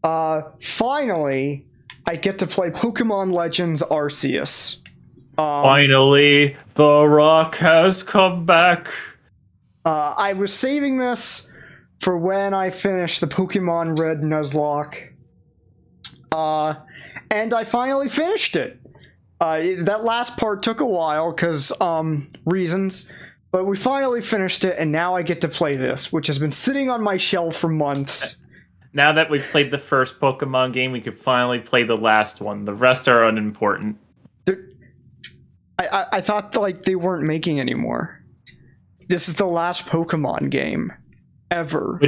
Finally, I get to play Pokemon Legends Arceus. Finally, the Rock has come back. I was saving this for when I finish the Pokemon Red Nuzlocke. And I finally finished it. That last part took a while because reasons, but we finally finished it, and now I get to play this, which has been sitting on my shelf for months. Now that we've played the first Pokemon game, we could finally play the last one. The rest are unimportant. I thought like they weren't making anymore. This is the last Pokemon game ever.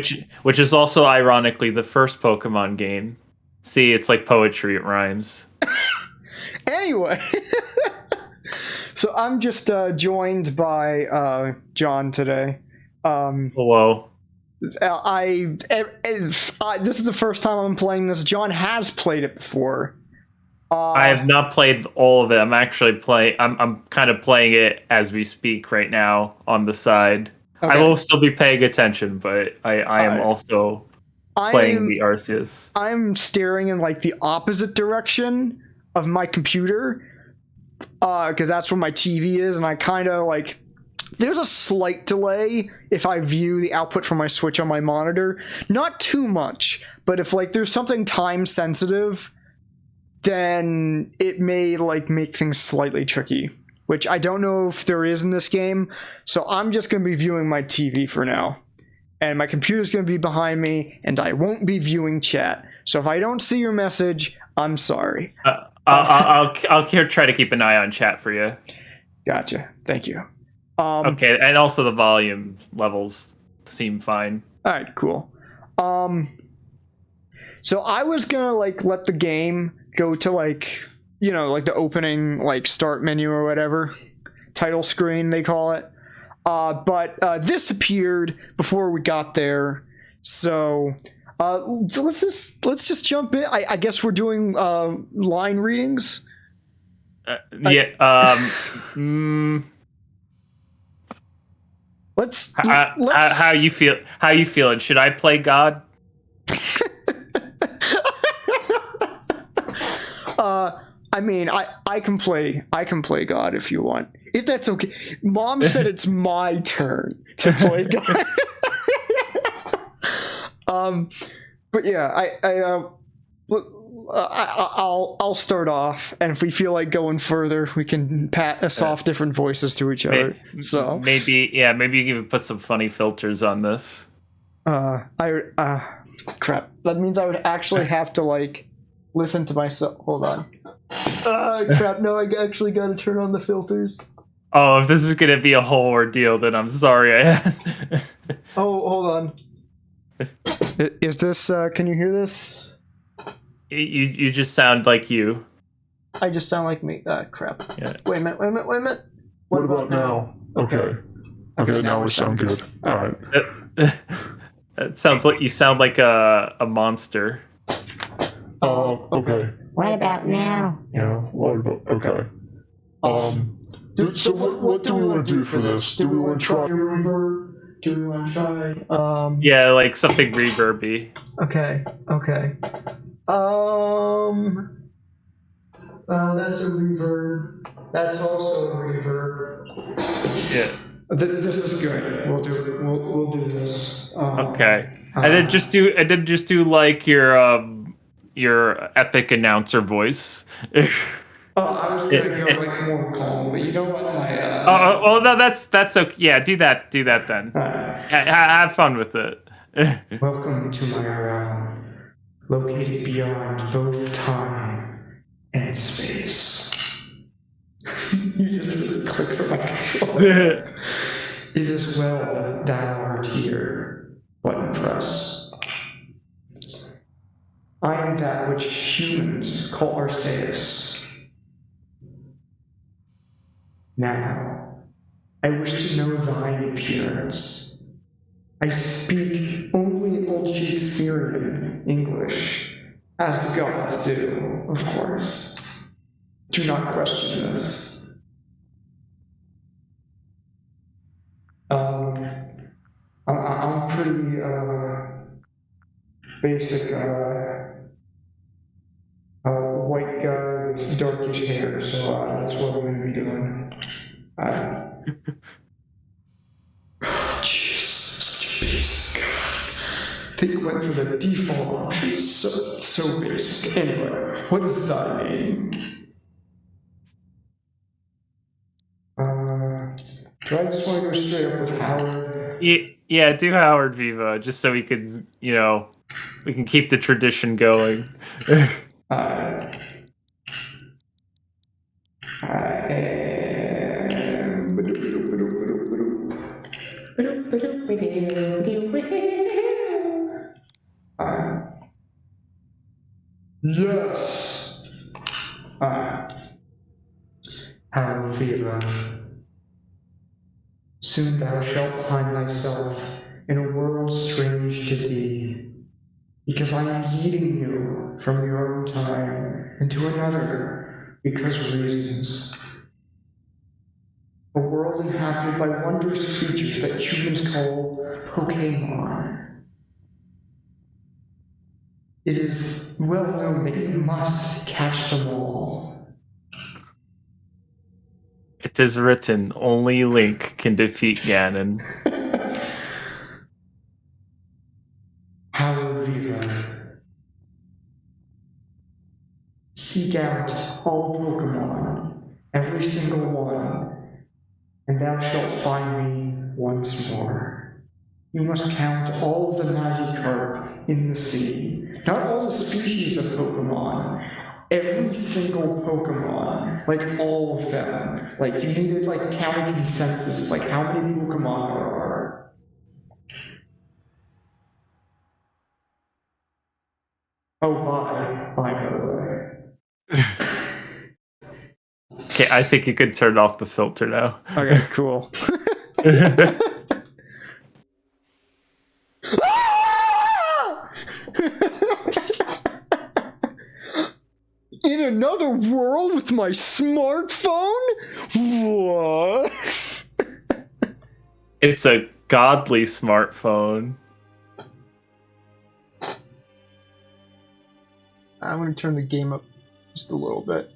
Which is also ironically the first Pokemon game. See, it's like poetry, it rhymes. Anyway, so I'm just joined by John today. Hello. This is the first time I'm playing this. John has played it before. I have not played all of it. I'm actually I'm kind of playing it as we speak right now on the side. Okay. I will still be paying attention, but I am also playing the Arceus. I'm staring in like the opposite direction of my computer because that's where my TV is, and I kind of like there's a slight delay if I view the output from my Switch on my monitor. Not too much, but if like there's something time sensitive, then it may like make things slightly tricky, which I don't know if there is in this game. So I'm just going to be viewing my TV for now. And my computer's going to be behind me, and I won't be viewing chat. So if I don't see your message, I'm sorry. I'll try to keep an eye on chat for you. Gotcha. Thank you. Okay, and also the volume levels seem fine. All right, cool. So I was going to like let the game go to like, you know, like the opening like start menu or whatever. Title screen, they call it. But this appeared before we got there, so let's just jump in. I guess we're doing line readings. Let's. How you feel? How you feeling? Should I play God? I mean, I can play God if you want. If that's okay. Mom said it's my turn to play God. But yeah, I'll start off, and if we feel like going further, we can pat us off different voices to each other. So maybe you can put some funny filters on this. Crap. That means I would actually have to like listen to myself. Hold on. Crap. No, I actually got to turn on the filters. Oh, if this is gonna be a whole ordeal, then I'm sorry. Oh, hold on. Is this? Can you hear this? You just sound like you. I just sound like me. Crap. Yeah. Wait a minute. What about now? Okay, now we sound good. All right. It sounds like you sound like a monster. Okay. What about now? Yeah, what about... Okay. So what do we want to do for this? Do we want to try reverb? Do we want to try... Yeah, like something reverby. Okay. That's a reverb. That's also a reverb. Yeah. This is good. We'll do this. Okay. I did just do like your epic announcer voice. I was gonna go like more calmly. You know what? Oh, no, that's okay. Yeah, do that then. Have fun with it. Welcome to my realm, located beyond both time and space. You just really click for my control. It is well thou art here. Button press. I am that which humans call Arceus. Now, I wish to know thine appearance. I speak only old Shakespearean English, as the gods do, of course. Do not question this. I'm pretty basic with darkish hair, so that's what I'm going to be doing. Jeez, such a basic. They went for the default option. So basic. Anyway, what is thy name? Do I just want to go straight up with Howard? Yeah, do Howard Viva, just so we can, we can keep the tradition going. Yes. Howard Viva. Soon thou shalt find thyself in a world strange to thee, because I am yeeting you from your own time into another, because reasons. A world inhabited by wondrous creatures that humans call Pokemon. It is well known that you must catch them all. It is written, only Link can defeat Ganon. Howard Viva. Seek out all Pokemon, every single one, and thou shalt find me once more. You must count all of the Magikarp in the sea. Not all the species of Pokemon. Every single Pokemon. Like all of them. Like you needed like count a consensus of like how many Pokemon there are. Oh, bye, by the way. Okay, I think you could turn off the filter now. Okay, cool. In another world with my smartphone? What? It's a godly smartphone. I'm going to turn the game up just a little bit.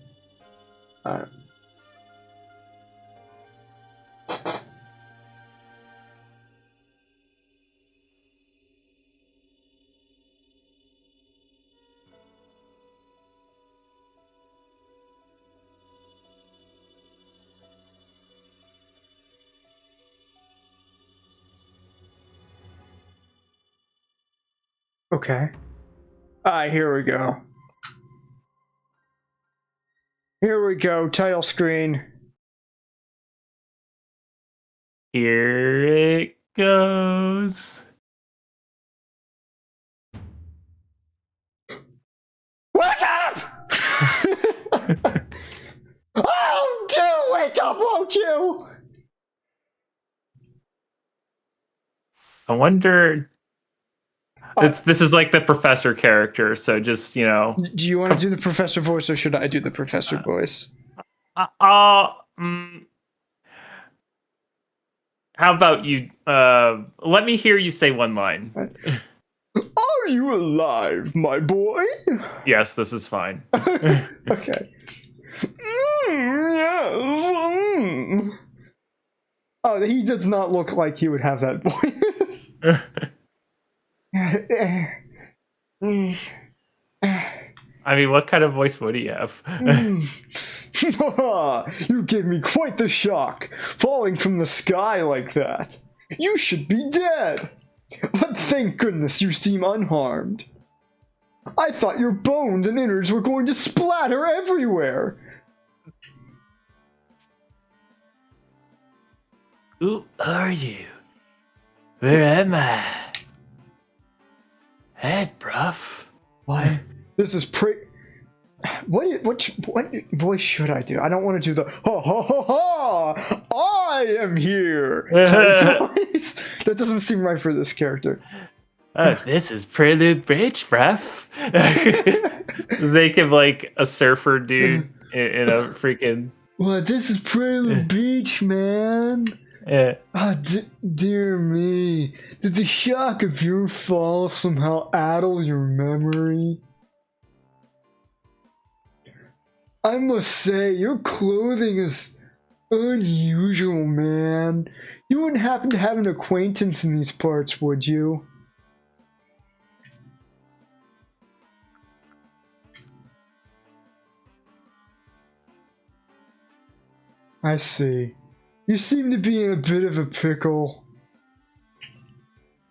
Okay. Here we go. Here we go, title screen. Here it goes. Wake up! Oh, do wake up, won't you? I wonder. This is like the professor character, so just Do you want to do the professor voice, or should I do the professor voice? How about you? Let me hear you say one line. Are you alive, my boy? Yes, this is fine. Okay. Yes. Oh, he does not look like he would have that voice. I mean, what kind of voice would he have? You gave me quite the shock, falling from the sky like that. You should be dead. But thank goodness you seem unharmed. I thought your bones and innards were going to splatter everywhere. Who are you? Where am I? Hey, bruv. What? This is What voice should I do? I don't want to do the ha ha ha ha! I am here. Voice. That doesn't seem right for this character. This is Prelude Bridge, bruv. They give like a surfer dude in a freaking. Well, this is Prelude Beach, man. Yeah. Oh, dear me. Did the shock of your fall somehow addle your memory? I must say, your clothing is unusual, man. You wouldn't happen to have an acquaintance in these parts, would you? I see. You seem to be in a bit of a pickle.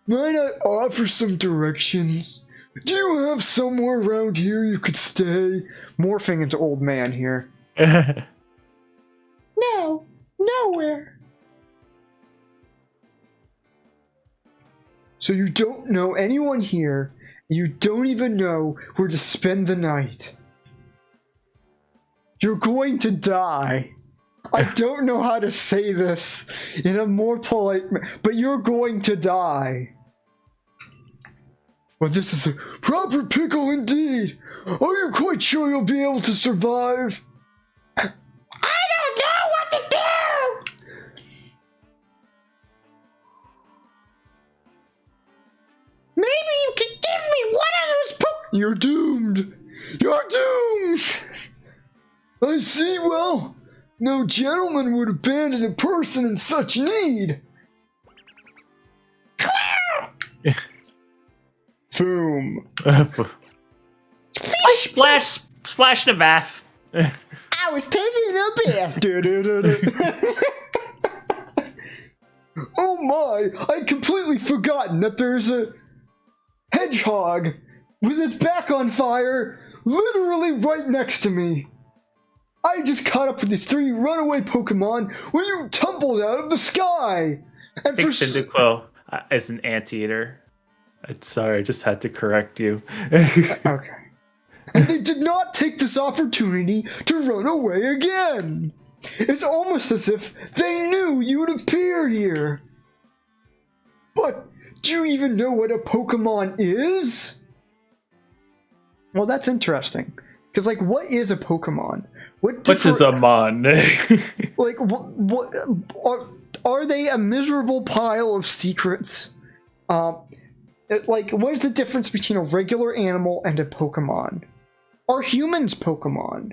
Might I offer some directions? Do you have somewhere around here you could stay? Morphing into old man here. No, nowhere. So you don't know anyone here, and you don't even know where to spend the night. You're going to die. I don't know how to say this in a more polite but you're going to die. Well, this is a proper pickle indeed. Are you quite sure you'll be able to survive? I don't know what to do! Maybe you can give me one of those You're doomed! You're doomed! I see, well... No gentleman would abandon a person in such need. Boom. Splash in the bath. I was taking a bath. Oh my, I'd completely forgotten that there's a hedgehog with its back on fire literally right next to me. I just caught up with these 3 runaway Pokemon when you tumbled out of the sky. And Cyndaquil is an anteater. Sorry, I just had to correct you. Okay. And they did not take this opportunity to run away again. It's almost as if they knew you'd appear here. But do you even know what a Pokemon is? Well, that's interesting. Because, like, what is a Pokemon? What is a mon? Like, what are they a miserable pile of secrets? Like, what is the difference between a regular animal and a Pokemon? Are humans Pokemon?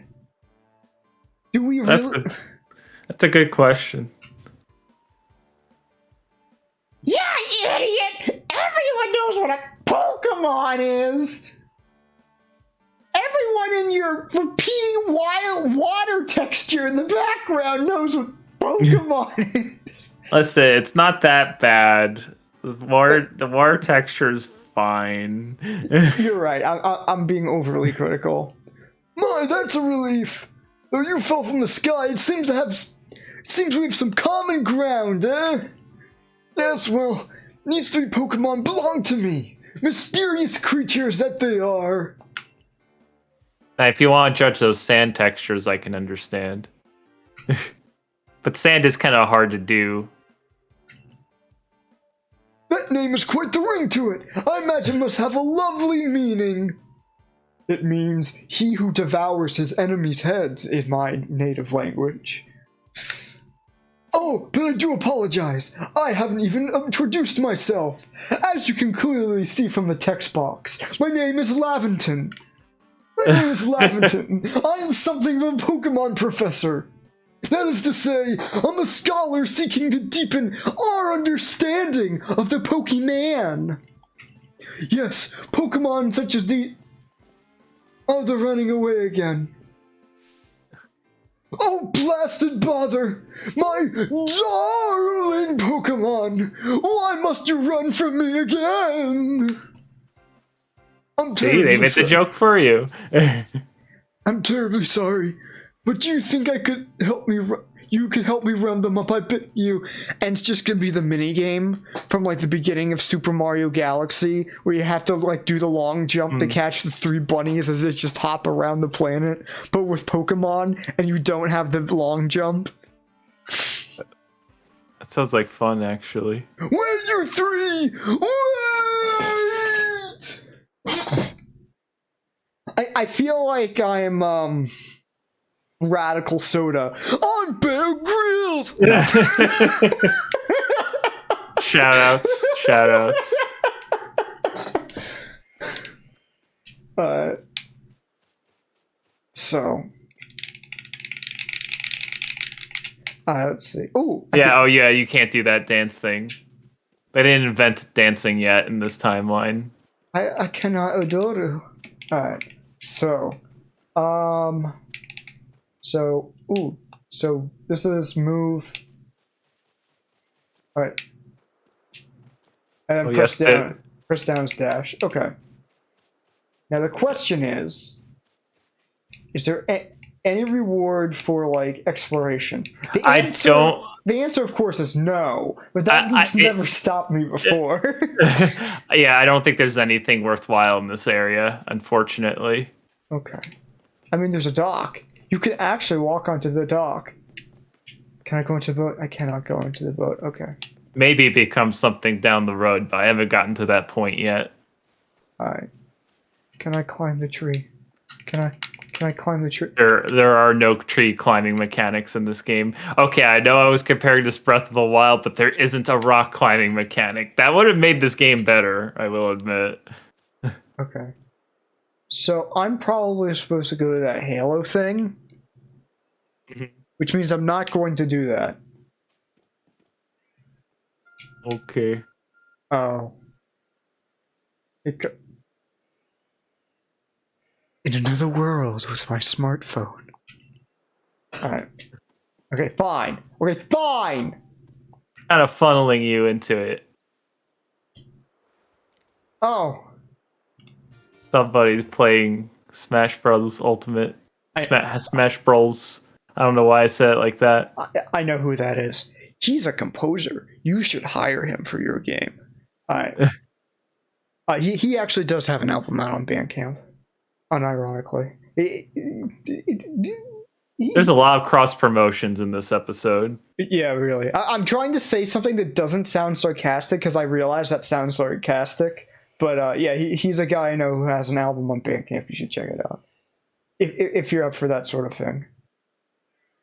Do we really? That's a good question. Yeah, idiot! Everyone knows what a Pokemon is! Everyone in your repeating wild water texture in the background knows what Pokemon is. Listen, it's not that bad. The water texture is fine. You're right. I'm being overly critical. My, that's a relief. Though you fell from the sky, it seems we have some common ground, eh? Yes, well, these 3 Pokemon belong to me. Mysterious creatures that they are. Now, if you want to judge those sand textures, I can understand. But sand is kind of hard to do. That name has quite the ring to it. I imagine it must have a lovely meaning. It means he who devours his enemies' heads in my native language. Oh, but I do apologize. I haven't even introduced myself. As you can clearly see from the text box, my name is Lavinton. My name is Lavinton. I am something of a Pokemon professor. That is to say, I'm a scholar seeking to deepen our understanding of the Pokemon. Yes, Pokemon such as the... Oh, they're running away again. Oh, blasted bother! My darling Pokemon! Why must you run from me again? See, they made the joke for you. I'm terribly sorry, but do you think you could help me round them up? I bet you. And it's just gonna be the mini game from like the beginning of Super Mario Galaxy, where you have to like do the long jump to catch the 3 bunnies as they just hop around the planet, but with Pokemon, and you don't have the long jump. That sounds like fun, actually. Wait, you 3! Wait! I feel like I'm Radical Soda on Bear Grylls. Shoutouts. So Let's see. Oh, yeah, you can't do that dance thing. They didn't invent dancing yet in this timeline. I cannot adore. Alright, so this is move. Alright. And then press down dash. Okay. Now the question is there any reward for like exploration? The answer, of course, is no, but that's never stopped me before. Yeah, I don't think there's anything worthwhile in this area, unfortunately. Okay. I mean, there's a dock. You can actually walk onto the dock. Can I go into the boat? I cannot go into the boat. Okay. Maybe it becomes something down the road, but I haven't gotten to that point yet. Alright. Can I climb the tree? Can I climb the tree? There are no tree climbing mechanics in this game. Okay, I know I was comparing this Breath of the Wild, but there isn't a rock climbing mechanic. That would have made this game better, I will admit. Okay. So I'm probably supposed to go to that Halo thing, which means I'm not going to do that. Okay. Oh. In another world with my smartphone. Alright. Okay, fine. Okay, fine! Kind of funneling you into it. Oh. Somebody's playing Smash Bros. Ultimate. Smash Bros. I don't know why I said it like that. I know who that is. He's a composer. You should hire him for your game. Alright. He actually does have an album out on Bandcamp. Unironically. There's a lot of cross promotions in this episode. Yeah, really. I'm trying to say something that doesn't sound sarcastic because I realize that sounds sarcastic. But yeah, he's a guy I know who has an album on Bandcamp. You should check it out. If you're up for that sort of thing.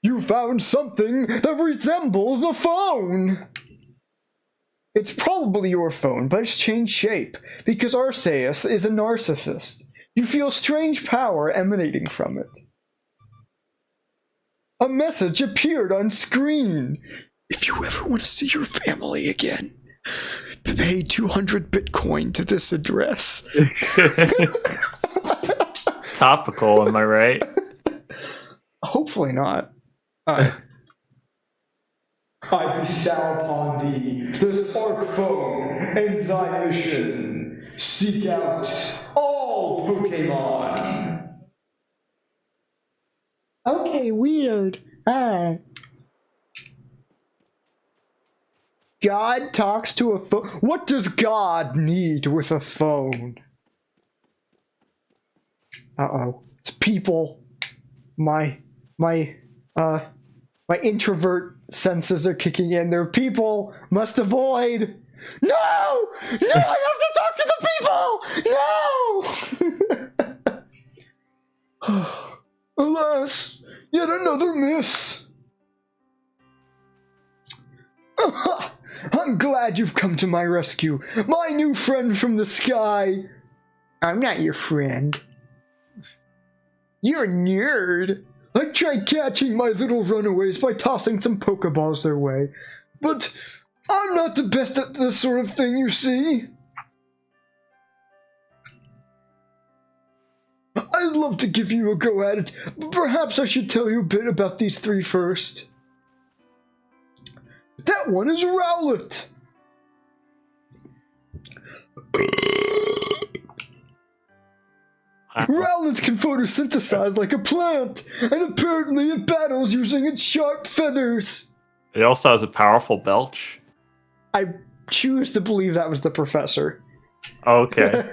You found something that resembles a phone! It's probably your phone, but it's changed shape, because Arceus is a narcissist. You feel strange power emanating from it. A message appeared on screen. If you ever want to see your family again, pay 200 Bitcoin to this address. Topical, am I right? Hopefully not. I bestow upon thee this Arc phone and thy mission. Seek out all Pokemon. Okay, weird. Alright. God talks to a phone. What does God need with a phone? Uh-oh. It's people. My introvert senses are kicking in. They're people. Must avoid. No! No, I have to talk to the people! No! Alas, yet another miss. I'm glad you've come to my rescue, my new friend from the sky. I'm not your friend. You're a nerd. I tried catching my little runaways by tossing some Pokeballs their way, but I'm not the best at this sort of thing, you see. I'd love to give you a go at it, but perhaps I should tell you a bit about these three first. That one is Rowlet. Rowlet can photosynthesize like a plant, and apparently it battles using its sharp feathers. It also has a powerful belch. I choose to believe that was the professor. Okay.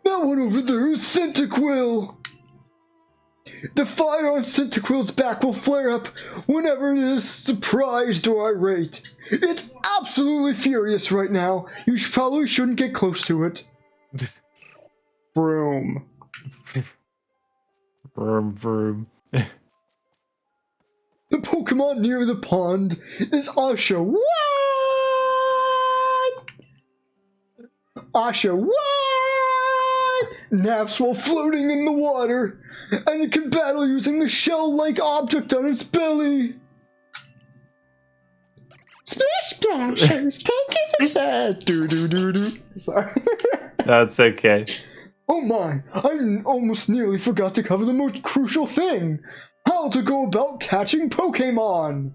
That one over there is Cyndaquil. The fire on Cyndaquil's back will flare up whenever it is surprised or irate. It's absolutely furious right now. You probably shouldn't get close to it. Vroom. Vroom, vroom. The Pokemon near the pond is Asha. What? Asha, what? naps while floating in the water, and it can battle using the shell-like object on its belly. Splish splashers, take his head. Do. Sorry. That's okay. Oh my, I almost nearly forgot to cover the most crucial thing. How to go about catching Pokemon.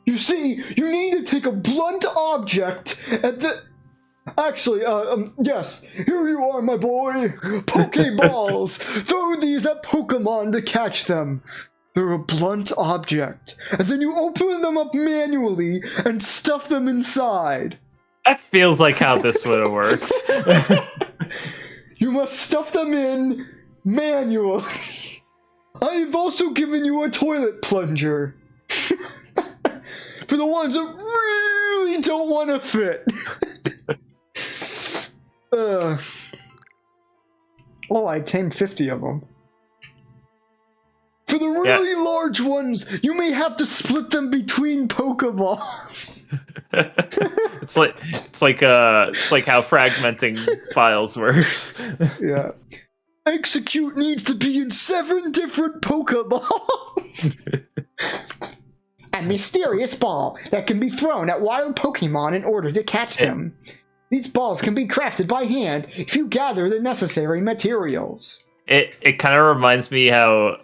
You see, you need to take a blunt object at the... Actually, yes, here you are, my boy. Pokeballs. Throw these at Pokemon to catch them. They're a blunt object, and then you open them up manually and stuff them inside. That feels like how this would have worked. You must stuff them in manually. I have also given you a toilet plunger. For the ones that really don't want to fit. I tamed 50 of them. For the really large ones, you may have to split them between Pokeballs. It's like how fragmenting files works. Yeah. Execute needs to be in 7 different Pokeballs. A mysterious ball that can be thrown at wild Pokemon in order to catch them. These balls can be crafted by hand if you gather the necessary materials. It kind of reminds me how,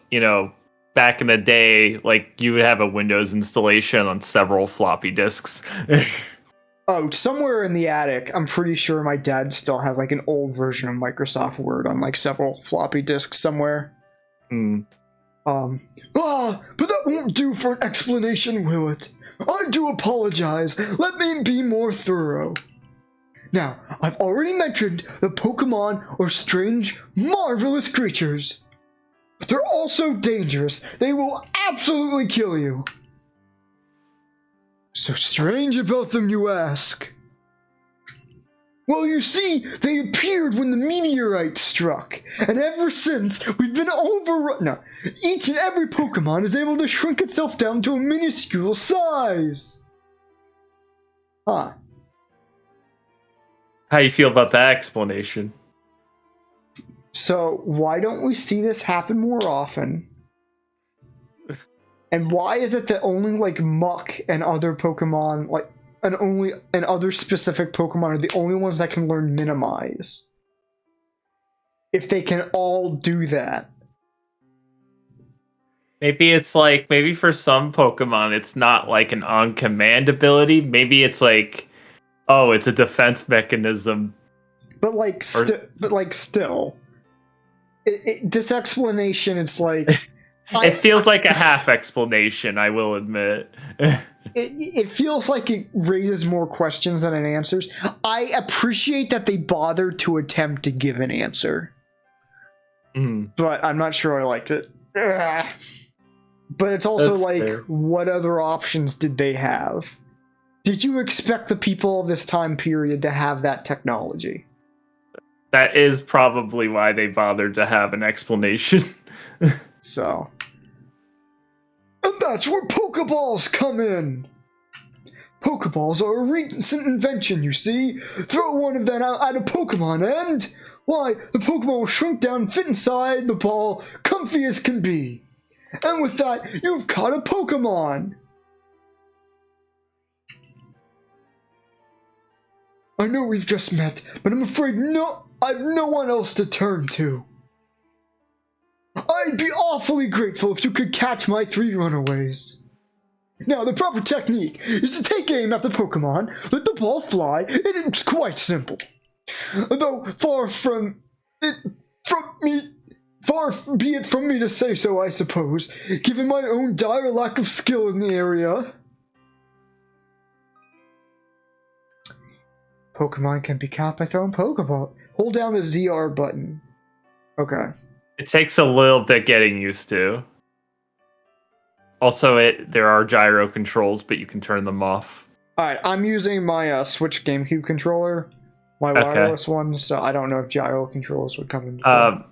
back in the day, like, you would have a Windows installation on several floppy disks. Oh, somewhere in the attic, I'm pretty sure my dad still has, like, an old version of Microsoft Word on, like, several floppy disks somewhere. But that won't do for an explanation, will it? I do apologize. Let me be more thorough. Now, I've already mentioned the Pokemon are strange, marvelous creatures. But they're also dangerous. They will absolutely kill you. So strange about them, you ask? Well, you see, they appeared when the meteorite struck, and ever since, we've been overrun. No, each and every Pokemon is able to shrink itself down to a minuscule size. Huh. How you feel about that explanation? So, why don't we see this happen more often? And why is it that only, like, Muck and other Pokemon, like, and other specific Pokemon are the only ones that can learn Minimize? If they can all do that. Maybe for some Pokemon, it's not like an on-command ability. Maybe it's like, oh, it's a defense mechanism. But still. This explanation, it's like... It feels like a half explanation, I will admit. It feels like it raises more questions than it answers. I appreciate that they bothered to attempt to give an answer. But I'm not sure I liked it. Ugh. But it's also That's like, fair. What other options did they have? Did you expect the people of this time period to have that technology? That is probably why they bothered to have an explanation. So... And that's where Pokeballs come in! Pokeballs are a recent invention, you see. Throw one of them at a Pokemon and... why, the Pokemon will shrink down and fit inside the ball, comfy as can be. And with that, you've caught a Pokemon! I know we've just met, but I'm afraid I've no one else to turn to. I'd be awfully grateful if you could catch my 3 runaways. Now, the proper technique is to take aim at the Pokemon, let the ball fly, and it's quite simple. Though far be it from me to say so, I suppose, given my own dire lack of skill in the area. Pokemon can be caught by throwing Pokeball. Hold down the ZR button. Okay. It takes a little bit getting used to. Also, there are gyro controls, but you can turn them off. Alright, I'm using my Switch GameCube controller, my wireless one, so I don't know if gyro controls would come into play.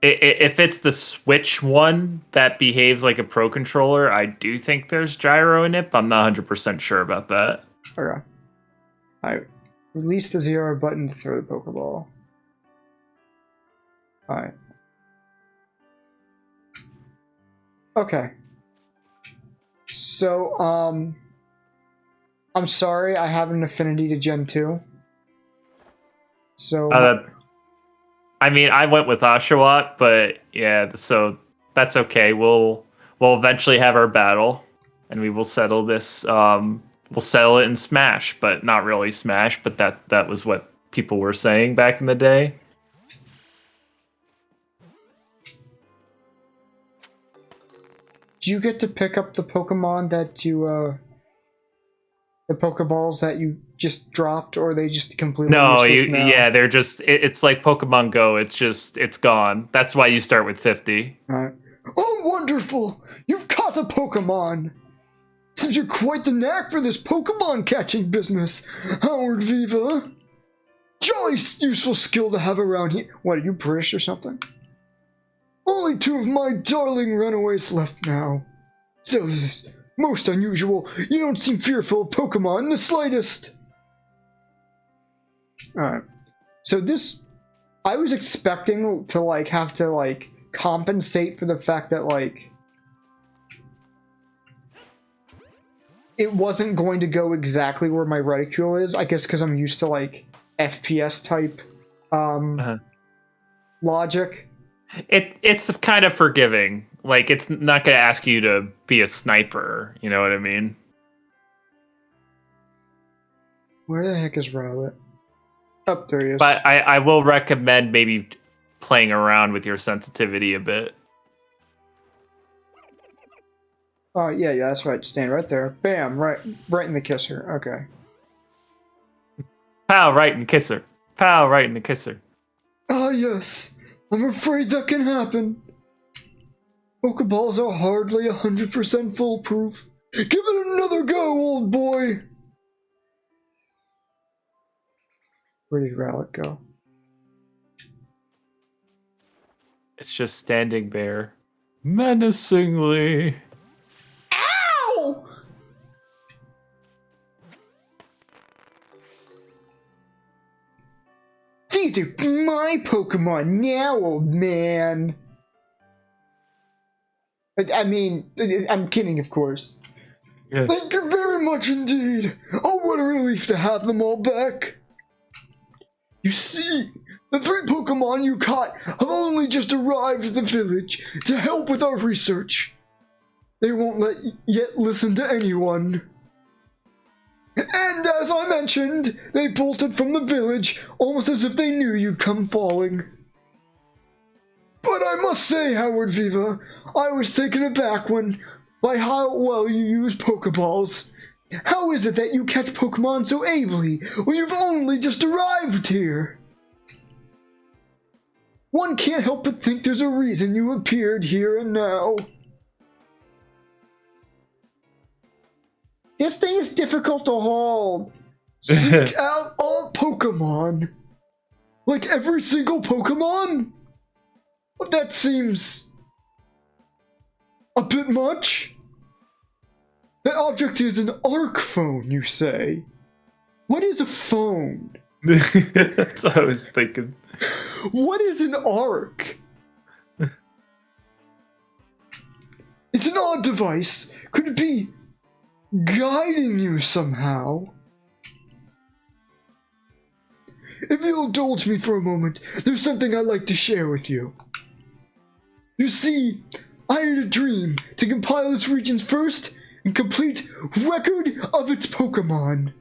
If it's the Switch one that behaves like a Pro Controller, I do think there's gyro in it, but I'm not 100% sure about that. Okay. I release the ZR button to throw the Pokeball. Alright. Okay. So, I'm sorry, I have an affinity to Gen 2. So... I mean, I went with Oshawott, but yeah, so that's okay. We'll eventually have our battle, and we will settle this. We'll settle it in Smash, but not really Smash. But that was what people were saying back in the day. Do you get to pick up the Pokemon that you, the Pokeballs that you just dropped, or are they just completely useless now? Yeah, they're just, it's like Pokemon Go, it's gone. That's why you start with 50. Alright. Oh, wonderful! You've caught a Pokemon! Seems you're quite the knack for this Pokemon catching business, Howard Viva! Jolly useful skill to have around here. What, are you British or something? Only 2 of my darling runaways left now. So this is most unusual. You don't seem fearful of Pokemon in the slightest. Alright. So this... I was expecting to, like, have to, like, compensate for the fact that, like... it wasn't going to go exactly where my reticule is. I guess because I'm used to, like, FPS type, logic. It's kind of forgiving. Like, it's not going to ask you to be a sniper. You know what I mean? Where the heck is Rowlet? Oh, there he is. But I will recommend maybe playing around with your sensitivity a bit. Oh, yeah, that's right. Stand right there. Bam! Right in the kisser. Okay. Pow, right in the kisser. Pow, right in the kisser. Ah, yes. I'm afraid that can happen. Pokeballs are hardly 100% foolproof. Give it another go, old boy! Where did Rowlet go? It's just standing there, menacingly. Ow! These are my Pokemon now, old man. I mean, I'm kidding, of course. Yes. Thank you very much indeed. Oh, what a relief to have them all back. You see, the 3 Pokemon you caught have only just arrived at the village to help with our research. They won't yet listen to anyone. And as I mentioned, they bolted from the village almost as if they knew you'd come falling. But I must say, Howard Viva, I was taken aback by how well you use Pokeballs. How is it that you catch Pokemon so ably when you've only just arrived here? One can't help but think there's a reason you appeared here and now. This thing is difficult to hold. Seek out all Pokemon. Like every single Pokemon? But that seems a bit much. The object is an arc phone, you say? What is a phone? That's what I was thinking. What is an arc? It's an odd device. Could it be guiding you somehow? If you'll indulge me for a moment, there's something I'd like to share with you. You see, I had a dream to compile this region's first and complete record of its Pokemon.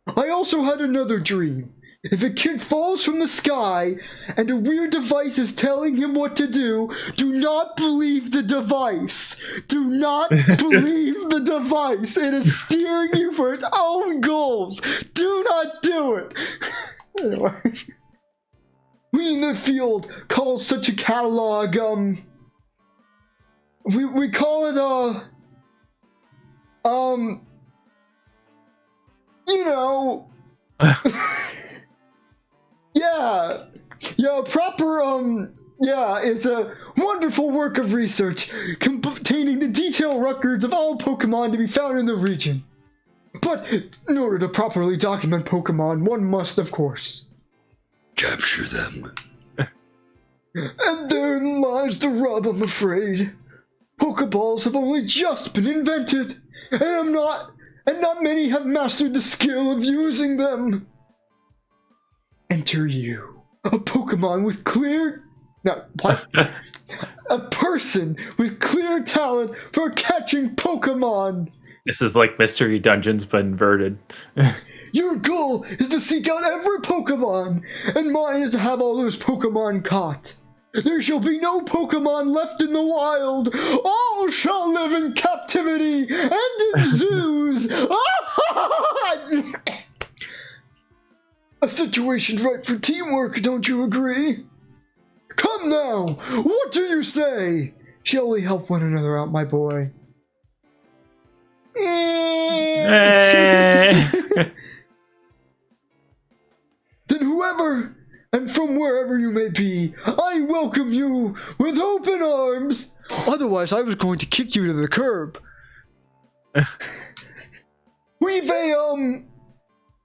I also had another dream. If a kid falls from the sky and a weird device is telling him what to do not believe the device. Do not believe the device. It is steering you for its own goals. Do not do it. Anyway. We in the field call such a catalog, we call it, you know, it's a wonderful work of research containing the detailed records of all Pokemon to be found in the region. But in order to properly document Pokemon, one must, of course, capture them. And therein lies the rub, I'm afraid. Pokeballs have only just been invented, and not many have mastered the skill of using them. Enter you, a Pokemon with clear... No, what? A person with clear talent for catching Pokemon. This is like Mystery Dungeons, but inverted. Your goal is to seek out every Pokemon, and mine is to have all those Pokemon caught. There shall be no Pokemon left in the wild. All shall live in captivity and in zoos. A situation ripe for teamwork, don't you agree? Come now, what do you say? Shall we help one another out, my boy? Then whoever and from wherever you may be, I welcome you with open arms. Otherwise, I was going to kick you to the curb. We've a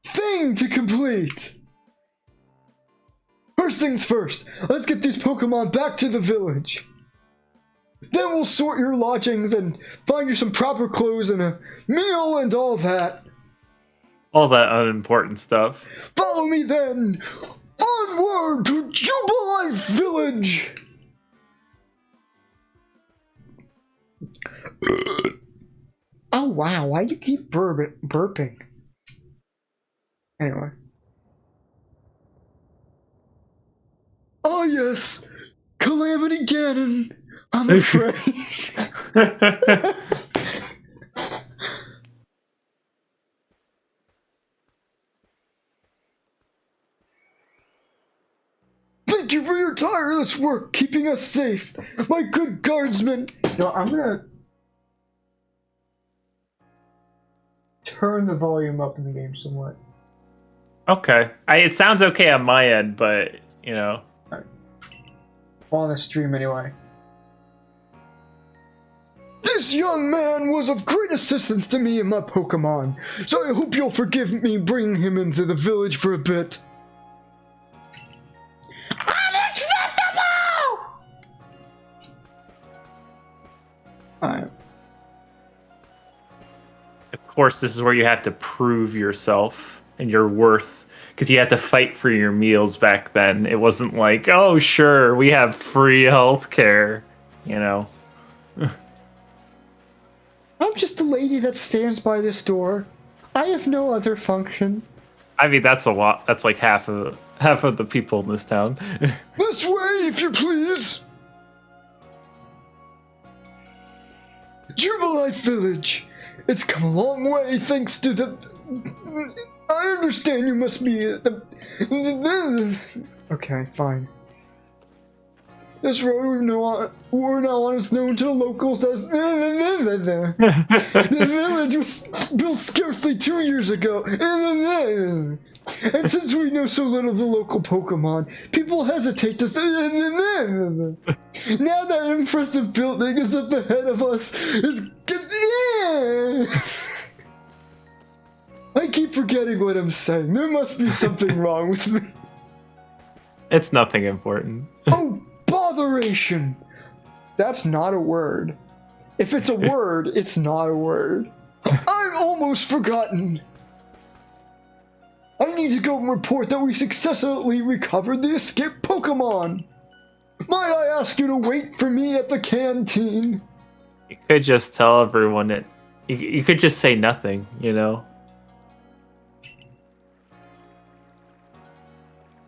thing to complete. First things first, let's get these Pokemon back to the village. Then we'll sort your lodgings and find you some proper clothes and a meal and all that. All that unimportant stuff. Follow me then! Onward to Jubilife Village! Oh wow, why do you keep burping? Anyway. Oh yes, Calamity Ganon, I'm afraid. Thank you for your tireless work keeping us safe, my good guardsmen. No, I'm gonna turn the volume up in the game somewhat. Okay. It sounds okay on my end, but, you know. On the stream anyway. This young man was of great assistance to me and my Pokemon, so I hope you'll forgive me bringing him into the village for a bit. Unacceptable! Alright. Of course, this is where you have to prove yourself and your worth, because you had to fight for your meals back then. It wasn't like, oh, sure, we have free healthcare, you know. I'm just a lady that stands by this door. I have no other function. I mean, that's a lot. That's like half of the people in this town. This way, if you please. Jubilife Village. It's come a long way thanks to the... I understand you must be... Okay, fine. This road we're now on is known to the locals as... The village was built scarcely 2 years ago. And since we know so little of the local Pokemon, people hesitate to say... Now that impressive building is up ahead of us, I keep forgetting what I'm saying. There must be something wrong with me. It's nothing important. Oh, botheration! That's not a word. If it's a word, it's not a word. I've almost forgotten. I need to go and report that we successfully recovered the escaped Pokemon. Might I ask you to wait for me at the canteen? You could just tell everyone it. You could just say nothing, you know?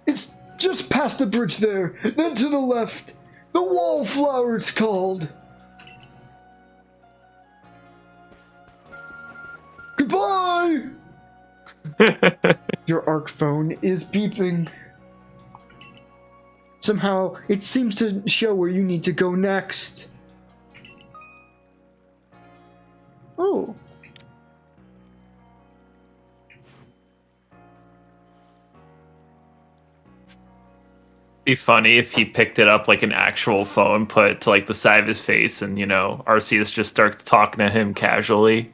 It's just past the bridge there, then to the left. The wallflower it's called. Goodbye! Your ARC phone is beeping. Somehow, it seems to show where you need to go next. Oh. Be funny if he picked it up like an actual phone, put it to like the side of his face, and, you know, Arceus just starts talking to him casually.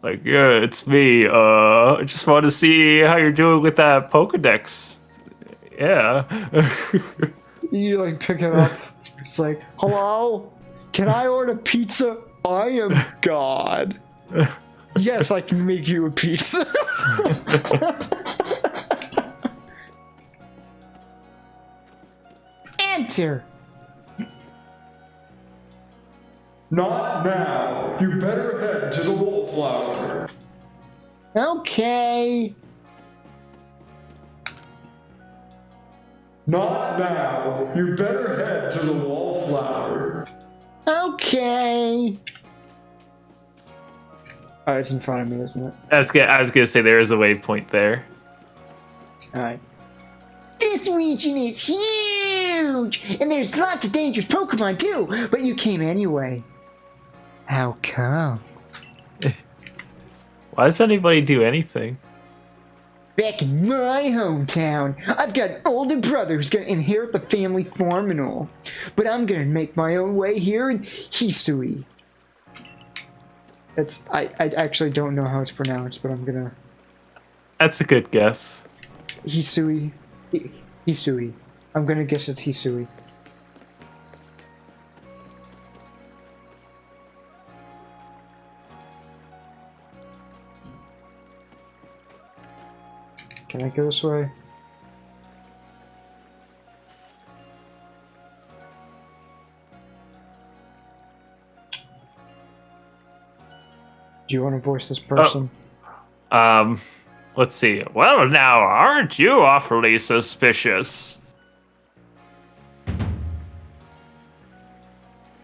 Like, yeah, it's me. I just want to see how you're doing with that Pokedex. Yeah. You like pick it up. It's like, hello? Can I order pizza? I am God. Yes, I can make you a pizza. Enter. Not now. You better head to the wallflower. Okay. Not now. You better head to the wallflower. Okay. Oh, it's in front of me, isn't it? I was gonna say there is a waypoint there. Alright. This region is huge! And there's lots of dangerous Pokemon too, but you came anyway. How come? Why does anybody do anything? Back in my hometown, I've got an older brother who's gonna inherit the family farm and all. But I'm gonna make my own way here in Hisui. I actually don't know how it's pronounced, but I'm gonna... That's a good guess. Hisui. Hisui. I'm gonna guess it's Hisui. Can I go this way? Do you want to voice this person? Let's see. Well, now, aren't you awfully suspicious? The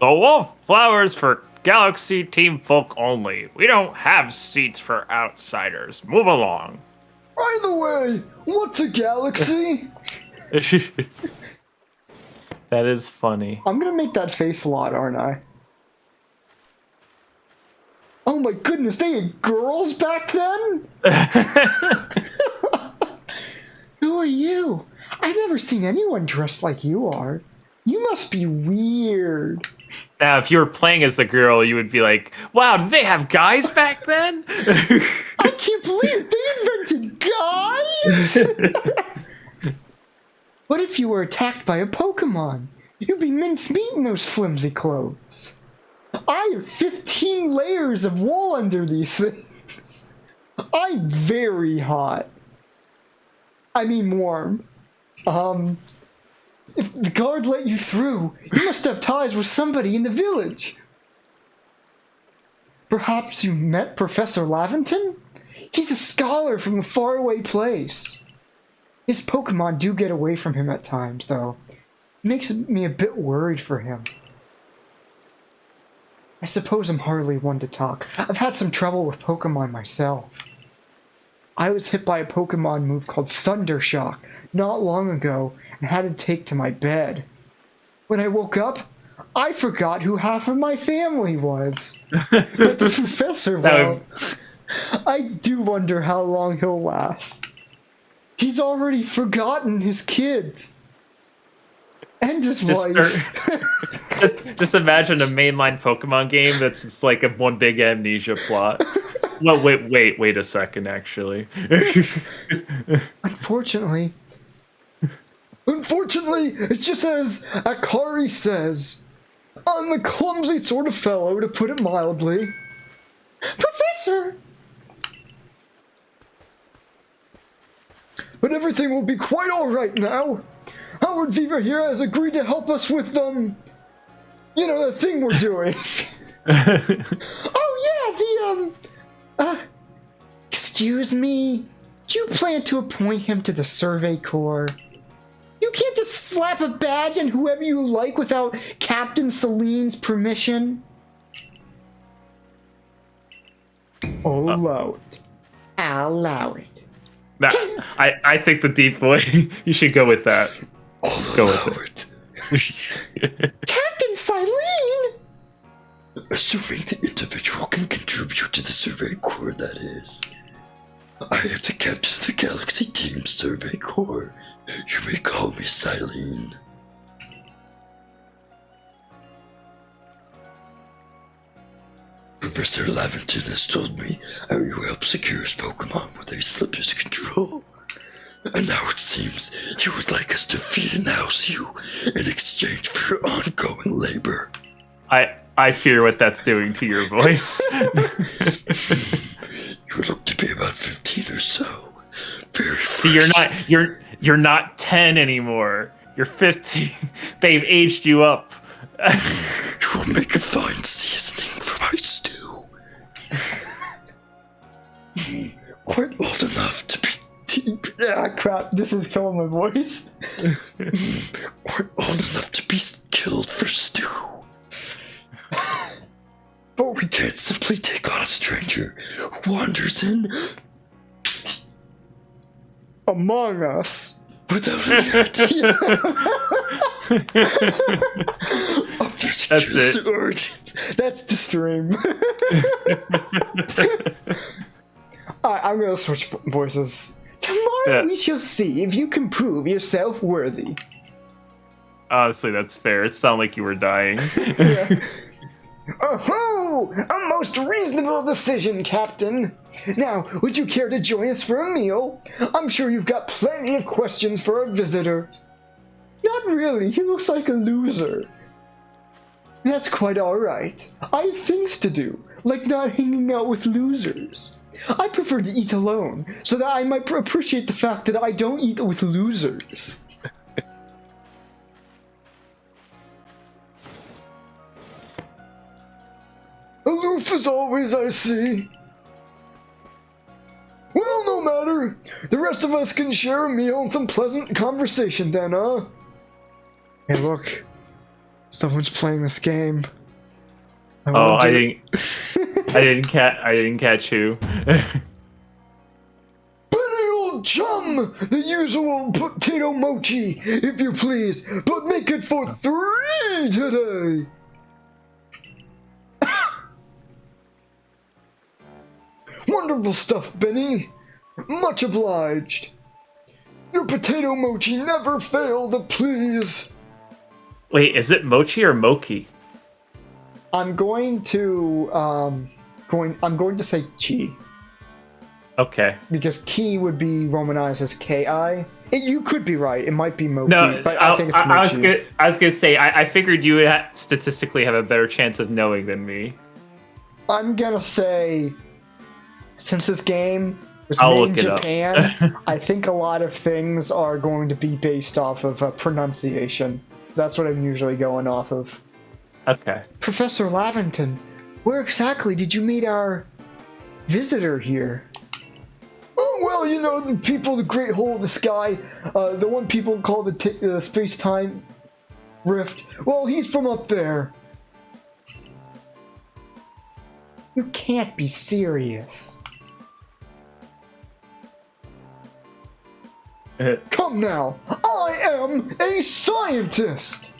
wallflowers for Galaxy Team Folk only. We don't have seats for outsiders. Move along. By the way, what's a galaxy? That is funny. I'm gonna make that face a lot, aren't I? Oh my goodness, they had girls back then? Who are you? I've never seen anyone dressed like you are. You must be weird. Now, if you were playing as the girl, you would be like, wow, did they have guys back then? I can't believe they invented guys! What if you were attacked by a Pokemon? You'd be mincemeat in those flimsy clothes. I have 15 layers of wool under these things. I'm very hot. I mean warm. If the guard let you through, you must have ties with somebody in the village. Perhaps you met Professor Lavinton? He's a scholar from a faraway place. His Pokemon do get away from him at times, though. It makes me a bit worried for him. I suppose I'm hardly one to talk. I've had some trouble with Pokemon myself. I was hit by a Pokemon move called Thunder Shock not long ago and had to take to my bed. When I woke up, I forgot who half of my family was. But the professor, well, I do wonder how long he'll last. He's already forgotten his kids. And his wife. Just imagine a mainline Pokemon game that's just like a one big amnesia plot. No, wait a second, actually. Unfortunately, it's just as Akari says. I'm a clumsy sort of fellow, to put it mildly. Professor! But everything will be quite alright now. Howard Viva here has agreed to help us with, the thing we're doing. Oh yeah, excuse me? Do you plan to appoint him to the Survey Corps? You can't just slap a badge on whoever you like without Captain Celine's permission. I'll allow it. I'll allow it. Nah, I think the deep voice, you should go with that. I'll Go allow with it. Captain Celine! Assuming the individual can contribute to the Survey Corps, that is. I am the captain of the Galaxy Team Survey Corps. You may call me Silene. Professor Lavinton has told me how you help secure his Pokemon when they slip his control. And now it seems you would like us to feed and house you in exchange for your ongoing labor. I fear what that's doing to your voice. You look to be about 15 or so. Very fresh. See, you're not 10 anymore. You're 15. They've aged you up. You will make a fine seasoning for my stew. Quite old enough to be deep. Ah, crap, this is killing my voice. Quite old enough to be killed for stew. But we can't simply take on a stranger who wanders in among us without any idea of their security origins. That's the stream. I'm gonna switch voices. Tomorrow we shall see if you can prove yourself worthy. Honestly, that's fair. It sounded like you were dying. Yeah. Oh, a most reasonable decision, Captain. Now, would you care to join us for a meal? I'm sure you've got plenty of questions for our visitor. Not really, he looks like a loser. That's quite alright. I have things to do, like not hanging out with losers. I prefer to eat alone, so that I might appreciate the fact that I don't eat with losers. Aloof as always, I see. Well, no matter. The rest of us can share a meal and some pleasant conversation then, huh? Hey, look. Someone's playing this game. I didn't catch who. Buddy old chum! The usual potato mochi, if you please, but make it for 3 today! Wonderful stuff, Benny. Much obliged. Your potato mochi never failed to please. Wait, is it mochi or mochi? I'm going to say chi. Okay. Because ki would be romanized as ki. You could be right. It might be mochi, No, but I think it's mochi. I was gonna say I figured you would statistically have a better chance of knowing than me. I'm gonna say, since this game was I'll made look in it Japan, I think a lot of things are going to be based off of pronunciation. So that's what I'm usually going off of. Okay. Professor Lavinton, where exactly did you meet our visitor here? Oh, well, you know, the people, the Great Hole of the Sky, the one people call the space-time rift. Well, he's from up there. You can't be serious. Come now, I am a scientist!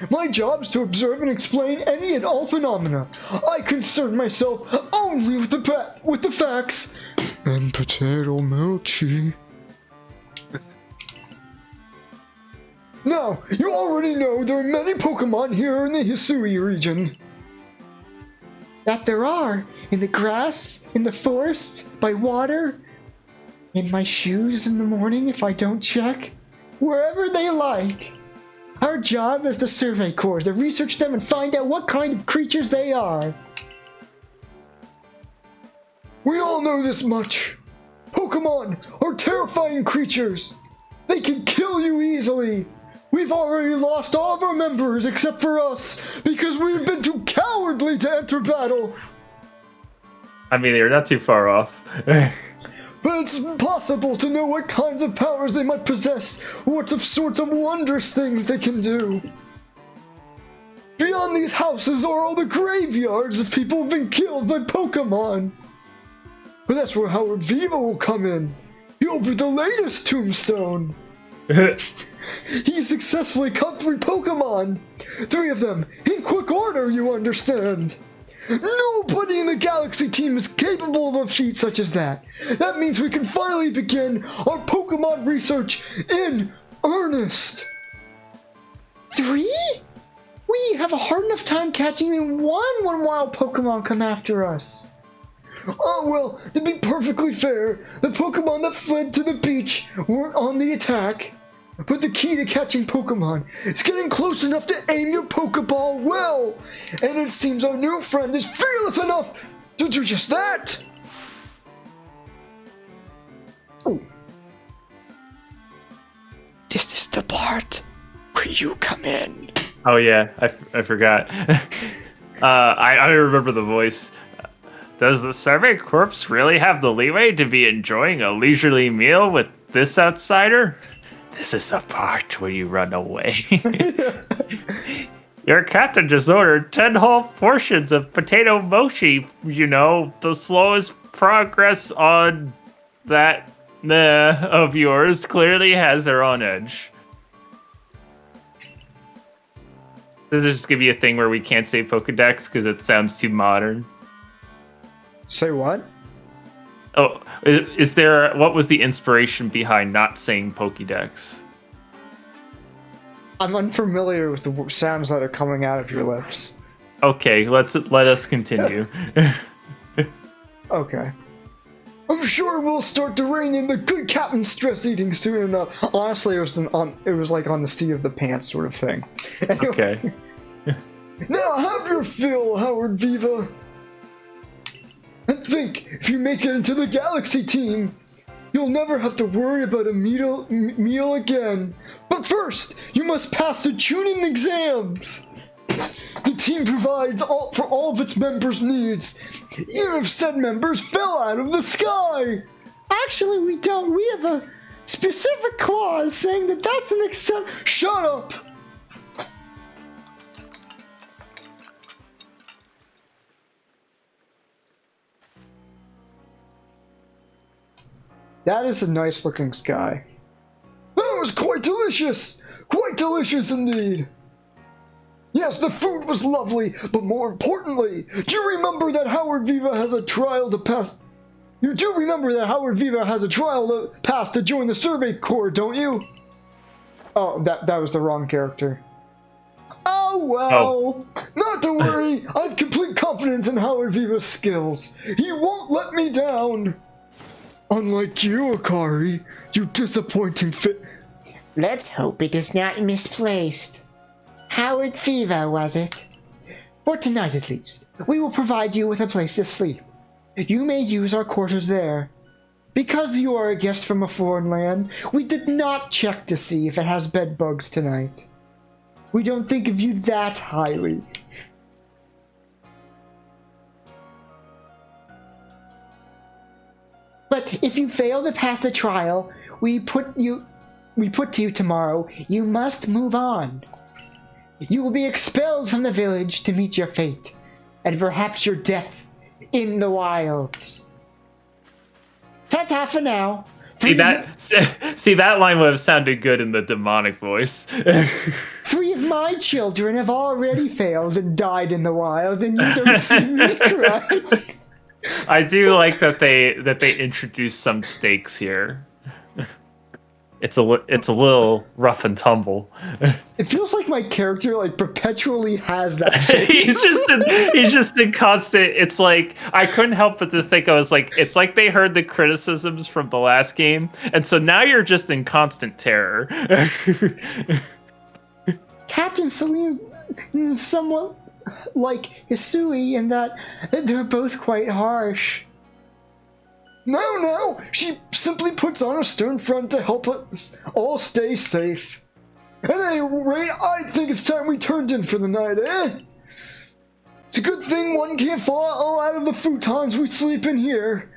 My job is to observe and explain any and all phenomena. I concern myself only with the facts and potato mochi. Now, you already know there are many Pokemon here in the Hisui region. That there are, in the grass, in the forests, by water, in my shoes in the morning if I don't check, wherever they like. Our job as the Survey Corps is to research them and find out what kind of creatures they are. We all know this much. Pokemon are terrifying creatures. They can kill you easily. We've already lost all of our members except for us because we've been too cowardly to enter battle. I mean, you're not too far off. But it's impossible to know what kinds of powers they might possess, what sorts of wondrous things they can do. Beyond these houses are all the graveyards of people who've been killed by Pokemon. But that's where Howard Viva will come in. He'll be the latest tombstone. He successfully caught 3 Pokemon. 3 of them in quick order, you understand. Nobody in the Galaxy team is capable of a feat such as that. That means we can finally begin our Pokemon research in earnest. 3? We have a hard enough time catching even one wild Pokemon come after us. Oh, well, to be perfectly fair, the Pokemon that fled to the beach weren't on the attack. But the key to catching Pokemon is getting close enough to aim your Pokeball well. And it seems our new friend is fearless enough to do just that. Oh. This is the part where you come in. Oh yeah, I forgot. I remember the voice. Does the Survey Corps really have the leeway to be enjoying a leisurely meal with this outsider? This is the part where you run away. Your captain just ordered 10 whole portions of potato mochi. You know, the slowest progress on that of yours clearly has her on edge. Does this just give you a thing where we can't say Pokedex because it sounds too modern? Say what? Oh, is there... What was the inspiration behind not saying Pokédex? I'm unfamiliar with the sounds that are coming out of your lips. Okay, let us continue. Okay. I'm sure we'll start to rein in the good captain stress eating soon enough. Honestly, it was like on the seat of the pants sort of thing. Anyway. Okay. Now have your fill, Howard Viva. And think, if you make it into the Galaxy team, you'll never have to worry about a meal again. But first, you must pass the tuning exams. The team provides for all of its members' needs, even if said members fell out of the sky. Actually, we don't. We have a specific clause saying that that's an exception. Shut up! That is a nice looking sky. That was quite delicious! Quite delicious indeed! Yes, the food was lovely, but more importantly, do you remember that Howard Viva has a trial to pass? You do remember that Howard Viva has a trial to pass to join the Survey Corps, don't you? Oh, that was the wrong character. Oh well! Not to worry, I have complete confidence in Howard Viva's skills. He won't let me down! Unlike you, Akari, you disappointing fit. Let's hope it is not misplaced. Howard Viva, was it? For tonight at least, we will provide you with a place to sleep. You may use our quarters there. Because you are a guest from a foreign land, we did not check to see if it has bed bugs tonight. We don't think of you that highly. But if you fail to pass the trial we put to you tomorrow, you must move on. You will be expelled from the village to meet your fate, and perhaps your death in the wilds. Ta-ta for now. See that line would have sounded good in the demonic voice. 3 of my children have already failed and died in the wild, and you don't see me cry. I do like that they introduced some stakes here. It's a little rough and tumble. It feels like my character like perpetually has that face. he's just in constant. It's like I couldn't help but to think it's like they heard the criticisms from the last game, and so now you're just in constant terror. Captain Celine is somewhat like Hisui in that they're both quite harsh. No, she simply puts on a stern front to help us all stay safe. At any rate, I think it's time we turned in for the night, eh? It's a good thing one can't fall out of the futons we sleep in here.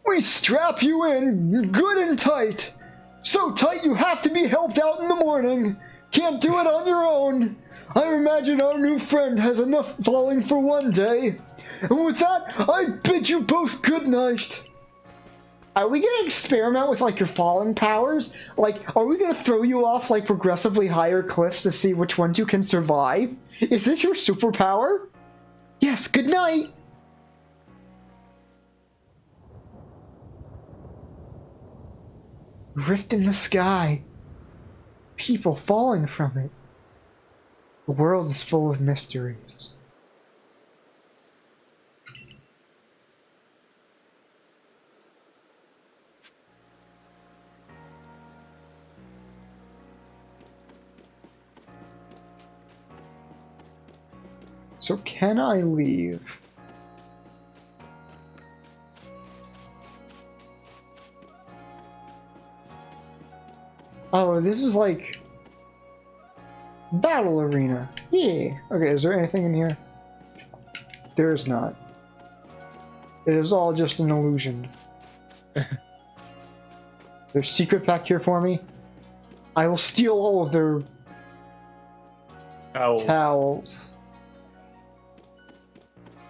We strap you in good and tight. So tight you have to be helped out in the morning. Can't do it on your own. I imagine our new friend has enough falling for one day. And with that, I bid you both good night. Are we gonna experiment with like your falling powers? Like, are we gonna throw you off like progressively higher cliffs to see which ones you can survive? Is this your superpower? Yes, good night! Rift in the sky. People falling from it. The world is full of mysteries. so can I leave? Oh, this is like battle arena. Yeah. Okay, is there anything in here? There is not. It is all just an illusion. There's secret back here for me. I will steal all of their towels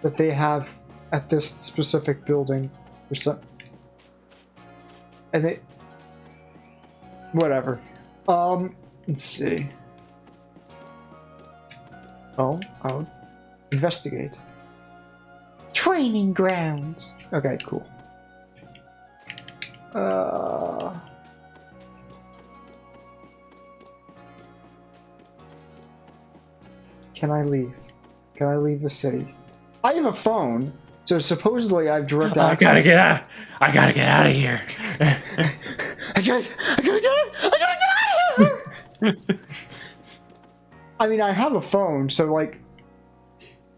that they have at this specific building. And they... Whatever. Let's see. Oh, I'll investigate. Training grounds. Okay, cool. Can I leave? Can I leave the city? I have a phone, so supposedly I have direct access. I gotta get out. I gotta get out of here. I gotta get out of here! I mean, I have a phone, so like,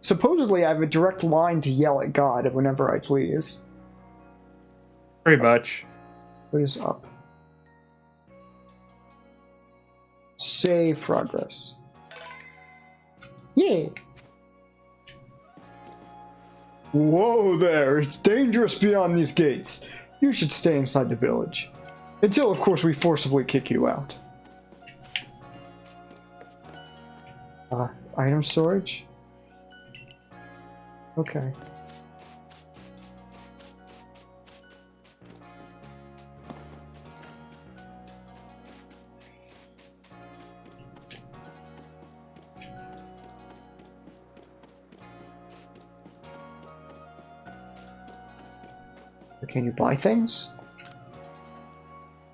supposedly I have a direct line to yell at God whenever I please. Pretty much. What is up? Save progress. Yeah. Whoa there, it's dangerous beyond these gates. You should stay inside the village. Until, of course, we forcibly kick you out. Item storage? Okay. Can you buy things?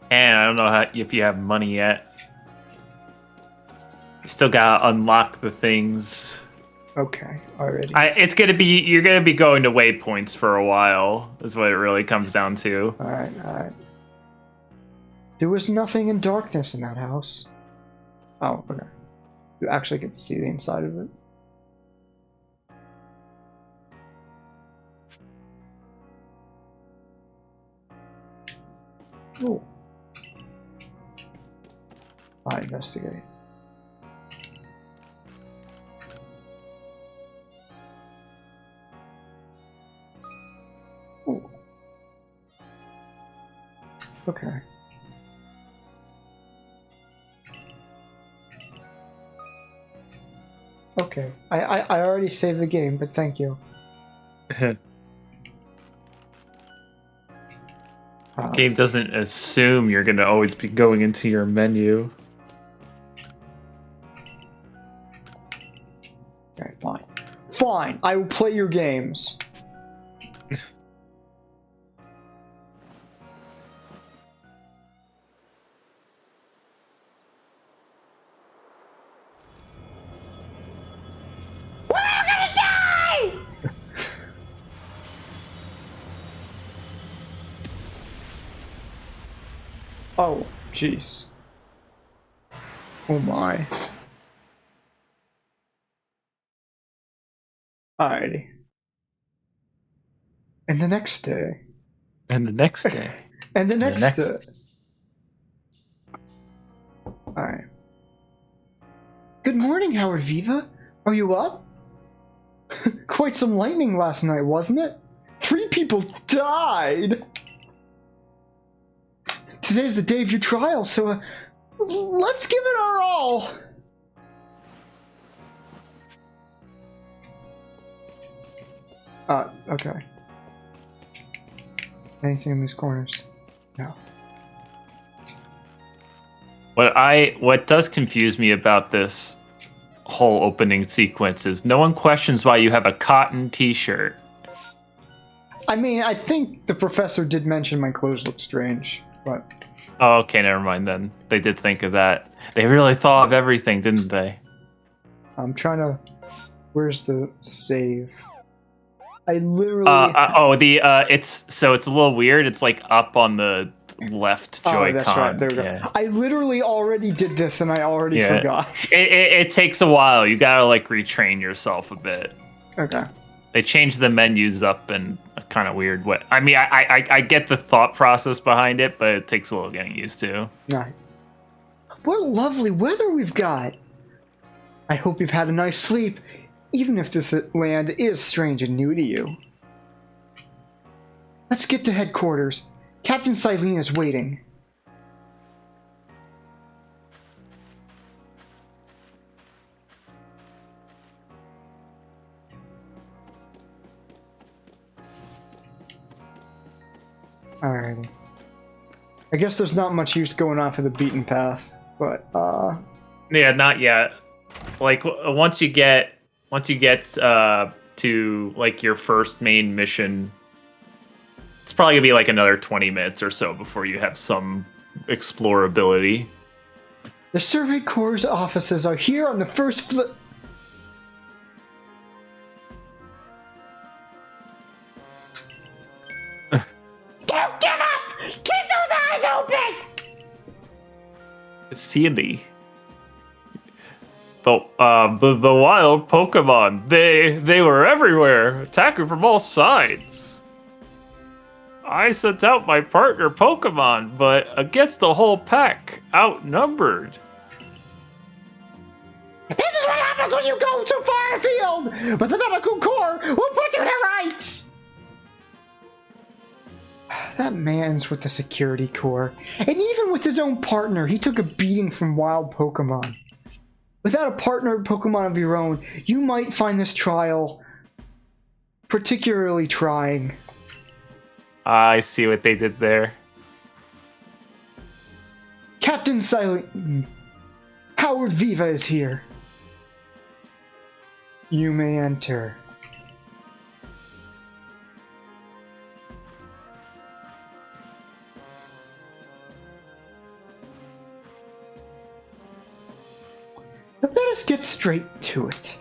And I don't know if you have money yet. You still gotta unlock the things. Okay, already. You're gonna be going to waypoints for a while, is what it really comes down to. Alright. There was nothing in darkness in that house. Oh, okay. You actually get to see the inside of it. Ooh. I investigate. Ooh. Okay. Okay. I already saved the game, but thank you. Game doesn't assume you're gonna always be going into your menu. Okay, fine. Fine, I will play your games. Oh, jeez. Oh my. Alrighty. And the next day. And the next day. And the next day. Alright. Good morning, Howard Viva. Are you up? Quite some lightning last night, wasn't it? 3 people died! Today's the day of your trial, so let's give it our all. Okay. Anything in these corners? No. What does confuse me about this whole opening sequence is no one questions why you have a cotton t-shirt. I mean, I think the professor did mention my clothes look strange, but... Oh, okay, never mind then. They did think of that. They really thought of everything, didn't they? I'm trying to... Where's the save? I literally... it's a little weird. It's like up on the left Joy-Con. That's right. There we go. Yeah. I literally already did this and I already forgot. It takes a while. You gotta like retrain yourself a bit. Okay. They changed the menus up in a kind of weird way. I mean, I get the thought process behind it, but it takes a little getting used to. Right. What lovely weather we've got. I hope you've had a nice sleep, even if this land is strange and new to you. Let's get to headquarters. Captain Silene is waiting. Alrighty. I guess there's not much use going off of the beaten path, but yeah, not yet. Like once you get to like your first main mission, it's probably gonna be like another 20 minutes or so before you have some explorability. The Survey Corps' offices are here on the first floor. Don't give up! Keep those eyes open! It's Sandy. The wild Pokemon, they were everywhere, attacking from all sides. I sent out my partner Pokemon, but against the whole pack, outnumbered. This is what happens when you go too far afield! But the Medical Corps will put you to rights! That man's with the Security Corps, and even with his own partner, he took a beating from wild Pokemon. Without a partner Pokemon of your own, you might find this trial particularly trying. I see what they did there. Captain Silent... Howard Viva is here. You may enter. Let us get straight to it.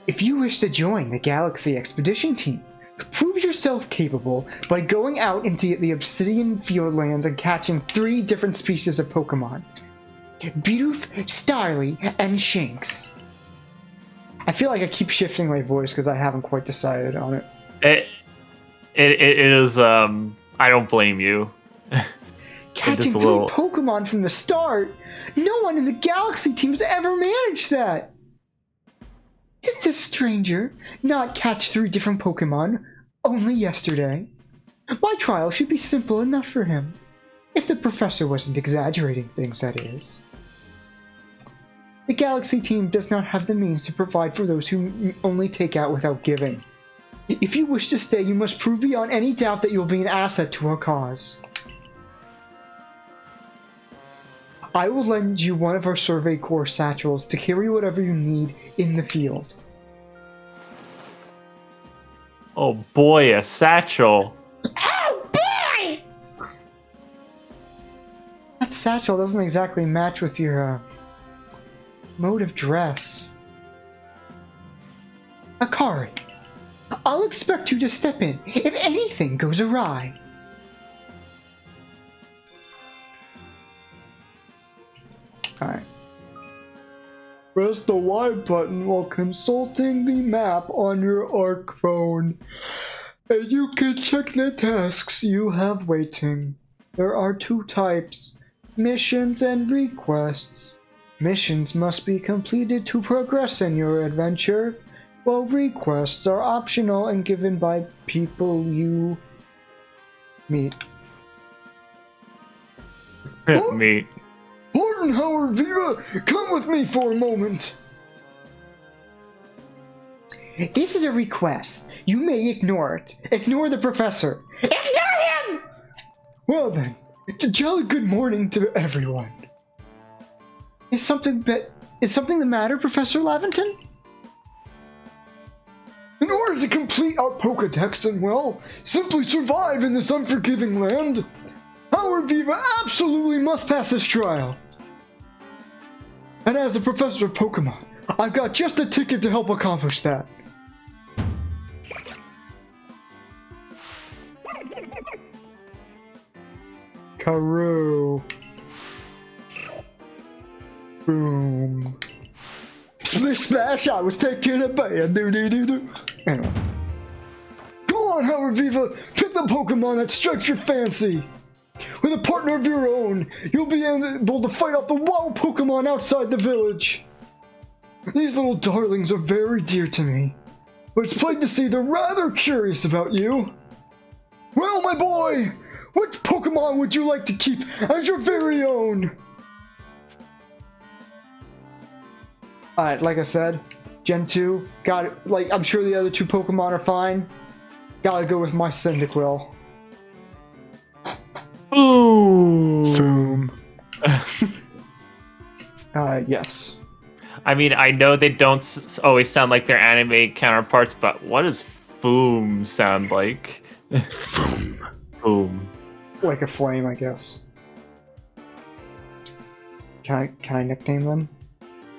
If you wish to join the Galaxy Expedition Team, prove yourself capable by going out into the Obsidian Fieldlands and catching 3 different species of Pokemon. Bidoof, Starly, and Shinx. I feel like I keep shifting my voice because I haven't quite decided on it. It is, I don't blame you. Catching 3 Pokemon from the start? No one in the Galaxy team has ever managed that! Did this stranger not catch 3 different Pokemon only yesterday? My trial should be simple enough for him. If the professor wasn't exaggerating things, that is. The Galaxy team does not have the means to provide for those who only take out without giving. If you wish to stay, you must prove beyond any doubt that you'll be an asset to our cause. I will lend you one of our Survey Corps satchels to carry whatever you need in the field. Oh boy, a satchel. Oh boy! That satchel doesn't exactly match with your mode of dress. Akari, I'll expect you to step in if anything goes awry. Alright. Press the Y button while consulting the map on your ARC phone, and you can check the tasks you have waiting. There are 2 types, missions and requests. Missions must be completed to progress in your adventure, while requests are optional and given by people you meet. Me. Horton Howard Viva, come with me for a moment. This is a request. You may ignore it. Ignore the professor. Ignore him! Well then, jolly good morning to everyone. Is something the matter, Professor Lavinton? In order to complete our Pokedex and, well, simply survive in this unforgiving land, Howard Viva absolutely must pass this trial. And as a professor of Pokemon, I've got just a ticket to help accomplish that. Karoo. Boom. Splish splash, I was taking a bath. Do. Anyway. Go on, Howard Viva. Pick the Pokemon that strikes your fancy. With a partner of your own, you'll be able to fight off the wild Pokemon outside the village. These little darlings are very dear to me, but it's plain to see they're rather curious about you. Well, my boy, which Pokemon would you like to keep as your very own? Alright, like I said, Gen 2, I'm sure the other 2 Pokemon are fine. Gotta go with my Cyndaquil. Boom. Yes. I mean, I know they don't always sound like their anime counterparts, but what does Foom sound like? Boom. Boom. Like a flame, I guess. Can I nickname them?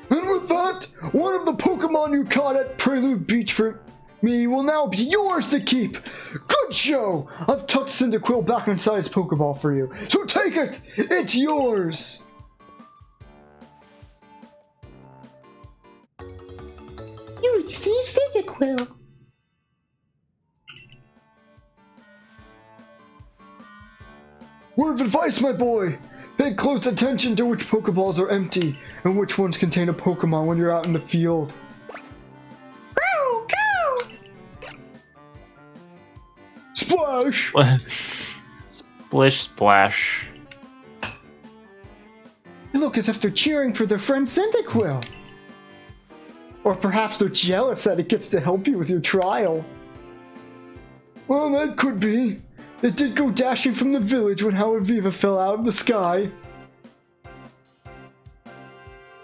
And with that, one of the Pokemon you caught at Prelude Beach for me will now be yours to keep. Good show! I've tucked Cyndaquil back inside its Pokeball for you, so take it! It's yours! You receive Cyndaquil. Word of advice, my boy! Pay close attention to which Pokeballs are empty and which ones contain a Pokemon when you're out in the field. Go, go! Splash! Splish splash. They look as if they're cheering for their friend Cyndaquil. Or perhaps they're jealous that it gets to help you with your trial. Well, that could be. It did go dashing from the village when Howard Viva fell out of the sky.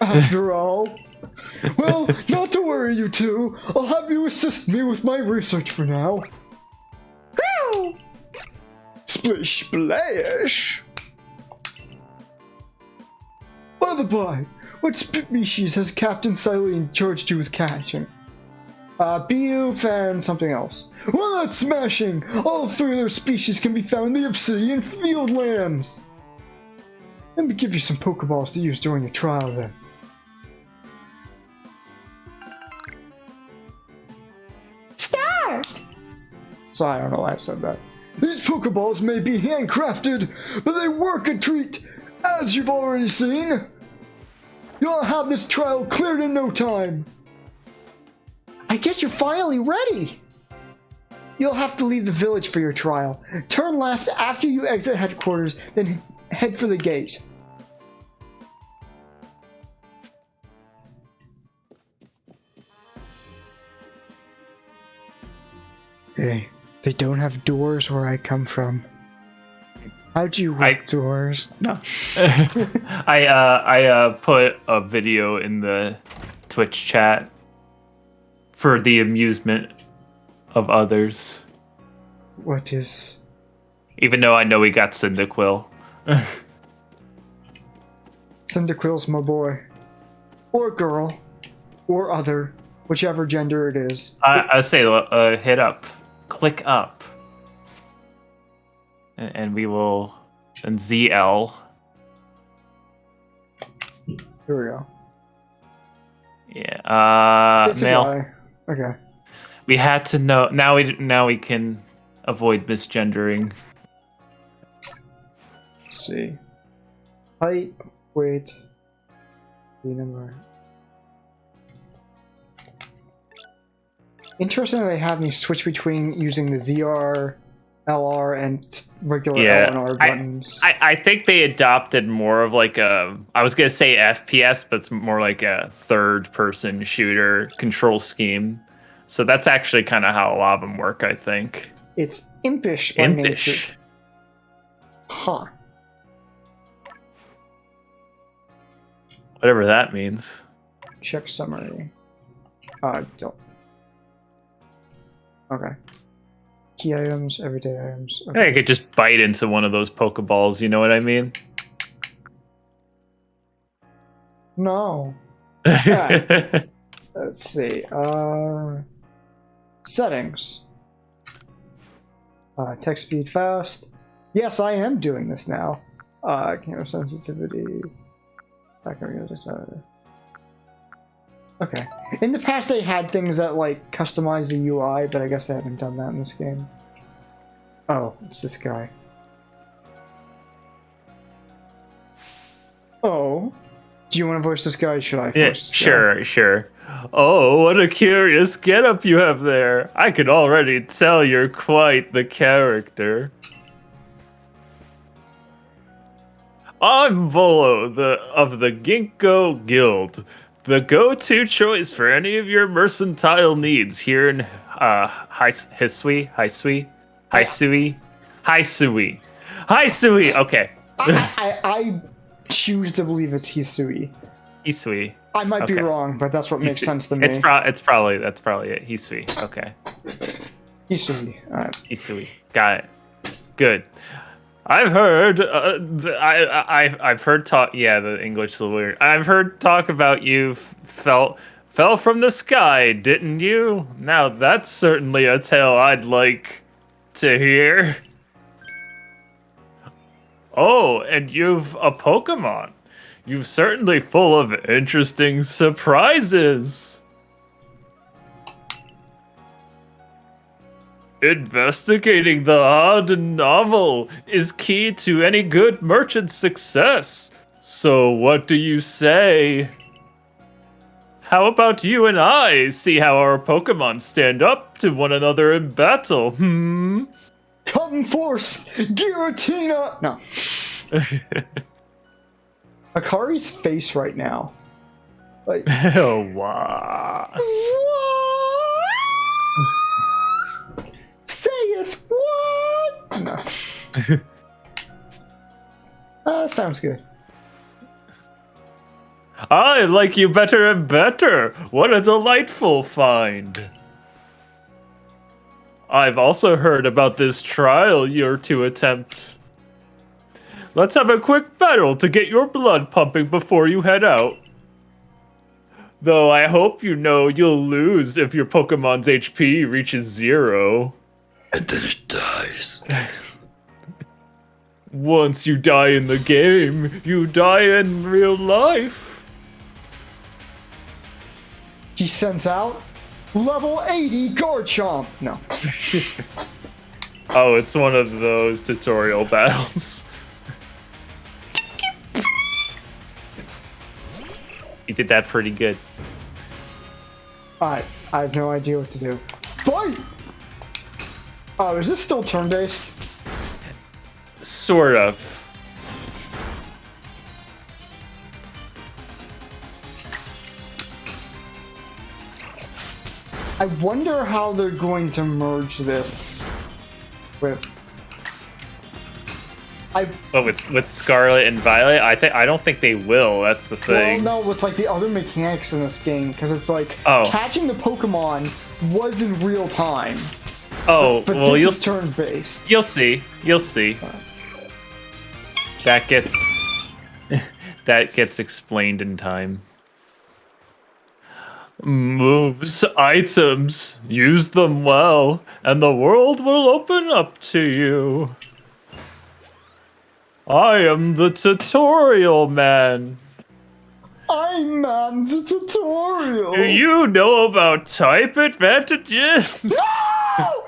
After all. Well, not to worry, you two. I'll have you assist me with my research for now. Go! Splish splash! By the by, what species has Captain Silene charged you with catching? Biyoof and something else. Well, that's smashing! All 3 of their species can be found in the Obsidian Fieldlands! Let me give you some Pokeballs to use during your trial then. Start! Sorry, I don't know why I said that. These Pokeballs may be handcrafted, but they work a treat, as you've already seen! You'll have this trial cleared in no time! I guess you're finally ready! You'll have to leave the village for your trial. Turn left after you exit headquarters, then head for the gate. Hey, they don't have doors where I come from. How'd you work doors? No. I put a video in the Twitch chat for the amusement of others. What is? Even though I know we got Cyndaquil. Cyndaquil's my boy. Or girl. Or other. Whichever gender it is. I say hit up. Click up. And we will... And ZL. Here we go. Yeah. It's a Mail. guy. Okay. We had to know. Now we can avoid misgendering. Let's see. Height, weight, number. Interesting they have me switch between using the ZR, LR, and regular L and R buttons. I think they adopted more of like a, I was going to say FPS, but it's more like a third-person shooter control scheme. So that's actually kind of how a lot of them work, I think. It's impish by nature. Huh. Whatever that means. Check summary. Don't. Okay. Key items, everyday items. Okay. I could just bite into one of those Pokeballs, you know what I mean? No. Right. Let's see. Settings. Text speed fast. Yes, I am doing this now. Camera sensitivity. Okay. In the past, they had things that like customize the UI, but I guess they haven't done that in this game. Oh, it's this guy. Oh, do you want to voice this guy? Or should I voice this guy? Sure. Oh, what a curious getup you have there. I can already tell you're quite the character. I'm Volo, of the Ginkgo Guild, the go-to choice for any of your mercantile needs here in Hisui. Okay. I choose to believe it's Hisui. Hisui. I might be wrong, but that's what makes sense to me. That's probably it. Hisui. Okay. Hisui. All right. Hisui. Got it. Good. I've heard. I've heard talk. Yeah, the English is a little weird. I've heard talk about you fell from the sky, didn't you? Now that's certainly a tale I'd like to hear. Oh, and you've a Pokemon. You're certainly full of interesting surprises. Investigating the odd and novel is key to any good merchant's success. So what do you say? How about you and I see how our Pokemon stand up to one another in battle, Come forth, Giratina! No. Akari's face right now. Like, oh, wow. Sayeth what? No. Sounds good. I like you better and better. What a delightful find. I've also heard about this trial you're to attempt. Let's have a quick battle to get your blood pumping before you head out. Though I hope you know you'll lose if your Pokemon's HP reaches 0. And then it dies. Once you die in the game, you die in real life. He sends out level 80 Garchomp. No. Oh, it's one of those tutorial battles. He did that pretty good. Alright, I have no idea what to do. Fight! Oh, is this still turn-based? Sort of. I wonder how they're going to merge this with... with Scarlet and Violet, I don't think they will. That's the thing. Well, no, with like the other mechanics in this game, because it's like catching the Pokemon was in real time. Oh, but well, this is turn-based. You'll see. That gets explained in time. Moves, items, use them well, and the world will open up to you. I am the tutorial man. I'm man the tutorial. Do you know about type advantages? No!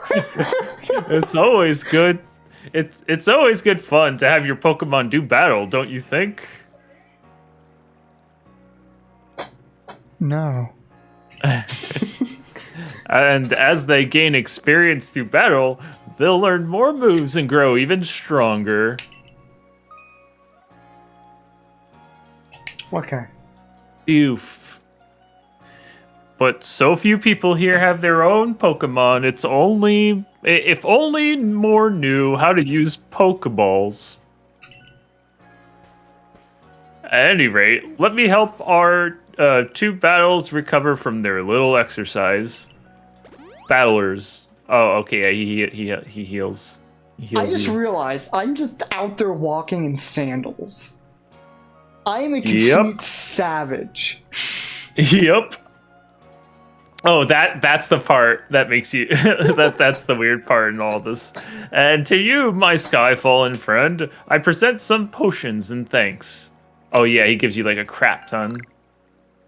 It's always good. It's always good fun to have your Pokemon do battle, don't you think? No. And as they gain experience through battle, they'll learn more moves and grow even stronger. Okay. Oof. But so few people here have their own Pokemon. If only more knew how to use Pokeballs. At any rate, let me help our 2 battles recover from their little exercise. Battlers. Oh, okay. Yeah, he heals. I just realized I'm just out there walking in sandals. I am a complete savage. Yep. Oh, that's the part that makes you that's the weird part in all this. And to you, my Skyfallen friend, I present some potions and thanks. Oh yeah, he gives you like a crap ton.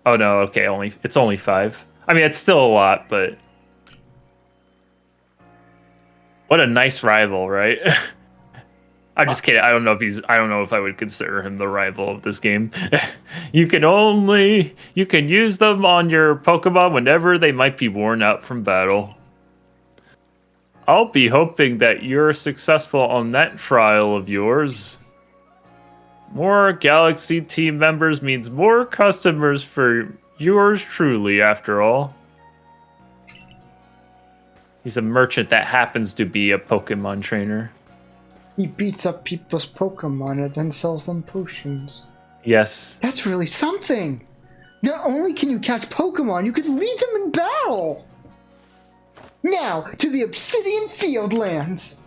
Oh no, okay, it's only 5. I mean, it's still a lot, but what a nice rival, right? I'm just kidding. I don't know if I would consider him the rival of this game. You can use them on your Pokemon whenever they might be worn out from battle. I'll be hoping that you're successful on that trial of yours. More Galaxy team members means more customers for yours truly, after all. He's a merchant that happens to be a Pokemon trainer. He beats up people's Pokemon and then sells them potions. Yes. That's really something! Not only can you catch Pokemon, you can lead them in battle! Now, to the Obsidian Fieldlands!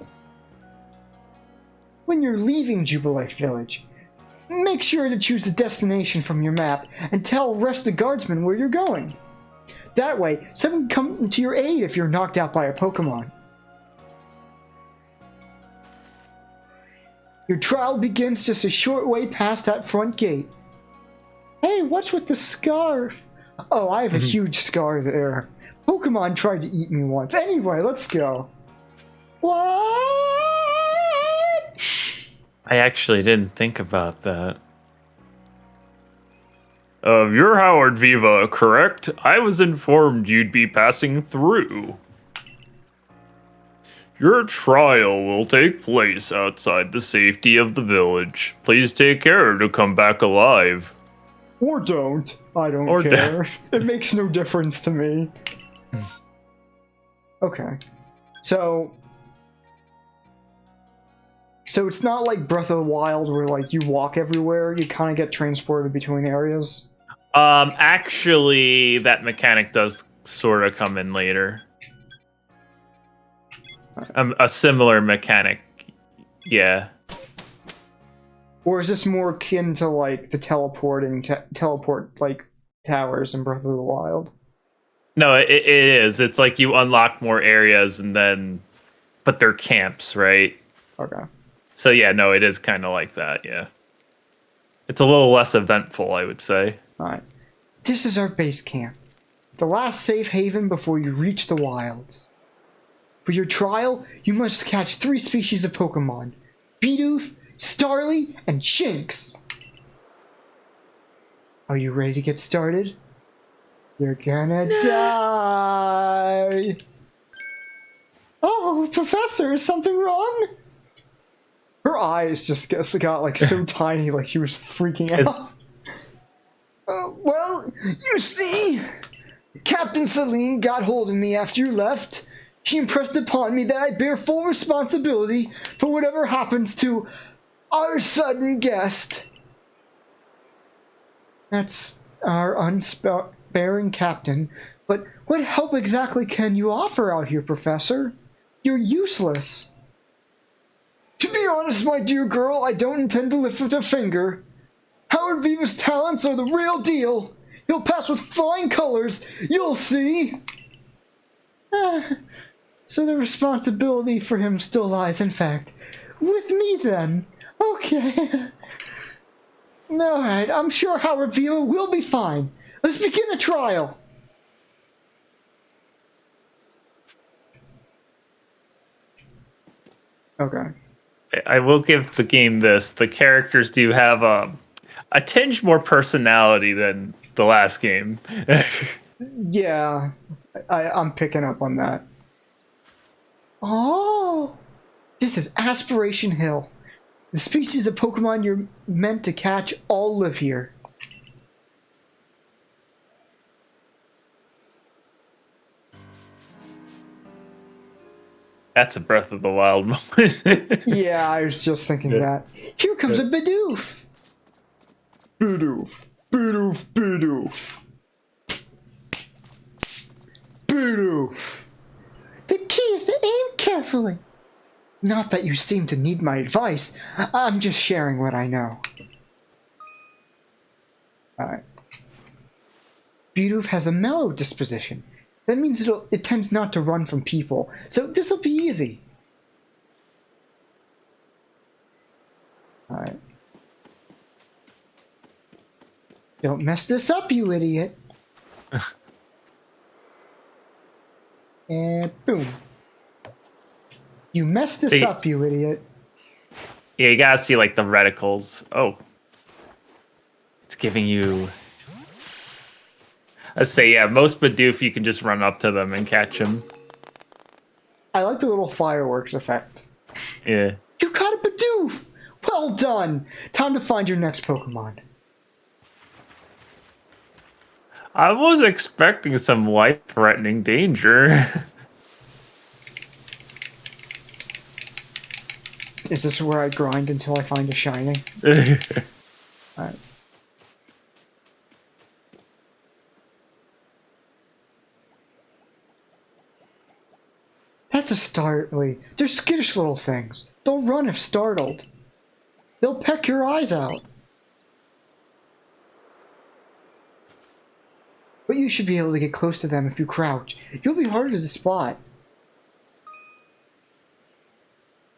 When you're leaving Jubilife Village, make sure to choose a destination from your map and tell rest the guardsmen where you're going. That way, someone can come to your aid if you're knocked out by a Pokemon. Your trial begins just a short way past that front gate. Hey, what's with the scarf? Oh, I have a huge scar there. Pokemon tried to eat me once. Anyway, let's go. What? I actually didn't think about that. You're Howard Viva, correct? I was informed you'd be passing through. Your trial will take place outside the safety of the village. Please take care to come back alive. Or don't. I don't care. It makes no difference to me. Okay. So it's not like Breath of the Wild where like you walk everywhere, you kind of get transported between areas? Actually, that mechanic does sort of come in later. A similar mechanic, yeah. Or is this more akin to like the teleport like towers in Breath of the Wild? No, it is. It's like you unlock more areas but they're camps, right? Okay. So yeah, no, it is kind of like that, yeah. It's a little less eventful, I would say. Alright. This is our base camp. The last safe haven before you reach the wilds. For your trial, you must catch 3 species of Pokemon. Bidoof, Starly, and Shinx. Are you ready to get started? You're gonna die! Oh, Professor, is something wrong? Her eyes just got like so tiny, like she was freaking out. Well, you see, Captain Celine got hold of me after you left. She impressed upon me that I bear full responsibility for whatever happens to our sudden guest. That's our unsparing captain. But what help exactly can you offer out here, Professor? You're useless. To be honest, my dear girl, I don't intend to lift a finger. Howard Viva's talents are the real deal. He'll pass with flying colors. You'll see. So the responsibility for him still lies, in fact, with me then. Okay. Alright, I'm sure Howard Viva will be fine. Let's begin the trial. Okay. I will give the game this. The characters do have a tinge more personality than the last game. Yeah, I'm picking up on that. Oh, this is Aspiration Hill. The species of Pokemon you're meant to catch all live here. That's a Breath of the Wild moment. Yeah, I was just thinking that. Here comes a Bidoof. Bidoof. Bidoof. Bidoof. Bidoof. The key is to aim carefully. Not that you seem to need my advice. I'm just sharing what I know. Alright. Bidoof has a mellow disposition That means it tends not to run from people. So this will be easy. Alright. Don't mess this up, you idiot. And boom. You messed this up, you idiot. Yeah, you gotta see like the reticles. Oh. It's giving you... Let's say, yeah, most Bidoof you can just run up to them and catch them. I like the little fireworks effect. Yeah. You caught a Bidoof! Well done! Time to find your next Pokemon. I was expecting some life-threatening danger. Is this where I grind until I find a shiny? Alright. That's a startly. They're skittish little things. They'll run if startled. They'll peck your eyes out. But you should be able to get close to them if you crouch. You'll be harder to spot.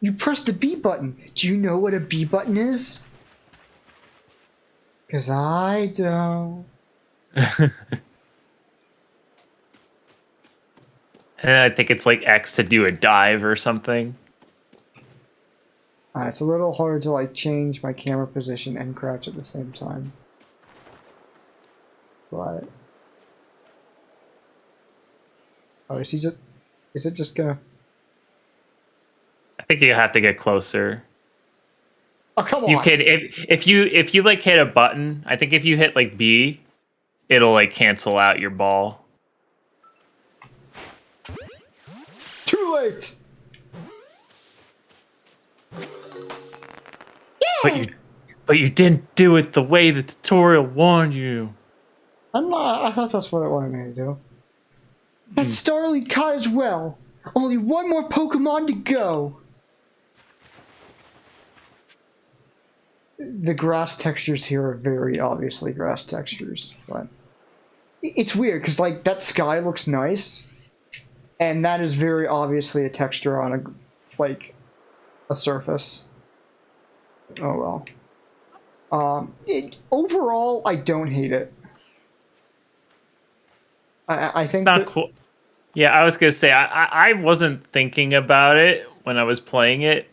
You pressed a B button. Do you know what a B button is? Because I don't. And I think it's like X to do a dive or something. It's a little hard to like change my camera position and crouch at the same time. But oh, is it just gonna? I think you have to get closer. Oh, come on. You can if you like hit a button, I think if you hit like B, it'll like cancel out your ball. Too late. But you didn't do it the way the tutorial warned you. I thought that's what it wanted me to do. That's Starly caught as well. Only one more Pokemon to go. The grass textures here are very obviously grass textures, but it's weird because like that sky looks nice, and that is very obviously a texture on a surface. Oh well. Overall, I don't hate it. I think it's not cool. Yeah, I was gonna say I wasn't thinking about it when I was playing it,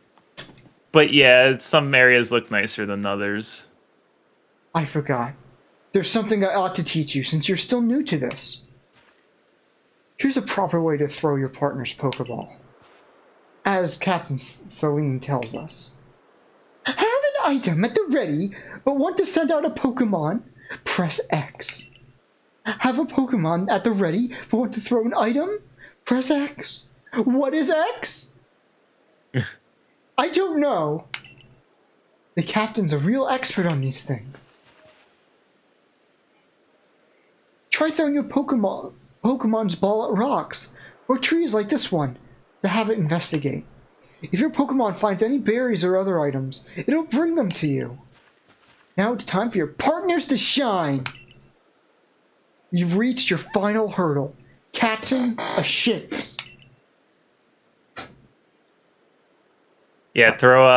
but yeah, some areas look nicer than others. I forgot. There's something I ought to teach you since you're still new to this. Here's a proper way to throw your partner's Pokeball. As Captain Celine tells us. Have an item at the ready, but want to send out a Pokemon? Press X. Have a Pokemon at the ready, but want to throw an item? Press X. What is X? I don't know. The captain's a real expert on these things. Try throwing your Pokemon's ball at rocks, or trees like this one, to have it investigate. If your Pokemon finds any berries or other items, it'll bring them to you. Now it's time for your partners to shine. You've reached your final hurdle, catching a Shinx. Yeah, throw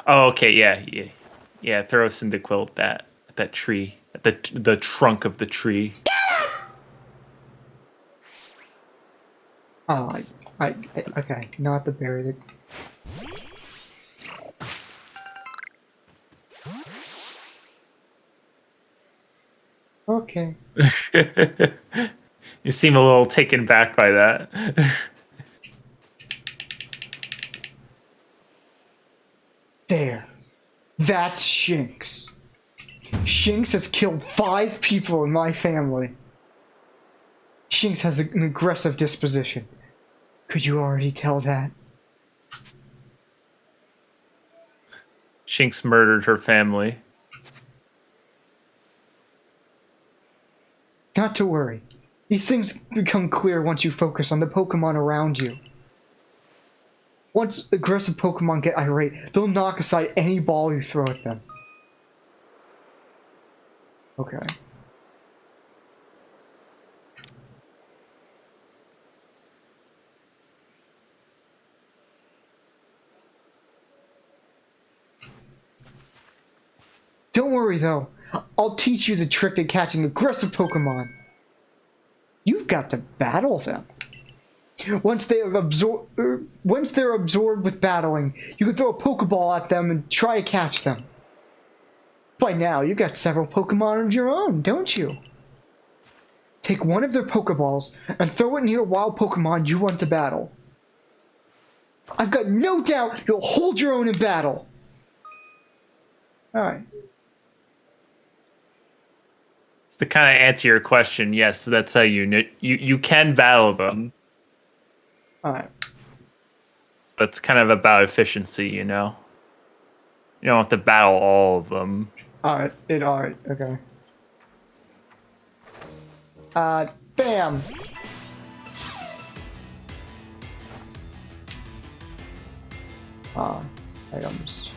oh, okay, yeah. Throw a Cyndaquil at that tree, at the trunk of the tree. Oh, okay, not the berry. Okay. You seem a little taken back by that. There. That's Shinx. Shinx has killed 5 people in my family. Shinx has an aggressive disposition. Could you already tell that? Shinx murdered her family. Not to worry. These things become clear once you focus on the Pokemon around you. Once aggressive Pokemon get irate, they'll knock aside any ball you throw at them. Okay. Don't worry, though. I'll teach you the trick to catching aggressive Pokemon. You've got to battle them. Once they're absorbed with battling, you can throw a Pokeball at them and try to catch them. By now, you've got several Pokemon of your own, don't you? Take one of their Pokeballs and throw it near a wild Pokemon you want to battle. I've got no doubt you'll hold your own in battle. Alright. To kind of answer your question, yes, that's how you can battle them. Alright. That's kind of about efficiency, you know? You don't have to battle all of them. Alright, okay. Bam! Items.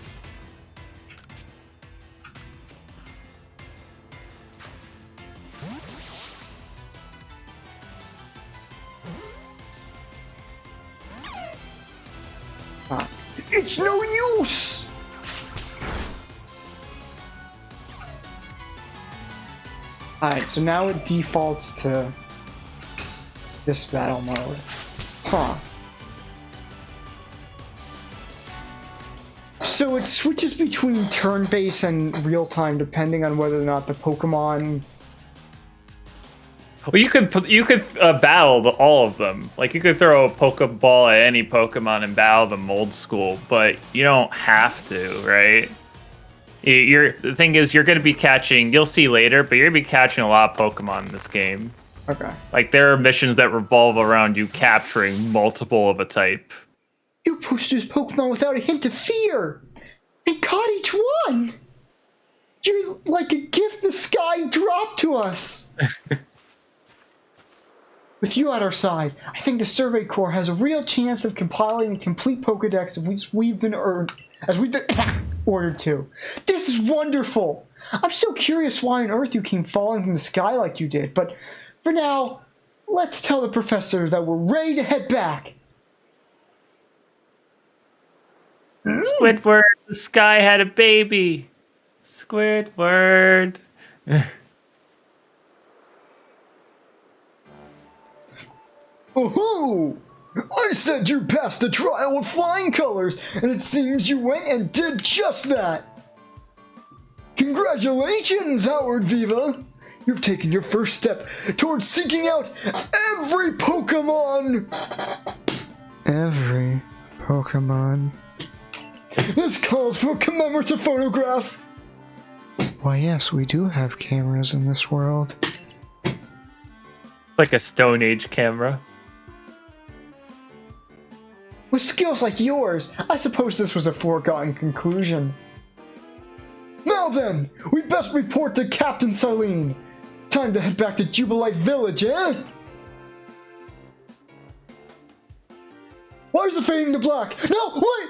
It's no use! Alright, so now it defaults to this battle mode. Huh. So it switches between turn-based and real-time depending on whether or not the Pokemon... Well, you could battle all of them. Like, you could throw a Pokeball at any Pokemon and battle them old school, but you don't have to, right? The thing is, you're going to be catching, you'll see later, but you're going to be catching a lot of Pokemon in this game. Okay. Like, there are missions that revolve around you capturing multiple of a type. You pushed this Pokemon without a hint of fear! And caught each one! You're like a gift the sky dropped to us! With you at our side, I think the Survey Corps has a real chance of compiling a complete Pokedex of which we've been ordered to. This is wonderful! I'm so curious why on earth you came falling from the sky like you did, but for now, let's tell the professor that we're ready to head back. Squidward, the sky had a baby. Squidward. Ooh! I said you passed the trial with flying colors, and it seems you went and did just that! Congratulations, Howard Viva! You've taken your first step towards seeking out every Pokemon! Every Pokemon. This calls for a commemorative photograph! Why yes, we do have cameras in this world. Like a Stone Age camera. With skills like yours, I suppose this was a foregone conclusion. Now then, we best report to Captain Silene. Time to head back to Jubilite Village, eh? Why is it fading to black? No, wait!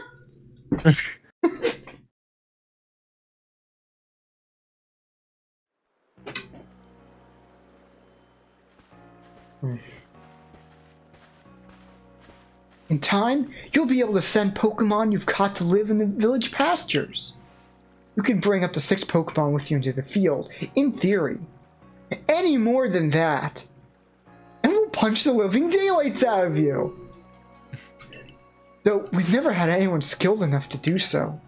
In time, you'll be able to send Pokemon you've caught to live in the village pastures. You can bring up to 6 Pokemon with you into the field, in theory. Any more than that, and we'll punch the living daylights out of you. Though we've never had anyone skilled enough to do so.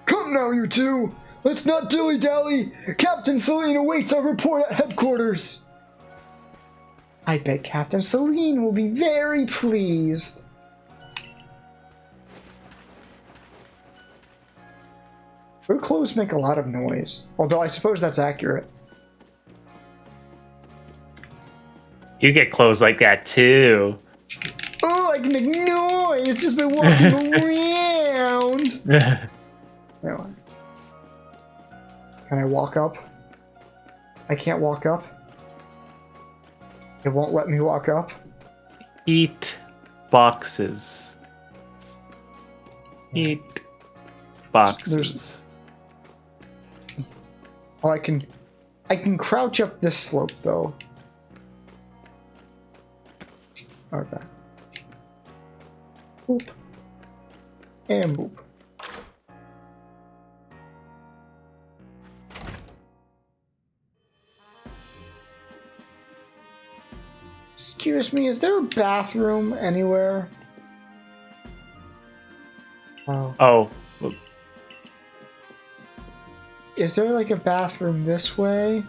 Come now, you two! Let's not dilly-dally! Captain Silene awaits our report at headquarters! I bet Captain Silene will be very pleased. Her clothes make a lot of noise, although I suppose that's accurate. You get clothes like that too. Oh, I can make noise just by walking around. Anyway. Can I walk up? I can't walk up. It won't let me walk up. Eat boxes. Eat boxes. Oh, I can crouch up this slope though. Okay. Boop. And boop. Excuse me, is there a bathroom anywhere? Oh. Oh. Is there like a bathroom this way?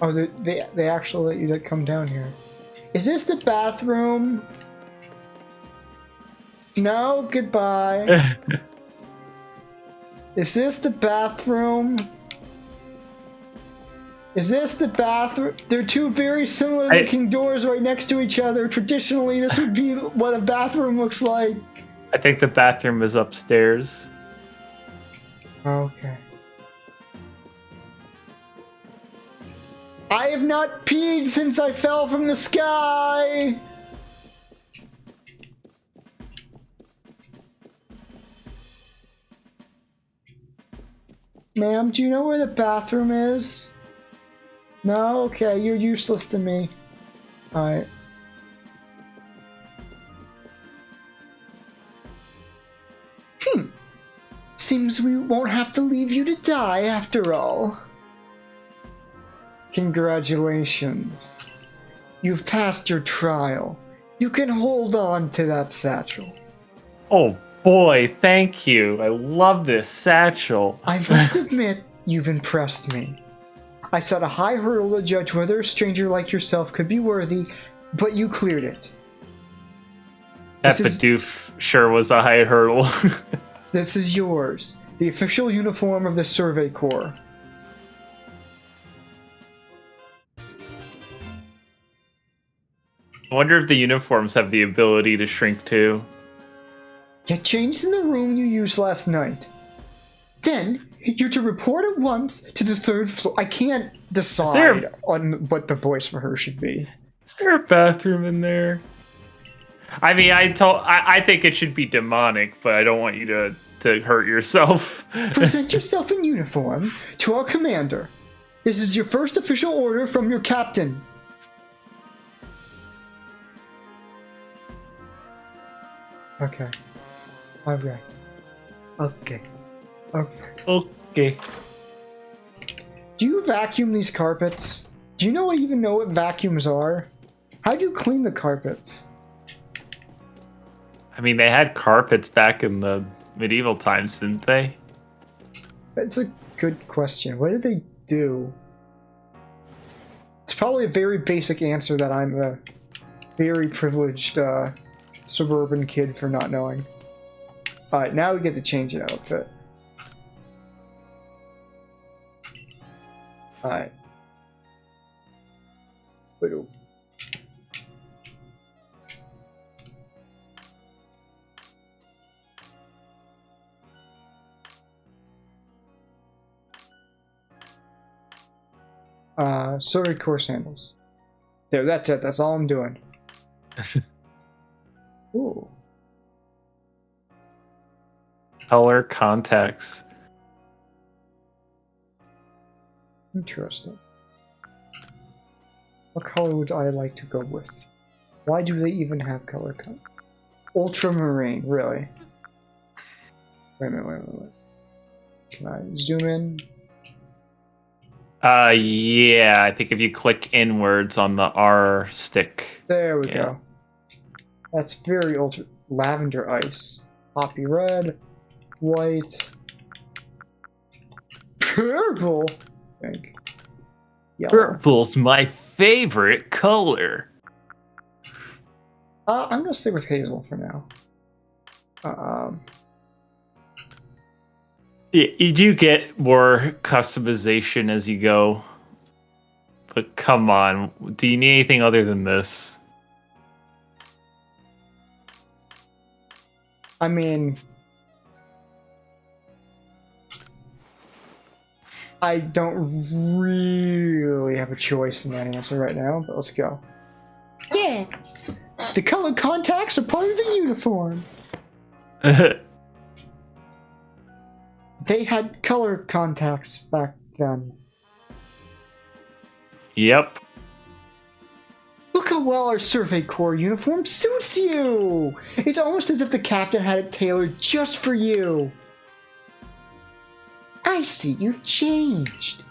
Oh, they actually let you come down here. Is this the bathroom? No, goodbye. Is this the bathroom? Is this the bathroom? They're two very similar looking doors right next to each other. Traditionally, this would be what a bathroom looks like. I think the bathroom is upstairs. Okay. I have not peed since I fell from the sky! Ma'am, do you know where the bathroom is? No? Okay, you're useless to me. Alright. Seems we won't have to leave you to die after all. Congratulations. You've passed your trial. You can hold on to that satchel. Oh boy, thank you. I love this satchel. I must admit, you've impressed me. I set a high hurdle to judge whether a stranger like yourself could be worthy, but you cleared it. That Bidoof sure was a high hurdle. This is yours, the official uniform of the Survey Corps. I wonder if the uniforms have the ability to shrink too. Get changed in the room you used last night. Then, you're to report at once to the 3rd floor. I can't decide on what the voice for her should be. Is there a bathroom in there? I mean, I think it should be demonic, but I don't want you to hurt yourself. Present yourself in uniform to our commander. This is your first official order from your captain. Okay. Okay. Okay. Okay. Okay. Do you vacuum these carpets? Do you even know what vacuums are? How do you clean the carpets? I mean, they had carpets back in the medieval times, didn't they? That's a good question. What did they do? It's probably a very basic answer that I'm a very privileged suburban kid for not knowing. Alright, now we get to change an outfit. Alright. Survey Corps sandals. There, that's it. That's all I'm doing. Ooh. Color contacts. Interesting. What color would I like to go with? Why do they even have color contacts? Ultramarine, really? Wait a minute. Can I zoom in? Yeah, I think if you click inwards on the R stick. There we go. That's very ultra. Lavender ice. Poppy red. White. Purple. Pink. Yellow. Purple's my favorite color. I'm gonna stay with hazel for now. Yeah, you do get more customization as you go. But come on, do you need anything other than this? I mean, I don't really have a choice in that answer right now, but let's go. Yeah! The colored contacts are part of the uniform! They had color contacts back then. Yep. Look how well our Survey Corps uniform suits you! It's almost as if the captain had it tailored just for you. I see you've changed.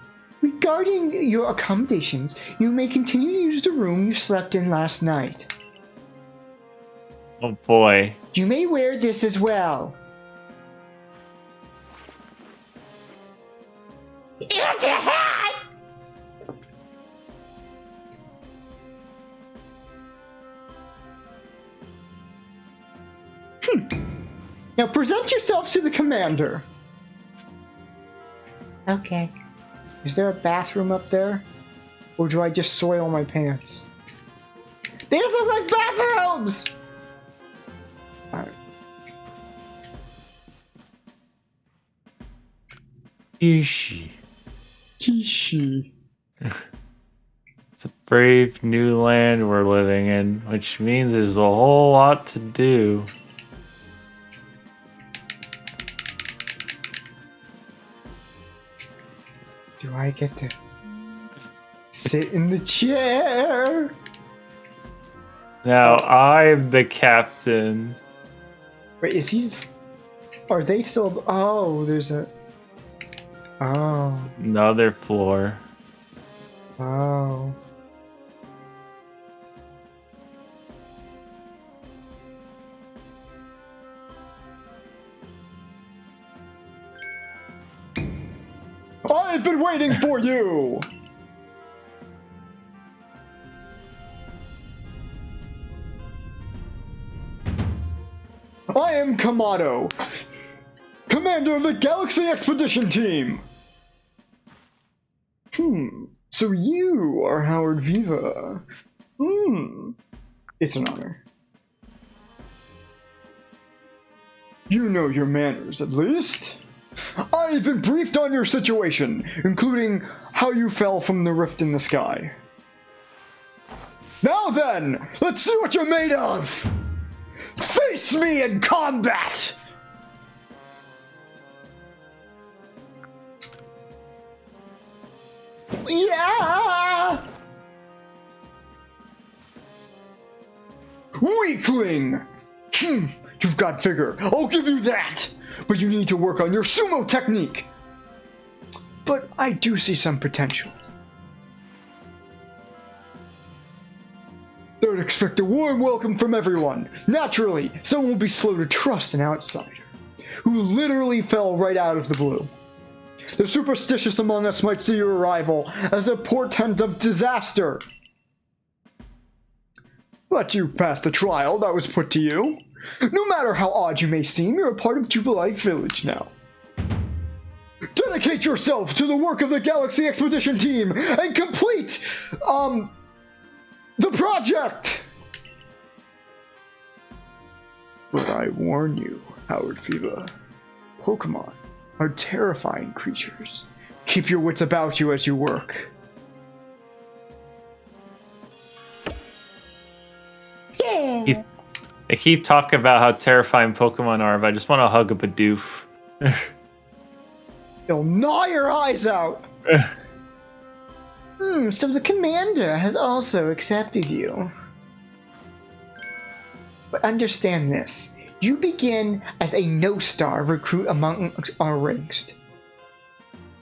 Regarding your accommodations, you may continue to use the room you slept in last night. Oh boy. You may wear this as well. It's a hat! Now present yourself to the commander. Okay. Is there a bathroom up there? Or do I just soil my pants? These look like bathrooms! Alright. Kishi. Kishi. It's a brave new land we're living in, which means there's a whole lot to do. Do I get to sit in the chair? Now I'm the captain. Wait, is he? Are they still? Oh, there's a. Oh. Another floor. Oh. I've been waiting for you! I am Kamado, commander of the Galaxy Expedition Team! So you are Howard Viva. It's an honor. You know your manners, at least. I've been briefed on your situation, including how you fell from the rift in the sky. Now then, let's see what you're made of! Face me in combat! Yeah! Weakling! You've got vigor, I'll give you that! But you need to work on your sumo technique! But I do see some potential. Don't expect a warm welcome from everyone. Naturally, someone will be slow to trust an outsider, who literally fell right out of the blue. The superstitious among us might see your arrival as a portent of disaster. But you passed the trial that was put to you. No matter how odd you may seem, you're a part of Jubilite Village now. Dedicate yourself to the work of the Galaxy Expedition Team and complete, the project! But I warn you, Howard Viva, Pokemon are terrifying creatures. Keep your wits about you as you work. Yeah! They keep talking about how terrifying Pokemon are, but I just want to hug a Bidoof. They'll gnaw your eyes out! So the commander has also accepted you. But understand this. You begin as a no-star recruit among our ranks.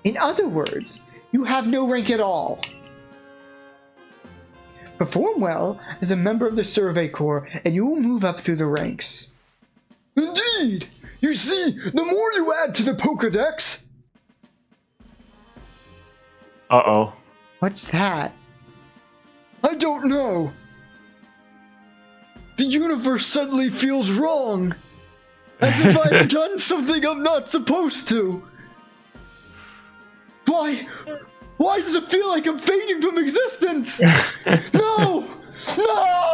In other words, you have no rank at all. Perform well as a member of the Survey Corps, and you will move up through the ranks. Indeed! You see, the more you add to the Pokedex... Uh-oh. What's that? I don't know. The universe suddenly feels wrong. As if I've done something I'm not supposed to. Why does it feel like I'm fading from existence? No! No!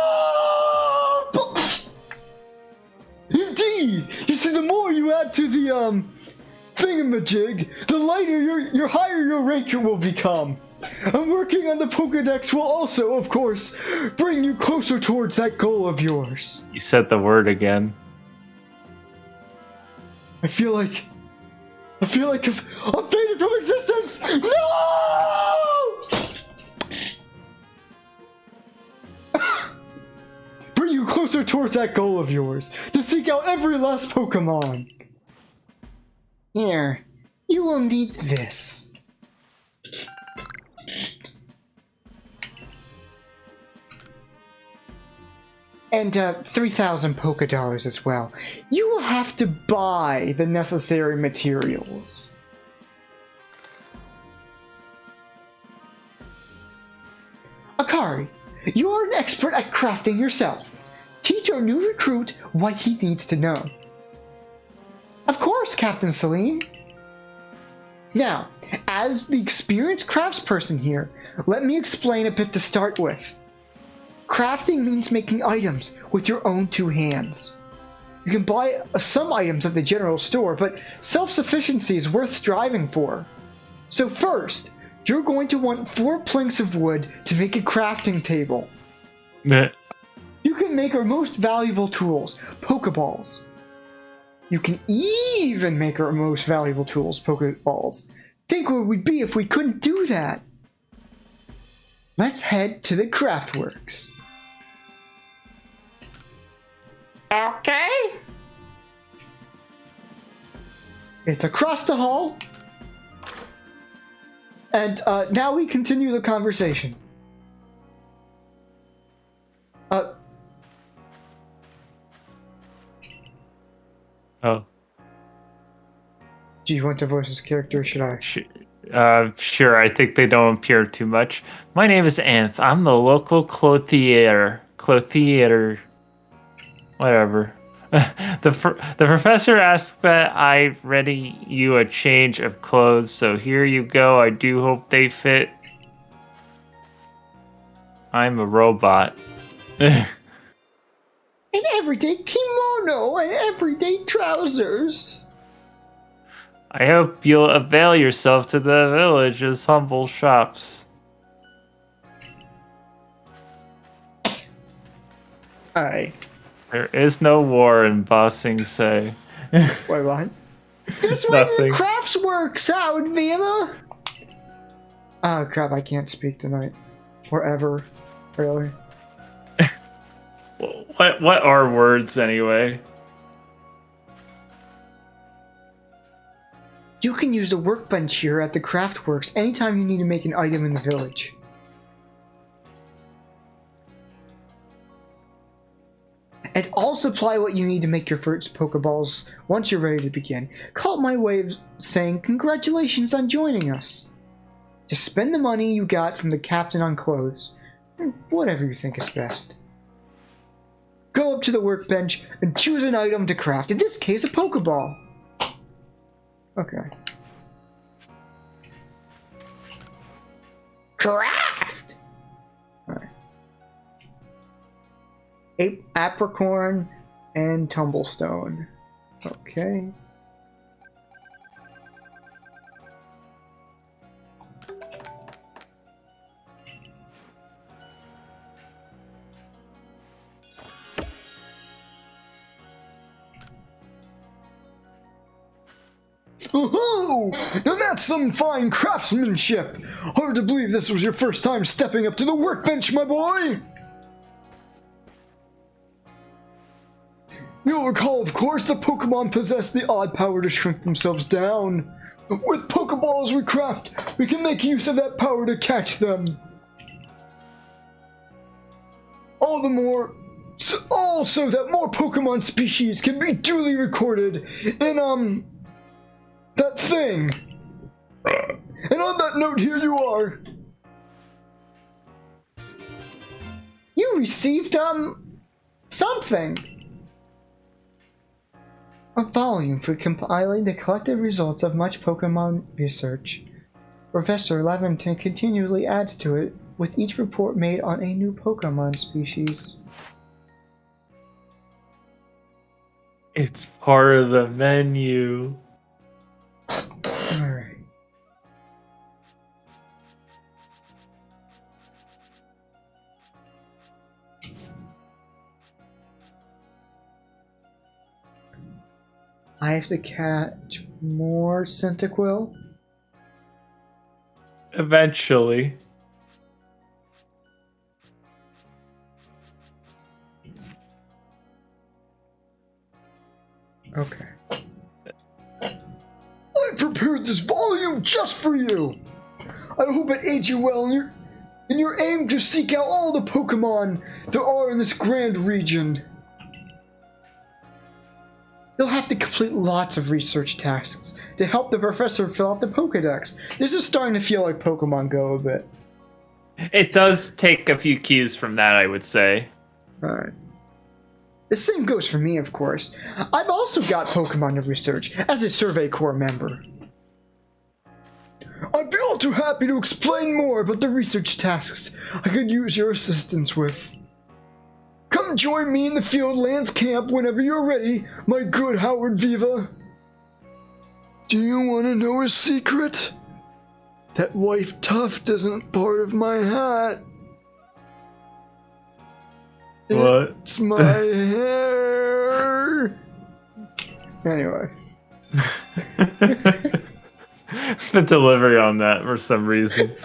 Indeed! You see, the more you add to the, thingamajig, the lighter your higher your rank will become. And working on the Pokedex will also, of course, bring you closer towards that goal of yours. You said the word again. I feel like I'm faded from existence! No! Bring you closer towards that goal of yours, to seek out every last Pokemon. Here, you will need this. And 3,000 polka dollars as well. You will have to buy the necessary materials. Akari, you are an expert at crafting yourself. Teach our new recruit what he needs to know. Of course, Captain Celine. Now, as the experienced craftsperson here, let me explain a bit to start with. Crafting means making items with your own two hands. You can buy some items at the general store, but self-sufficiency is worth striving for. So first, you're going to want 4 planks of wood to make a crafting table. Meh. You can make our most valuable tools, Pokeballs. You can even make our most valuable tools, Pokeballs. Think where we'd be if we couldn't do that. Let's head to the Craftworks. Okay. It's across the hall. And now we continue the conversation. Oh. Do you want to voice this character, or should I? Sure, I think they don't appear too much. My name is Anth. I'm the local clothier. Whatever. The professor asked that I ready you a change of clothes, so here you go. I do hope they fit. I'm a robot. An everyday kimono and everyday trousers. I hope you'll avail yourself to the village's humble shops. Aye. There is no war in Bossing Say. Wait, what? This way to the Nothing. Craftsworks out, Viva! Oh crap, I can't speak tonight. Or ever. Really. What are words anyway? You can use the workbench here at the Craftworks anytime you need to make an item in the village. And I'll supply what you need to make your first Pokeballs once you're ready to begin. Call it my way of saying congratulations on joining us. Just spend the money you got from the captain on clothes, and whatever you think is best. Go up to the workbench and choose an item to craft, in this case a Pokeball. Okay. Craft! Alright. Apricorn and Tumblestone. Okay. Oh, now that's some fine craftsmanship! Hard to believe this was your first time stepping up to the workbench, my boy! You'll recall, of course, that Pokemon possess the odd power to shrink themselves down. With Pokeballs we craft, we can make use of that power to catch them. All the more... Also that more Pokemon species can be duly recorded in, that thing. And on that note, here you are. You received, something. A volume for compiling the collected results of much Pokemon research. Professor Lavinton continually adds to it with each report made on a new Pokemon species. It's part of the menu. Alright. I have to catch more Cyndaquil. Eventually. Okay. I prepared this volume just for you. I hope it aids you well in in your aim to seek out all the Pokemon there are in this grand region. You'll have to complete lots of research tasks to help the professor fill out the Pokedex. This is starting to feel like Pokemon Go a bit. It does take a few cues from that, I would say. Alright. The same goes for me, of course. I've also got Pokemon to research as a Survey Corps member. I'd be all too happy to explain more about the research tasks I could use your assistance with. Come join me in the Fieldlands camp whenever you're ready, my good Howard Viva. Do you want to know a secret? That white tuft isn't part of my hat. What? It's my hair. Anyway. The delivery on that for some reason.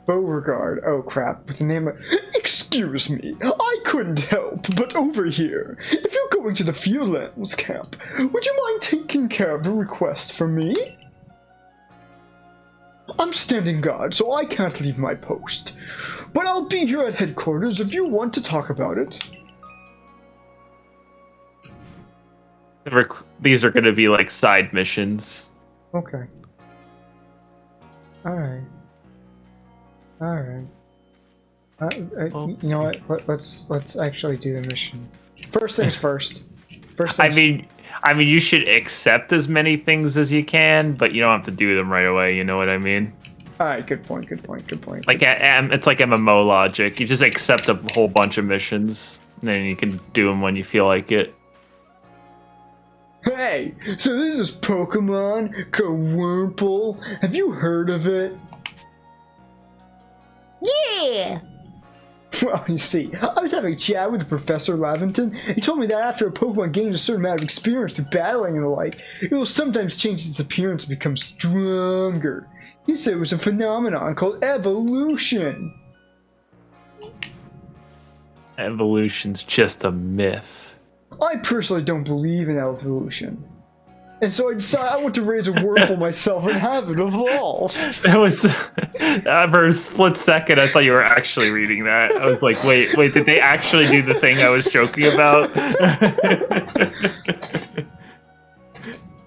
Beauregard, oh crap, with the name of... Excuse me, I couldn't help but overhear. If you're going to the Fieldlands camp, would you mind taking care of a request for me? I'm standing guard, so I can't leave my post. But I'll be here at headquarters if you want to talk about it. These are going to be like side missions. Okay. Alright. Alright. You know what? Let's actually do the mission. First things first. I mean, you should accept as many things as you can, but you don't have to do them right away. You know what I mean? All right. Good point. Like, it's like MMO logic. You just accept a whole bunch of missions, and then you can do them when you feel like it. Hey, so this is Pokemon Kawurple. Have you heard of it? Yeah! Well, you see, I was having a chat with Professor Lavinton. He told me that after a Pokemon gains a certain amount of experience through battling and the like, it will sometimes change its appearance and become stronger. He said it was a phenomenon called evolution. Evolution's just a myth. I personally don't believe in evolution. And so I decided I want to raise a Wurmple myself and have it evolve. That was for a split second. I thought you were actually reading that. I was like, wait, did they actually do the thing I was joking about?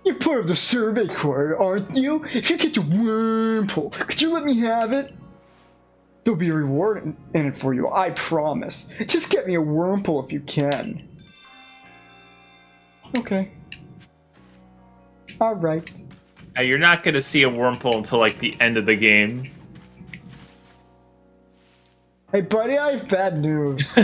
You're part of the Survey Corps, aren't you? If you get your Wurmple, could you let me have it? There'll be a reward in it for you, I promise. Just get me a Wurmple if you can. Okay. Alright. Now, you're not going to see a Wurmple until, like, the end of the game. Hey, buddy, I have bad news.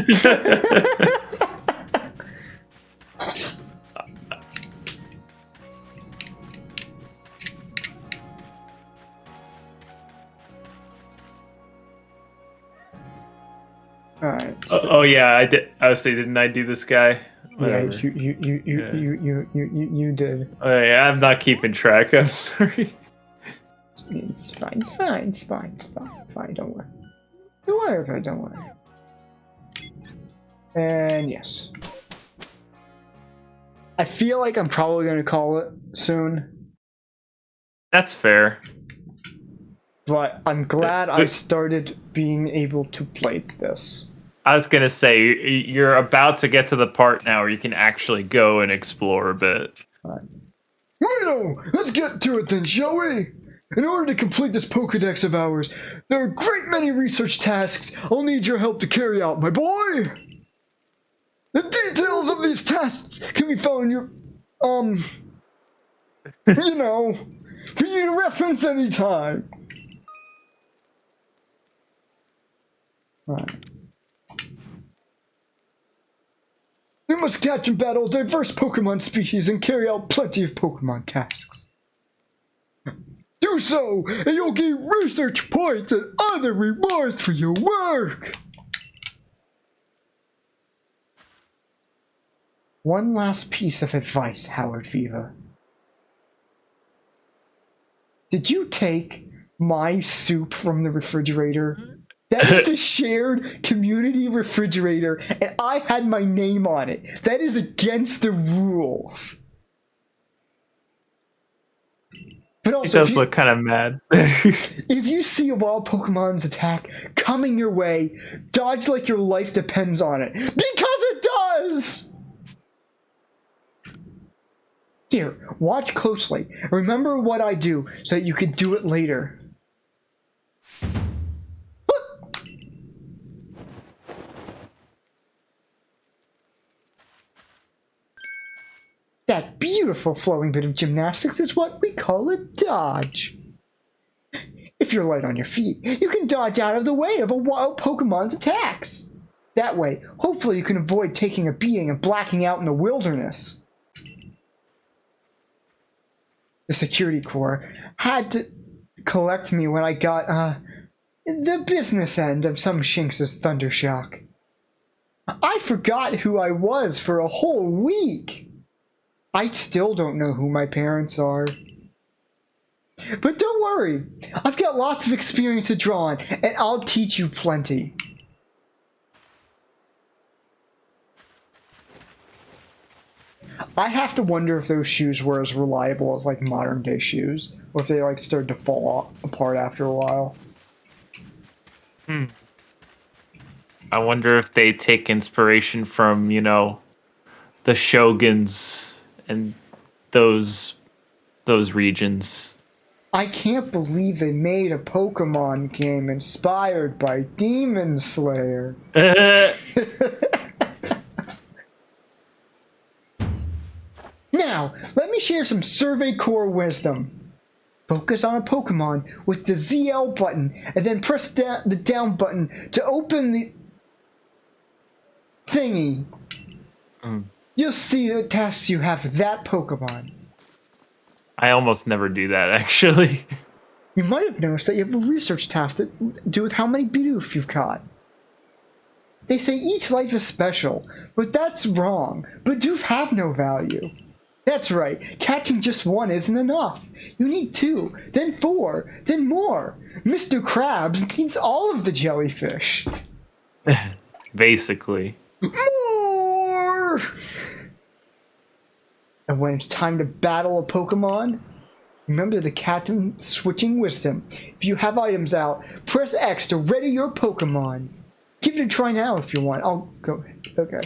Alright. Oh, yeah, I did. I was saying, didn't I do this guy? Whatever. Yeah, you did. Oh, yeah, I'm not keeping track. I'm sorry. It's fine. Don't worry. Don't worry about it. Don't worry. And yes. I feel like I'm probably going to call it soon. That's fair. But I'm glad I started being able to play this. I was going to say, you're about to get to the part now where you can actually go and explore a bit. Righto! Let's get to it then, shall we? In order to complete this Pokedex of ours, there are a great many research tasks I'll need your help to carry out, my boy! The details of these tasks can be found in your, you know, for you to reference anytime. Alright. You must catch and battle diverse Pokemon species and carry out plenty of Pokemon tasks. Do so, and you'll gain research points and other rewards for your work! One last piece of advice, Howard Viva. Did you take my soup from the refrigerator? That is the shared community refrigerator, and I had my name on it. That is against the rules. But also, It does look kind of mad. if you see a wild Pokemon's attack coming your way, dodge like your life depends on it. Because it does! Here, watch closely. Remember what I do so that you can do it later. That beautiful flowing bit of gymnastics is what we call a dodge. If you're light on your feet, you can dodge out of the way of a wild Pokemon's attacks. That way, hopefully you can avoid taking a beating and blacking out in the wilderness. The security corps had to collect me when I got, the business end of some Shinx's Thundershock. I forgot who I was for a whole week. I still don't know who my parents are. But don't worry, I've got lots of experience to draw on, and I'll teach you plenty. I have to wonder if those shoes were as reliable as, like, modern day shoes, or if they, like, started to fall apart after a while. I wonder if they take inspiration from, you know, the Shoguns and those regions. I can't believe they made a Pokemon game inspired by Demon Slayer. Now, let me share some Survey Core wisdom. Focus on a Pokemon with the ZL button, and then press the down button to open the thingy. You'll see the tests you have for that Pokemon. I almost never do that, actually. You might have noticed that you have a research task to do with how many Bidoof you've caught. They say each life is special, but that's wrong. Bidoof have no value. That's right, catching just one isn't enough. You need 2, then 4, then more. Mr. Krabs needs all of the jellyfish. Basically. More! And when it's time to battle a Pokemon, remember the captain switching wisdom. If you have items out, press X to ready your Pokemon. Give it a try now if you want. I'll go ahead. Okay.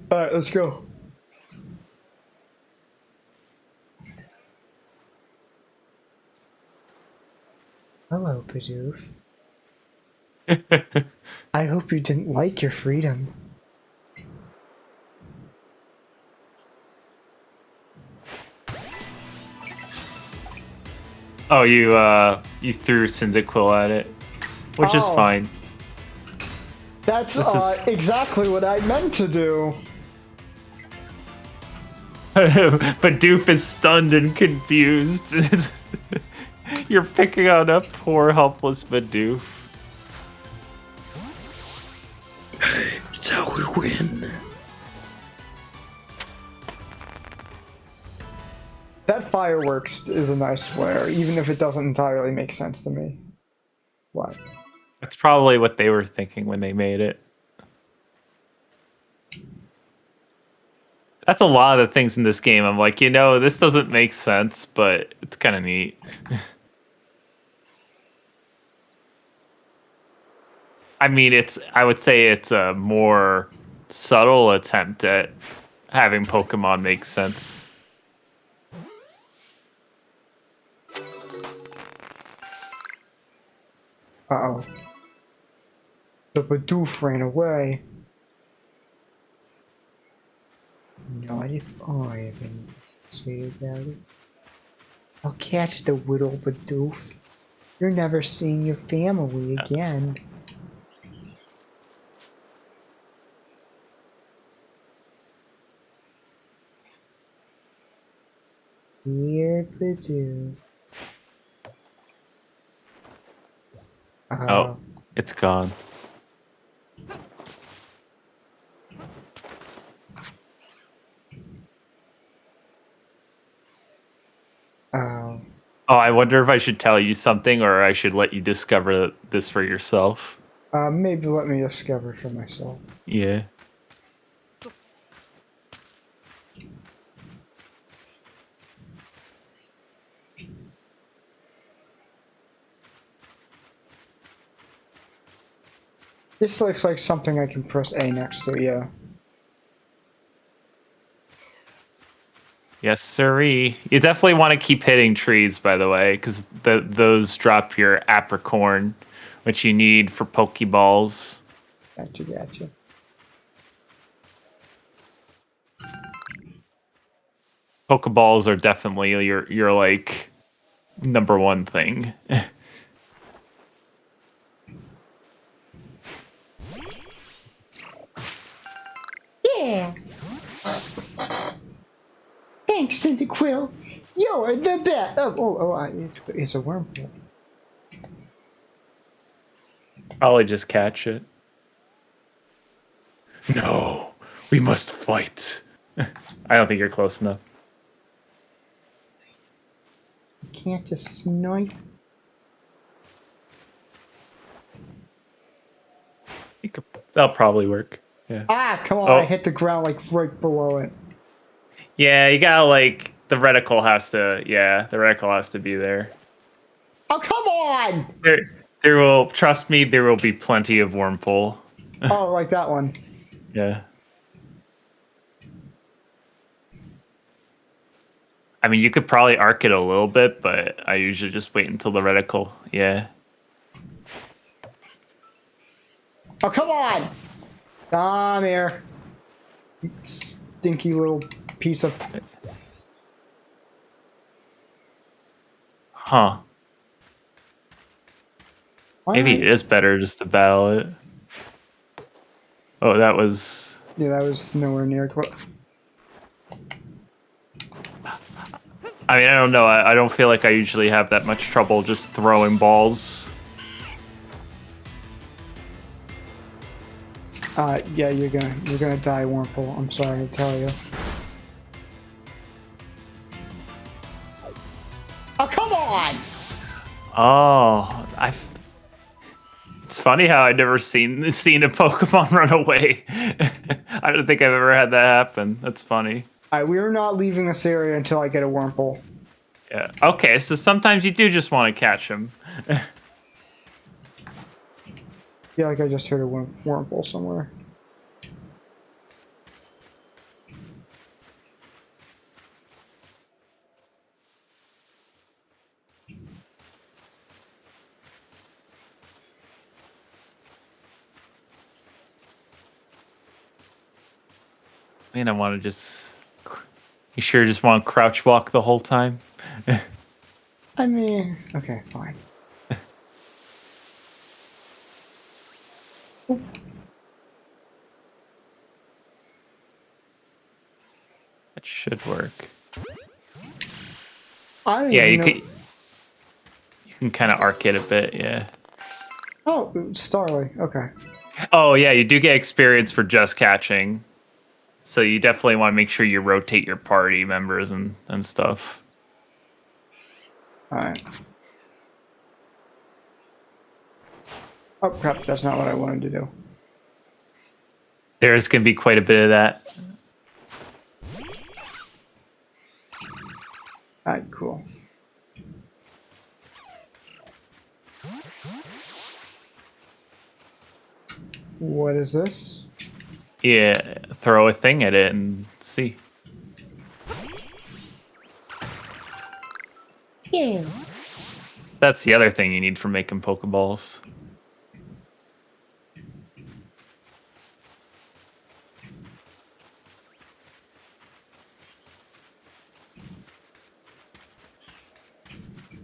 Alright, let's go. Hello, Bidoof. I hope you didn't like your freedom. Oh, you threw Cyndaquil at it, which is fine. That's exactly what I meant to do. But Doof is stunned and confused. You're picking on a poor, helpless Bidoof. Hey, it's how we win. That fireworks is a nice flare, even if it doesn't entirely make sense to me. What? That's probably what they were thinking when they made it. That's a lot of the things in this game. I'm like, you know, this doesn't make sense, but it's kind of neat. I mean, I would say it's a more subtle attempt at having Pokemon make sense. Uh-oh. The Bidoof ran away. Not if I have anything to say about it. I'll catch the little Bidoof. You're never seeing your family again. Dear Bidoof. Oh, it's gone. Oh. Oh, I wonder if I should tell you something or I should let you discover this for yourself. Maybe let me discover for myself. Yeah. This looks like something I can press A next to, yeah. Yes, sirree. You definitely want to keep hitting trees, by the way, because those drop your apricorn, which you need for Pokeballs. Gotcha. Pokeballs are definitely your like number one thing. Yeah. Thanks, Cyndaquil. You're the best. It's a wormhole. Probably just catch it. No, we must fight. I don't think you're close enough. Can't just snipe. That'll probably work. Yeah. Ah, come on! Oh. I hit the ground like right below it. Yeah, you gotta like the reticle has to. Yeah, the reticle has to be there. Oh, come on! There will trust me. There will be plenty of wormhole. Oh, like that one. Yeah. I mean, you could probably arc it a little bit, but I usually just wait until the reticle. Yeah. Oh, come on! Come here. You stinky little piece of... Huh. Maybe it is better just to battle it. Oh, that was... Yeah, that was nowhere near close. I mean, I don't know. I don't feel like I usually have that much trouble just throwing balls. Yeah, you're gonna die, Wormhole. I'm sorry to tell you. Oh, come on! Oh, It's funny how I never seen a Pokemon run away. I don't think I've ever had that happen. That's funny. Alright, we are not leaving this area until I get a Wormhole. Yeah. Okay, so sometimes you do just want to catch them. I feel like I just heard a Wormhole somewhere. Man, I want to just... You sure just want to crouch walk the whole time? I mean... Okay, fine. That should work. I don't Yeah, even know... you can kind of arc it a bit, yeah. Oh, Starly. Okay. Oh, yeah, you do get experience for just catching. So you definitely want to make sure you rotate your party members and stuff. Alright. Oh, crap. That's not what I wanted to do. There's going to be quite a bit of that. Alright, cool. What is this? Yeah, throw a thing at it and see. Yeah. That's the other thing you need for making Pokeballs.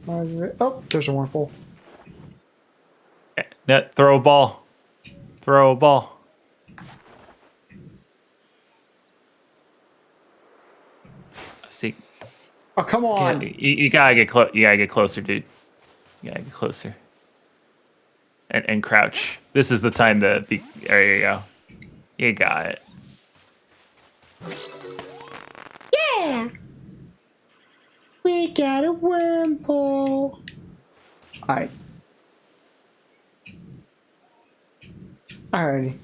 Oh, there's a Wormhole. Net, throw a ball. Throw a ball. See. Oh, come on! You gotta get close. You gotta get closer, dude. You gotta get closer. And crouch. This is the time to be. There you go. You got it. Yeah. We got a Wormhole. Alright. Alrighty.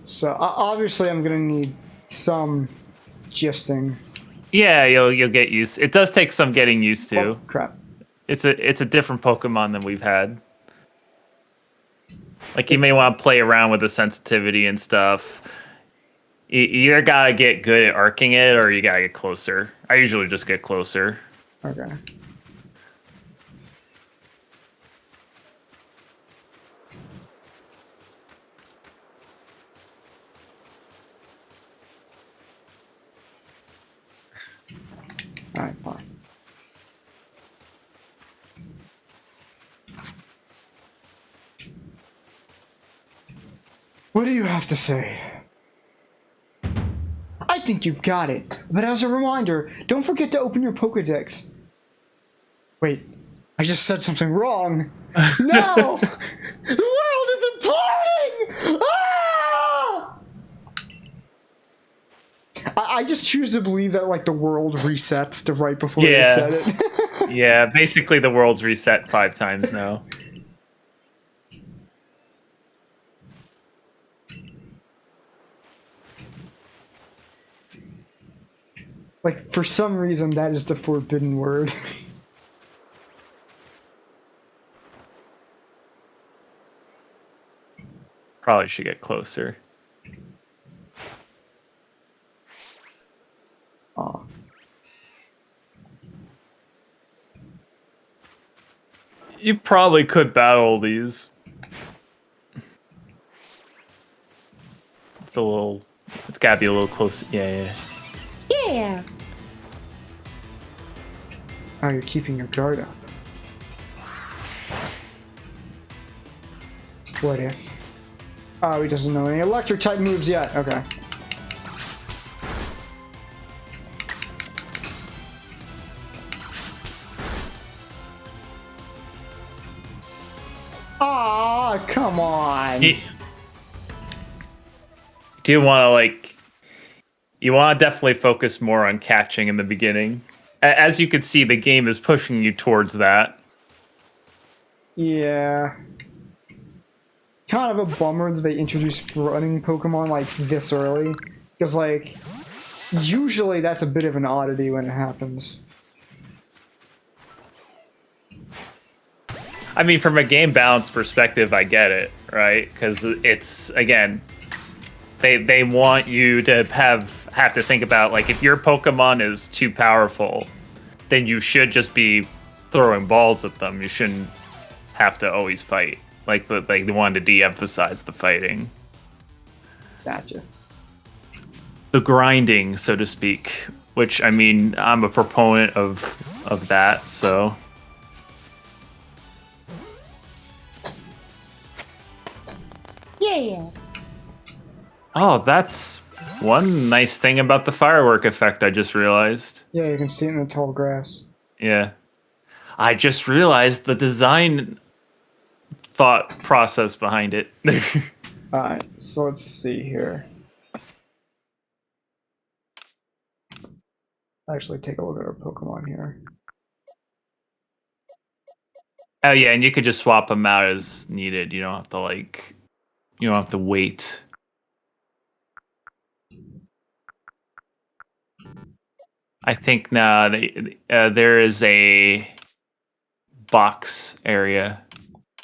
So, obviously I'm gonna need some gisting. Yeah, you'll get used. It does take some getting used to. Oh, crap. It's a different Pokemon than we've had. Like, you may want to play around with the sensitivity and stuff. You either gotta get good at arcing it, or you gotta get closer. I usually just get closer. Okay. Alright, fine. What do you have to say? I think you've got it, but as a reminder, don't forget to open your Pokedex. Wait, I just said something wrong. No! The world is imploding! Ah! I just choose to believe that, like, the world resets to right before they said it. Yeah, basically the world's reset 5 times now. Like, for some reason, that is the forbidden word. Probably should get closer. Aw. You probably could battle these. It's gotta be a little closer. Yeah. Yeah. Oh, you're keeping your guard up. What if? Oh, he doesn't know any electric type moves yet. Okay. Ah, come on. Do you want to, like... You want to definitely focus more on catching in the beginning. As you can see, the game is pushing you towards that. Yeah. Kind of a bummer that they introduced running Pokemon like this early. Because, like, usually that's a bit of an oddity when it happens. I mean, from a game balance perspective, I get it, right? Because it's, again, they want you to have to think about, like, if your Pokemon is too powerful, then you should just be throwing balls at them. You shouldn't have to always fight. Like they wanted to de-emphasize the fighting. Gotcha. The grinding, so to speak. Which, I mean, I'm a proponent of that, so... Yeah. Oh, that's one nice thing about the firework effect I just realized. Yeah, you can see it in the tall grass. Yeah. I just realized the design thought process behind it. Alright, so let's see here. Actually, take a look at our Pokemon here. Oh yeah, and you could just swap them out as needed. You don't have to, like... You don't have to wait. I think now there is a box area.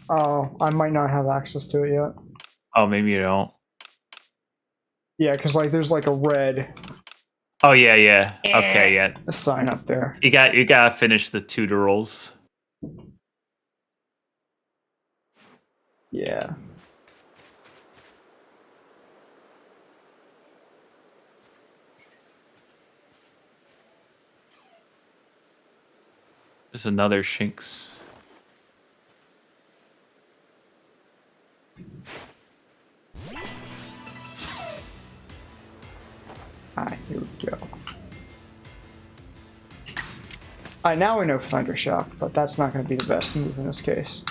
Oh, I might not have access to it yet. Oh, maybe you don't. Yeah, because like there's like a red Oh yeah. Okay, yeah. a sign up there. You gotta finish the tutorials. Yeah. There's another Shinx. Alright, here we go. Alright, now we know Thunder Shock, but that's not going to be the best move in this case.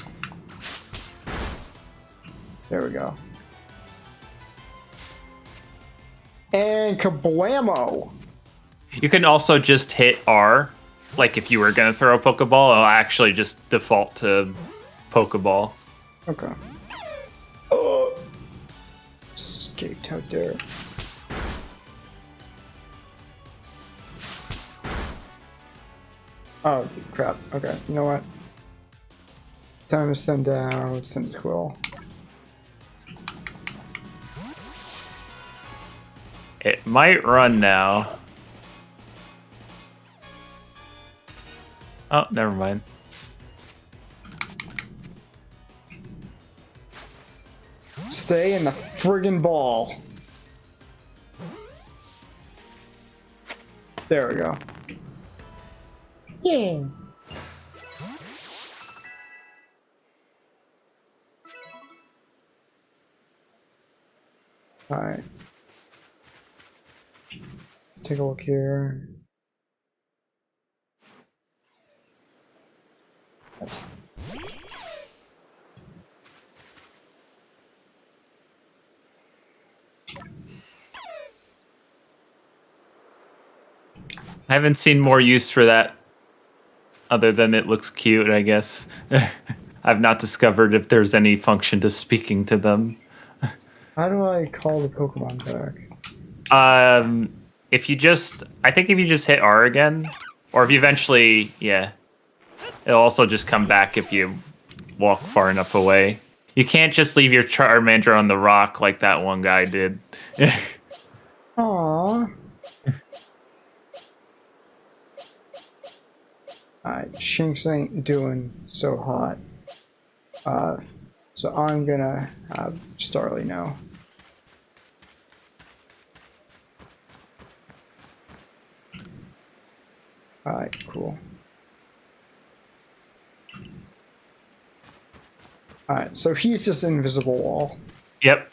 There we go. And kablamo! You can also just hit R like if you were gonna throw a Pokeball, it'll actually just default to Pokeball. Okay. Oh! Escaped, how dare. Oh, crap. Okay, you know what? Time to send out Cyndaquil. It might run now. Oh, never mind. Stay in the friggin' ball. There we go. Yeah. Alright. Let's take a look here. That's... I haven't seen more use for that other than it looks cute, I guess. I've not discovered if there's any function to speaking to them. How do I call the Pokemon back? If you just, I think if you just hit R again, or if you eventually, yeah, it'll also just come back if you walk far enough away. You can't just leave your Charmander on the rock like that one guy did. Aww. Alright, Shinx ain't doing so hot. So I'm gonna have Starly now. Alright, cool. Alright, so he's just an invisible wall. Yep.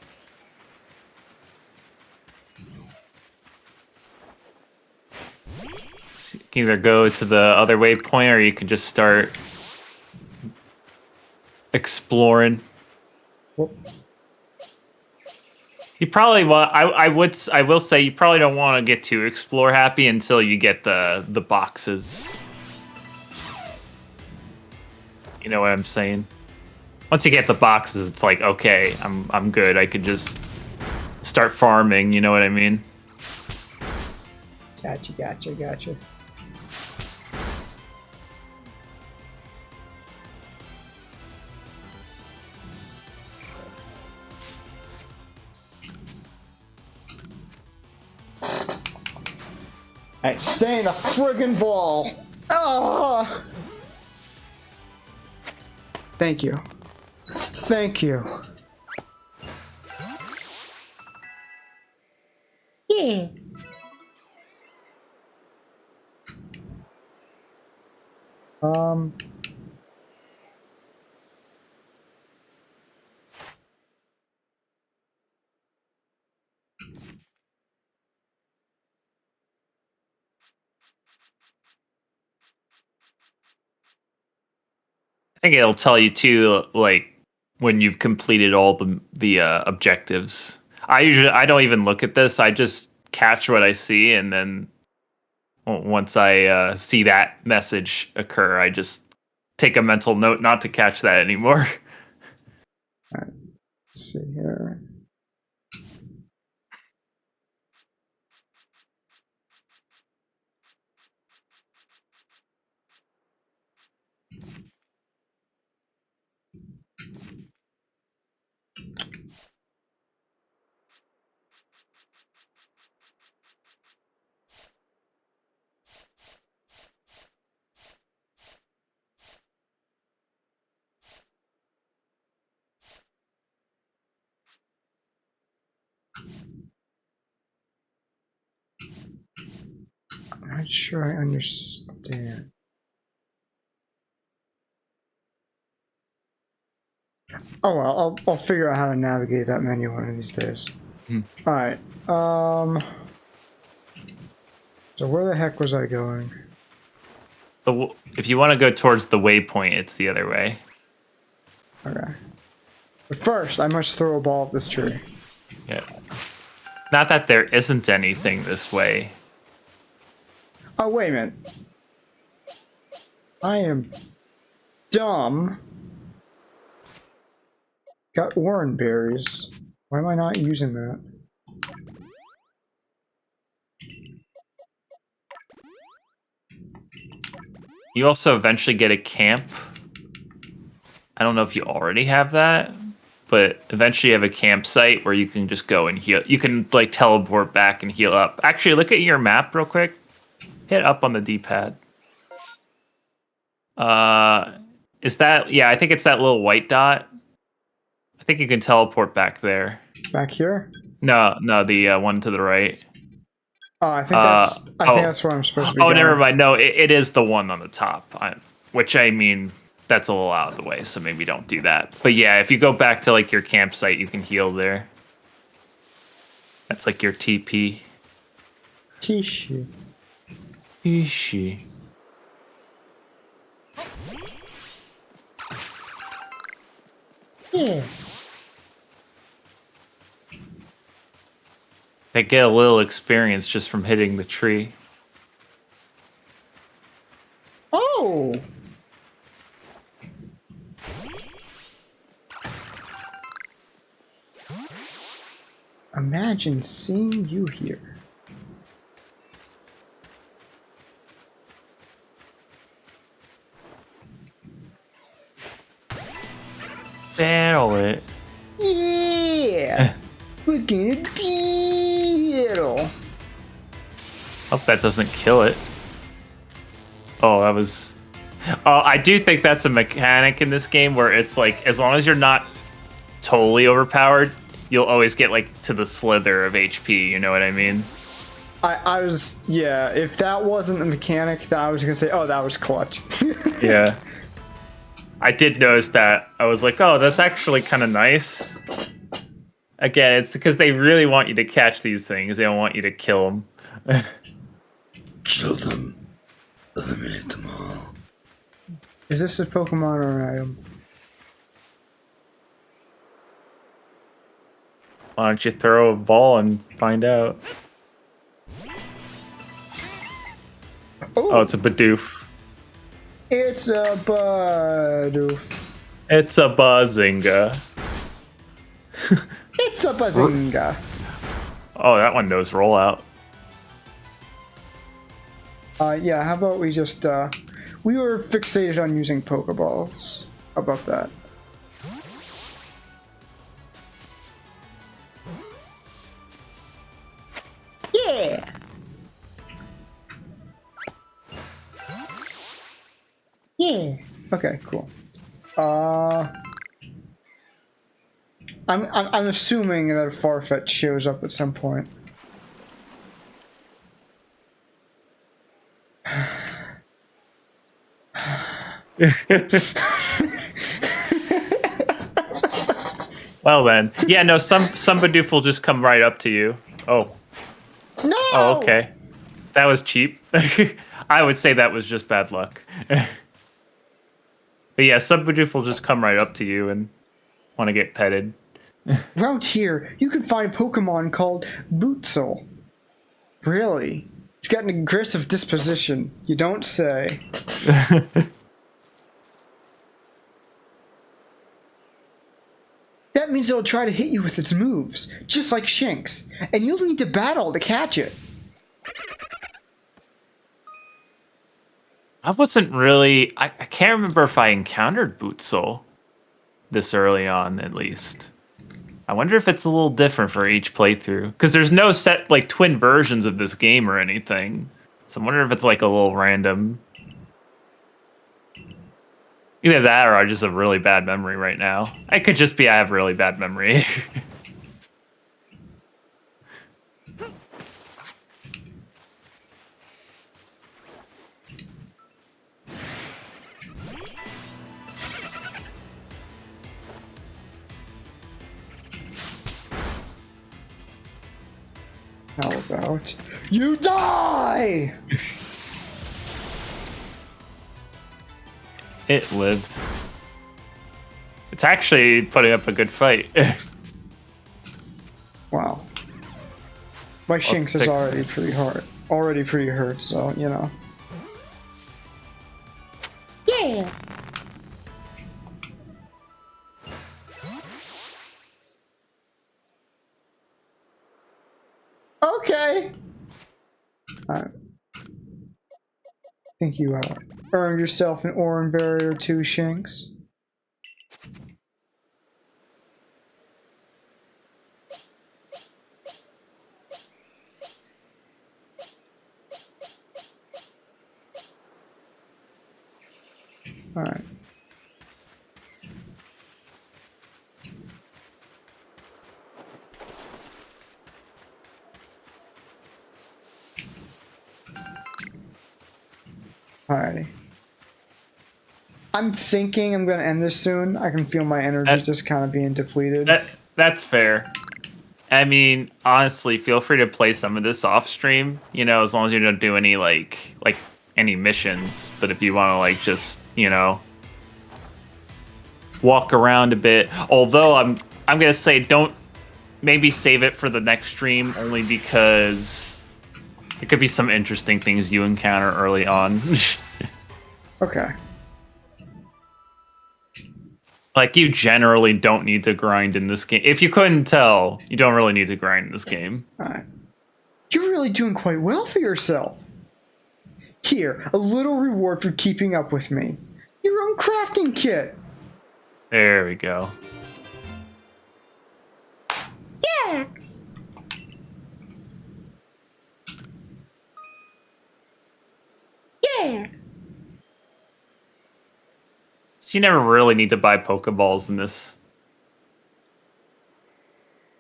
So you can either go to the other waypoint or you can just start exploring. Whoop. You probably want. I will say you probably don't want to get too explore happy until you get the boxes. You know what I'm saying? Once you get the boxes, it's like okay, I'm good. I could just start farming. You know what I mean? Gotcha. Alright, stay in the friggin' ball! Ah! Thank you. Thank you. Yeah. I think it'll tell you too, like when you've completed all the objectives. I don't even look at this. I just catch what I see, and then once I see that message occur, I just take a mental note not to catch that anymore. Alright, let's see here. I'm not sure I understand. Oh well, I'll figure out how to navigate that menu one of these days. Alright, so where the heck was I going? If you want to go towards the waypoint, it's the other way. Okay. But first, I must throw a ball at this tree. Yeah. Not that there isn't anything this way. Oh, wait a minute. I am dumb. Got orange berries. Why am I not using that? You also eventually get a camp. I don't know if you already have that, but eventually you have a campsite where you can just go and heal. You can like teleport back and heal up. Actually, look at your map real quick. Hit up on the D-pad. Is that, yeah, I think it's that little white dot. I think you can teleport back there. Back here? No, the one to the right. Oh, I think that's where I'm supposed to be. Oh, going. never mind. No, it is the one on the top. Which I mean, that's a little out of the way, so maybe don't do that. But yeah, if you go back to like your campsite, you can heal there. That's like your TP. Tissue. Pichu. Yeah. They get a little experience just from hitting the tree. Oh! Imagine seeing you here. Battle it. Yeah! We're gonna deal! Hope that doesn't kill it. Oh, that was... Oh, I do think that's a mechanic in this game where it's like, as long as you're not totally overpowered, you'll always get like to the slither of HP, you know what I mean? I was, yeah, if that wasn't a mechanic, then I was gonna say, oh, that was clutch. Yeah. I did notice that. I was like, oh, that's actually kind of nice. Again, it's because they really want you to catch these things. They don't want you to kill them. Kill them. Eliminate them all. Is this a Pokemon or an item? Why don't you throw a ball and find out? Oh, it's a Bidoof. It's a Bidoof. It's a Bazinga. It's a Bazinga. Oh, that one knows rollout. Yeah, how about we just, we were fixated on using Pokeballs. How about that? Yeah! Yeah! Okay, cool. I'm assuming that Farfetch shows up at some point. Well then. Yeah, no, some Bidoof will just come right up to you. Oh. No! Oh, okay. That was cheap. I would say that was just bad luck. But yeah, some Bidoof will just come right up to you and want to get petted. Around here, you can find a Pokemon called Bootzel. Really? It's got an aggressive disposition. You don't say. That means it'll try to hit you with its moves, just like Shinx, and you'll need to battle to catch it. I wasn't really... I can't remember if I encountered Bootzel this early on, at least. I wonder if it's a little different for each playthrough. Because there's no set, like, twin versions of this game or anything. So I'm wondering if it's, like, a little random. Either that or I just have really bad memory right now. It could just be I have really bad memory. How about you die? It lived. It's actually putting up a good fight. Wow. My Shinx is already pretty hard. Already pretty hurt, so, you know. Okay. Alright. I think you earned yourself an Oran Berry or two, Shanks. Alright. Alrighty. I'm thinking I'm going to end this soon. I can feel my energy just kind of being depleted. That's fair. I mean, honestly, feel free to play some of this off stream, you know, as long as you don't do any like any missions. But if you want to like just, you know, walk around a bit. Although I'm going to say don't maybe save it for the next stream only because there could be some interesting things you encounter early on. Okay. Like, you generally don't need to grind in this game. If you couldn't tell, you don't really need to grind in this game. Alright. You're really doing quite well for yourself. Here, a little reward for keeping up with me. Your own crafting kit. There we go. Yeah. Yeah. So you never really need to buy Pokeballs in this.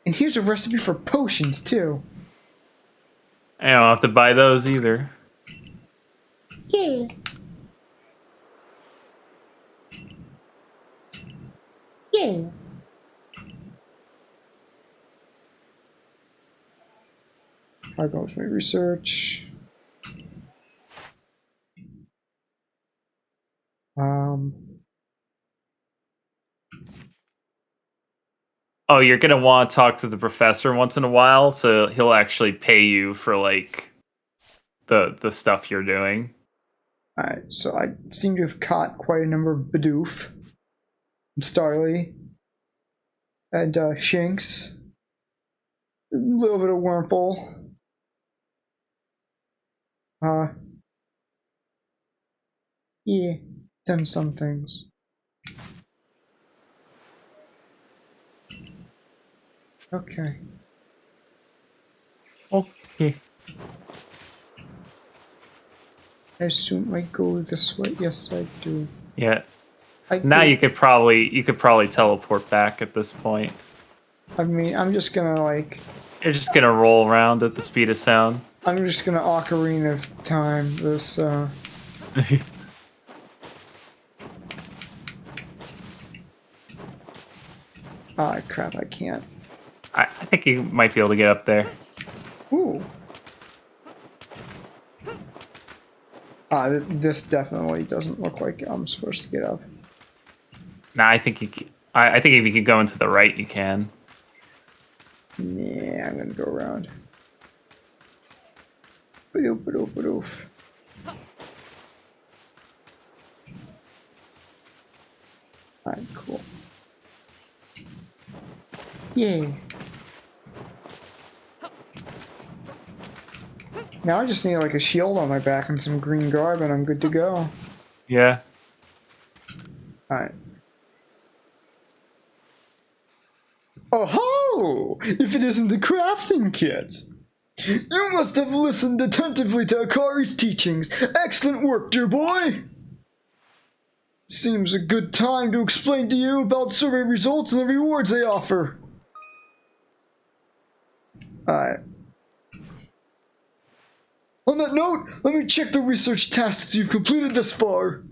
And here's a recipe for potions, too. I don't have to buy those either. Yeah. Yeah. I go with my research. Oh, you're gonna want to talk to the professor once in a while, so he'll actually pay you for like the stuff you're doing. Alright, so I seem to have caught quite a number of Bidoof, and Starly, and Shinx, a little bit of Wurmple. Yeah, done some things. Okay. Okay. I assume I go this way. Yes, I do. Yeah. Now you could probably teleport back at this point. I mean, I'm just gonna like. You're just gonna roll around at the speed of sound. I'm just gonna Ocarina of Time this. Ah, crap! I can't. I think you might be able to get up there. Ooh. This definitely doesn't look like I'm supposed to get up. Nah, I think I think if you could go into the right, you can. Yeah, I'm gonna go around. Badoof, badoof, badoof. Alright, cool. Yay. Now I just need like a shield on my back and some green garb and I'm good to go. Yeah. Alright. Oh-ho! If it isn't the crafting kit! You must have listened attentively to Akari's teachings. Excellent work, dear boy! Seems a good time to explain to you about survey results and the rewards they offer. Alright. On that note, let me check the research tasks you've completed thus far.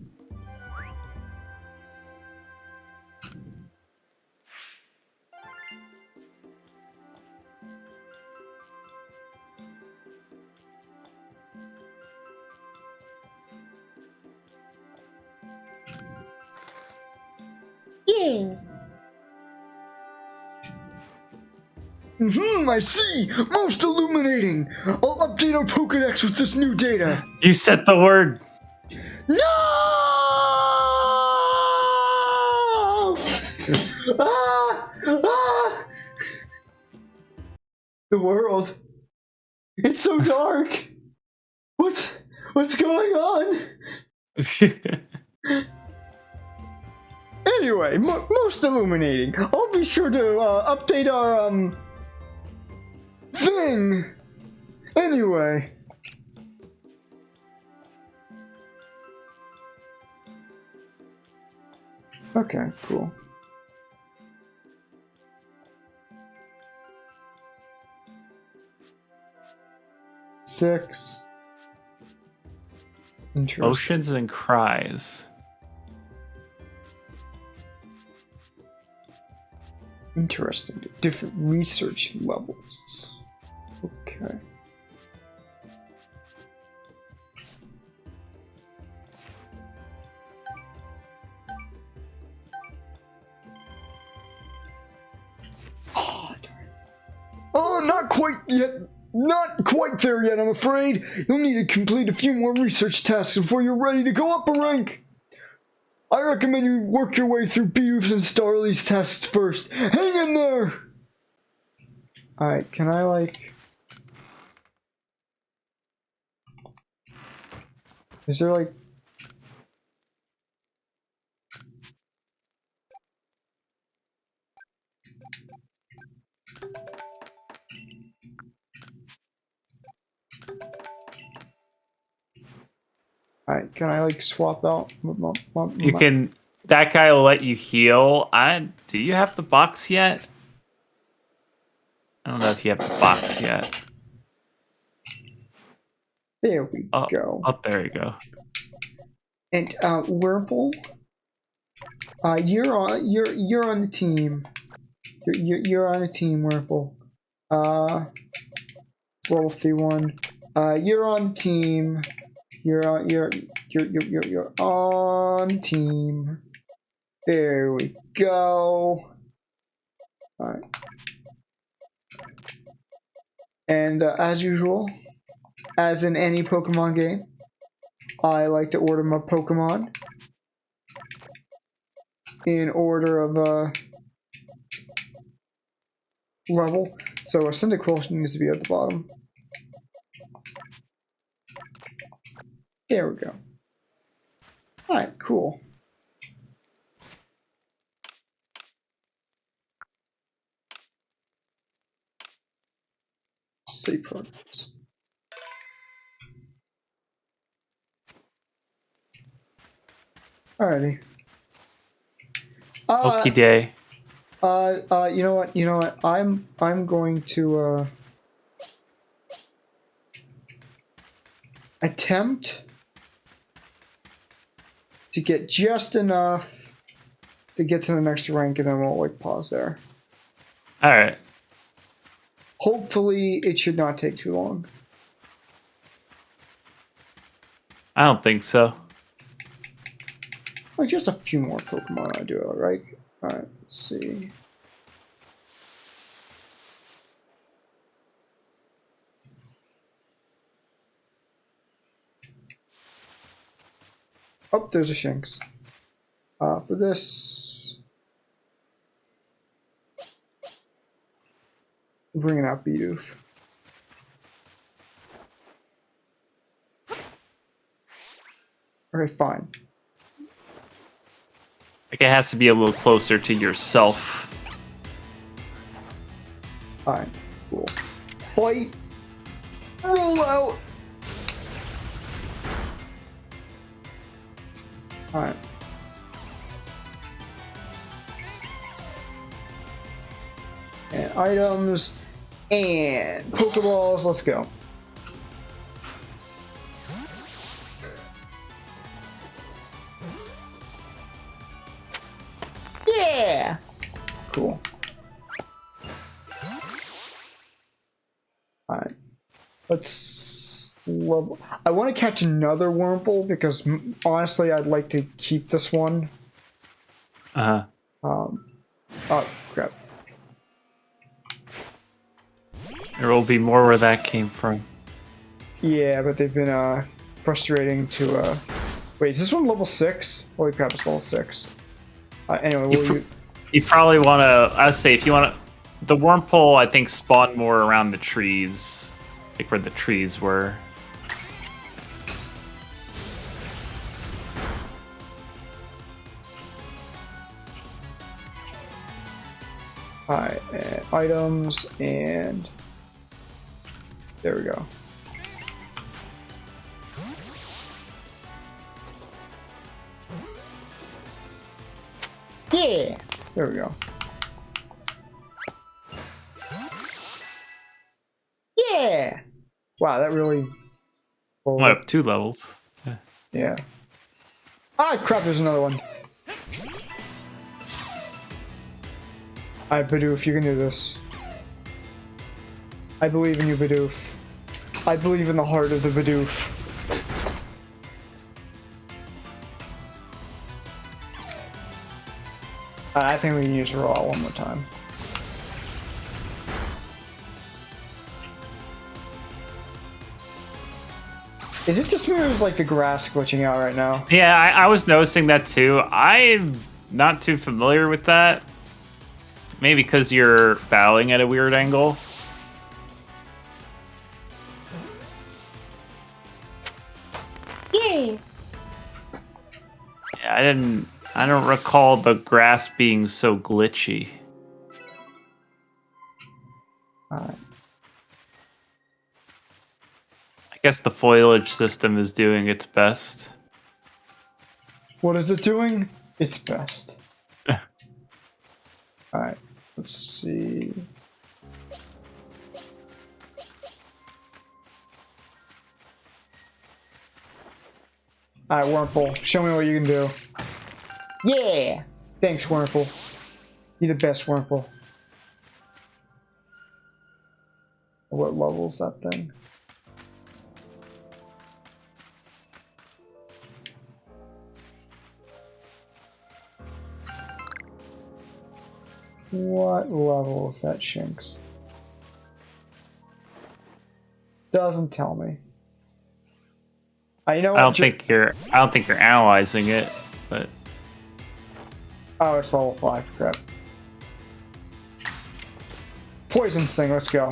Yeah. I see! Most illuminating! I'll update our Pokedex with this new data. You said the word. No! Ah! Ah! The world. It's so dark. What's going on? Anyway, most illuminating. I'll be sure to update our thing. Anyway. Okay, cool. Six. Interesting. Oceans and cries. Interesting. Different research levels. Okay. Oh, not quite yet. Not quite there yet, I'm afraid. You'll need to complete a few more research tasks before you're ready to go up a rank. I recommend you work your way through Beouf's and Starly's tests first. Hang in there! Alright, can I, like... Is there, like... Alright, can I, like, swap out? You can. That guy will let you heal. Do you have the box yet? I don't know if you have the box yet. There we go. Oh, there you go. And Whirlpool, you're on the team. You're on the team, Whirlpool. It's level 3-1. You're on the team. You're on the team. There we go. Alright. And as usual, as in any Pokemon game, I like to order my Pokemon in order of level. So a Cyndaquil needs to be at the bottom. There we go. Alright, cool. Save progress. Alrighty. Okie day. You know what? I'm going to attempt to get just enough to get to the next rank, and then we'll like pause there. All right. Hopefully, it should not take too long. I don't think so. Like just a few more Pokemon I do, right? Alright, let's see. Oh, there's a Shinx. For this, bringing out Bidoof. Okay, fine. Like it has to be a little closer to yourself. Alright, cool. Fight! Roll out! Alright. And items and Pokeballs, let's go. Yeah! Cool. Alright. Let's level. I want to catch another Wurmple because honestly, I'd like to keep this one. Uh-huh. Oh, crap. There will be more where that came from. Yeah, but they've been frustrating to wait, is this one level 6? Holy crap, it's level 6. Anyway, you probably want to, I would say if you want to, the Wurmple I think spawn more around the trees. like where the trees were. Alright, items, and there we go. Yeah. There we go. Yeah. Wow, that really... Went up 2 levels. Yeah. Ah, crap, there's another one. Alright, Bidoof, you can do this. I believe in you, Bidoof. I believe in the heart of the Bidoof. I think we can use Raw one more time. Is it just me or is like the grass glitching out right now? Yeah, I was noticing that too. I'm not too familiar with that. Maybe because you're bowing at a weird angle. Yeah. Yeah, I don't recall the grass being so glitchy. Alright. I guess the foliage system is doing its best. What is it doing? Its best. Alright, let's see. Alright, Wurmple, show me what you can do. Yeah. Thanks, Wurmple. You're the best, Wurmple. What level is that thing? What level is that, Shinx? Doesn't tell me. You know what? I don't think you're analyzing it, but Oh, it's level 5. Crap. Poison Sting, let's go.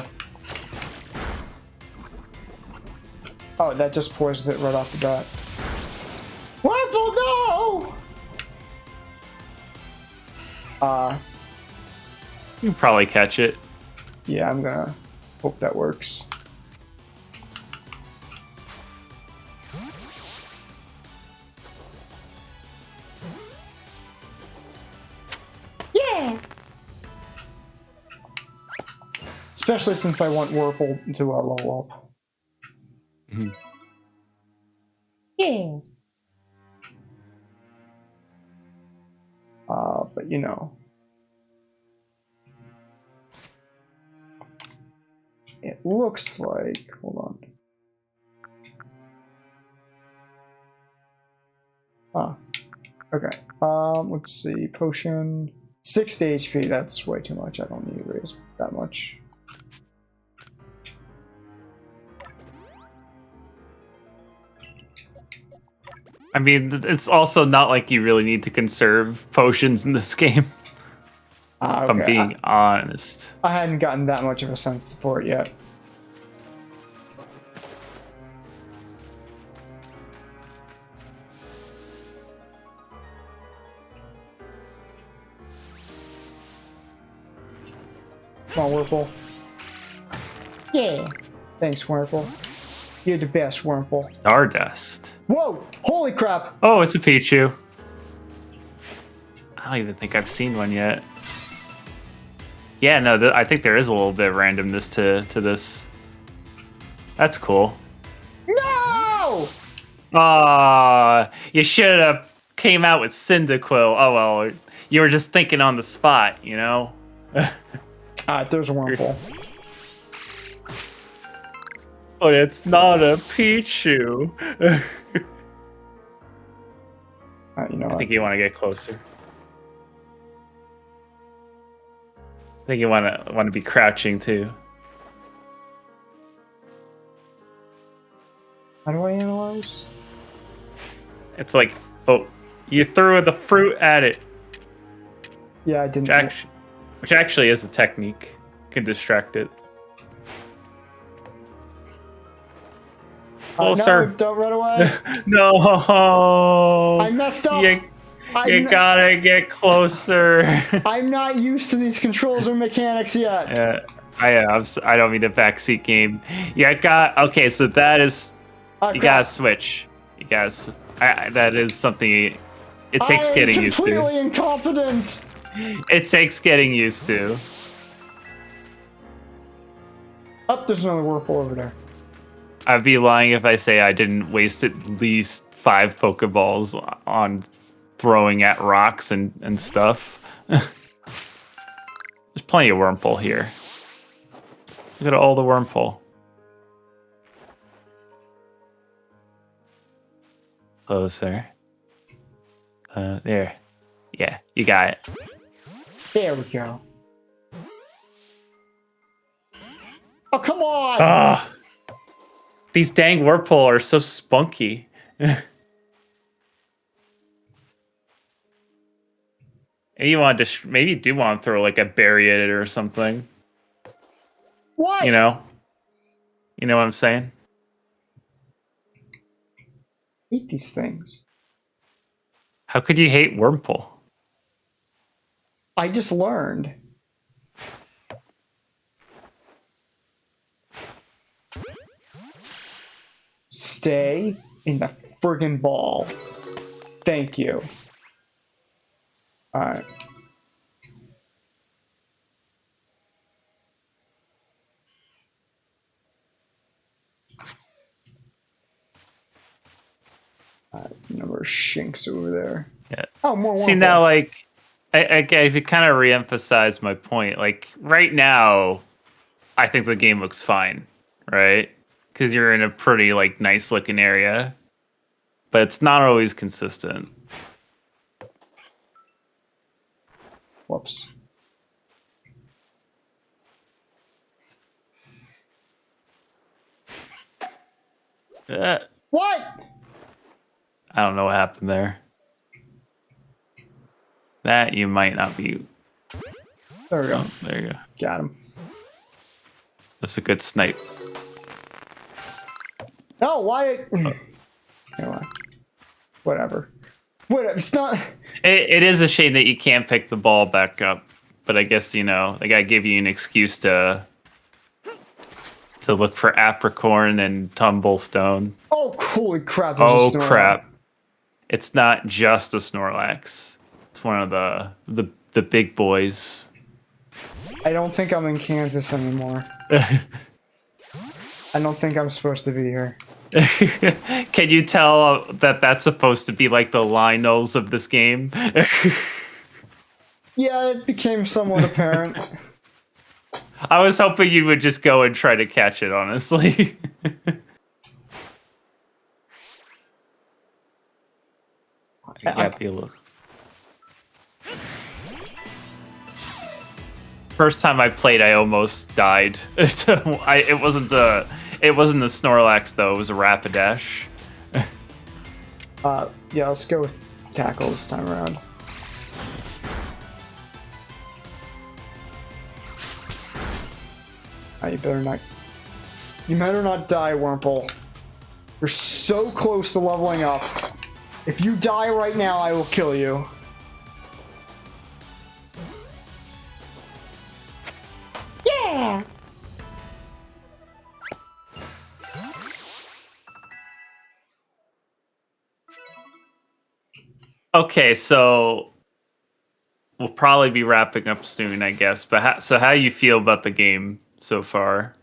Oh, that just poisons it right off the bat. Wurmple, no! you can probably catch it. Yeah, I'm gonna hope that works. Yeah. Especially since I want Wurmple to level up. Yeah. But you know. It looks like, hold on. Okay. Let's see. Potion 60 HP. That's way too much. I don't need to raise that much. I mean, it's also not like you really need to conserve potions in this game. If I'm being honest. I hadn't gotten that much of a sense for it yet. Come on, Wurmple. Yeah. Thanks, Wurmple. You're the best, Wurmple. Stardust. Whoa! Holy crap! Oh, it's a Pichu. I don't even think I've seen one yet. Yeah, no, I think there is a little bit of randomness to this. That's cool. No! You should have came out with Cyndaquil. Oh well, you were just thinking on the spot, you know? Alright, there's a Wurmple. But it's not a Pichu. Alright, you know I what? think you want to get closer. I think you want to be crouching too. How do I analyze? It's like, oh, you threw the fruit at it. Yeah, I didn't. Which actually is a technique. Can distract it. Closer. No, don't run away. No. I messed up. You gotta get closer. I'm not used to these controls or mechanics yet. Yeah, I don't mean a backseat game. Yeah, okay. So that is you gotta switch. You guys, that is something. It takes getting used to. Completely incompetent. It takes getting used to. Oh, there's another whirlpool over there. I'd be lying if I say I didn't waste at least 5 Pokeballs on throwing at rocks and stuff. There's plenty of Wurmple here. Look at all the Wurmple. Closer. There. Yeah, you got it. There we go. Oh, come on! Ah, these dang Wurmple are so spunky. And you want to maybe you do want to throw like a berry at it or something. What? You know what I'm saying? Eat these things. How could you hate Wurmple? I just learned. Stay in the friggin' ball. Thank you. Alright. Number of shinks over there. Yeah. Oh, more. See now, like, I to kind of reemphasize my point. Like right now, I think the game looks fine, right? Because you're in a pretty like nice looking area, but it's not always consistent. Whoops. What? I don't know what happened there. That you might not be. There we go. Oh, there you go. Got him. That's a good snipe. No, why? Anyway, whatever. Whatever. It's not. It is a shame that you can't pick the ball back up, but I guess they gotta give you an excuse to look for Apricorn and Tumblestone. Oh, holy crap! Oh crap! It's not just a Snorlax. It's one of the big boys. I don't think I'm in Kansas anymore. I don't think I'm supposed to be here. Can you tell that that's supposed to be like the Lionels of this game? Yeah, it became somewhat apparent. I was hoping you would just go and try to catch it, honestly. Be a little. First time I played, I almost died. It wasn't a Snorlax though. It was a Rapidash. Yeah, let's go with tackle this time around. You better not. You better not die, Wurmple. You're so close to leveling up. If you die right now, I will kill you. Yeah! Okay, so we'll probably be wrapping up soon, I guess. But how do you feel about the game so far?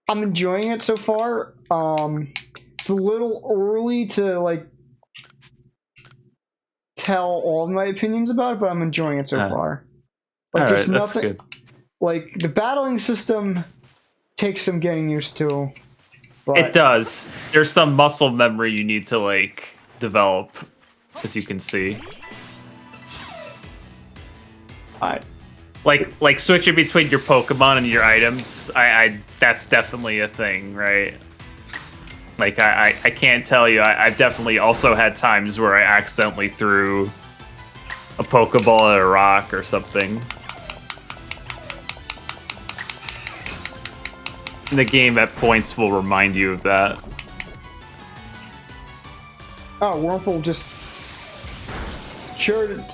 I'm enjoying it so far. It's a little early to like tell all of my opinions about it, but I'm enjoying it so far. Like, there's nothing. That's good. Like, the battling system takes some getting used to. But it does. There's some muscle memory you need to like develop, as you can see. Like switching between your Pokemon and your items, that's definitely a thing, right? Like I can't tell you. I've definitely also had times where I accidentally threw a Pokeball at a rock or something. The game at points will remind you of that. Oh, Wurmple just cured it.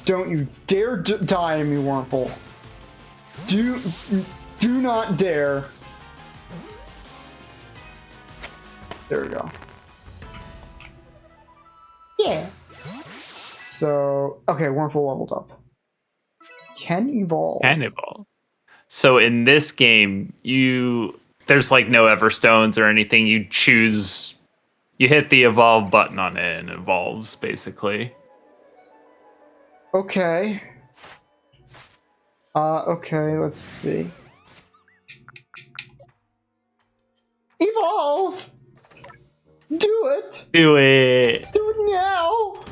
Don't you dare die on me, Wurmple. Do not dare. There we go. Yeah. So, okay, Wurmple leveled up. Can evolve. Can evolve. So in this game, there's like no Everstones or anything. You hit the evolve button on it and it evolves, basically. Okay. Okay, let's see. Evolve! Do it! Do it! Do it now!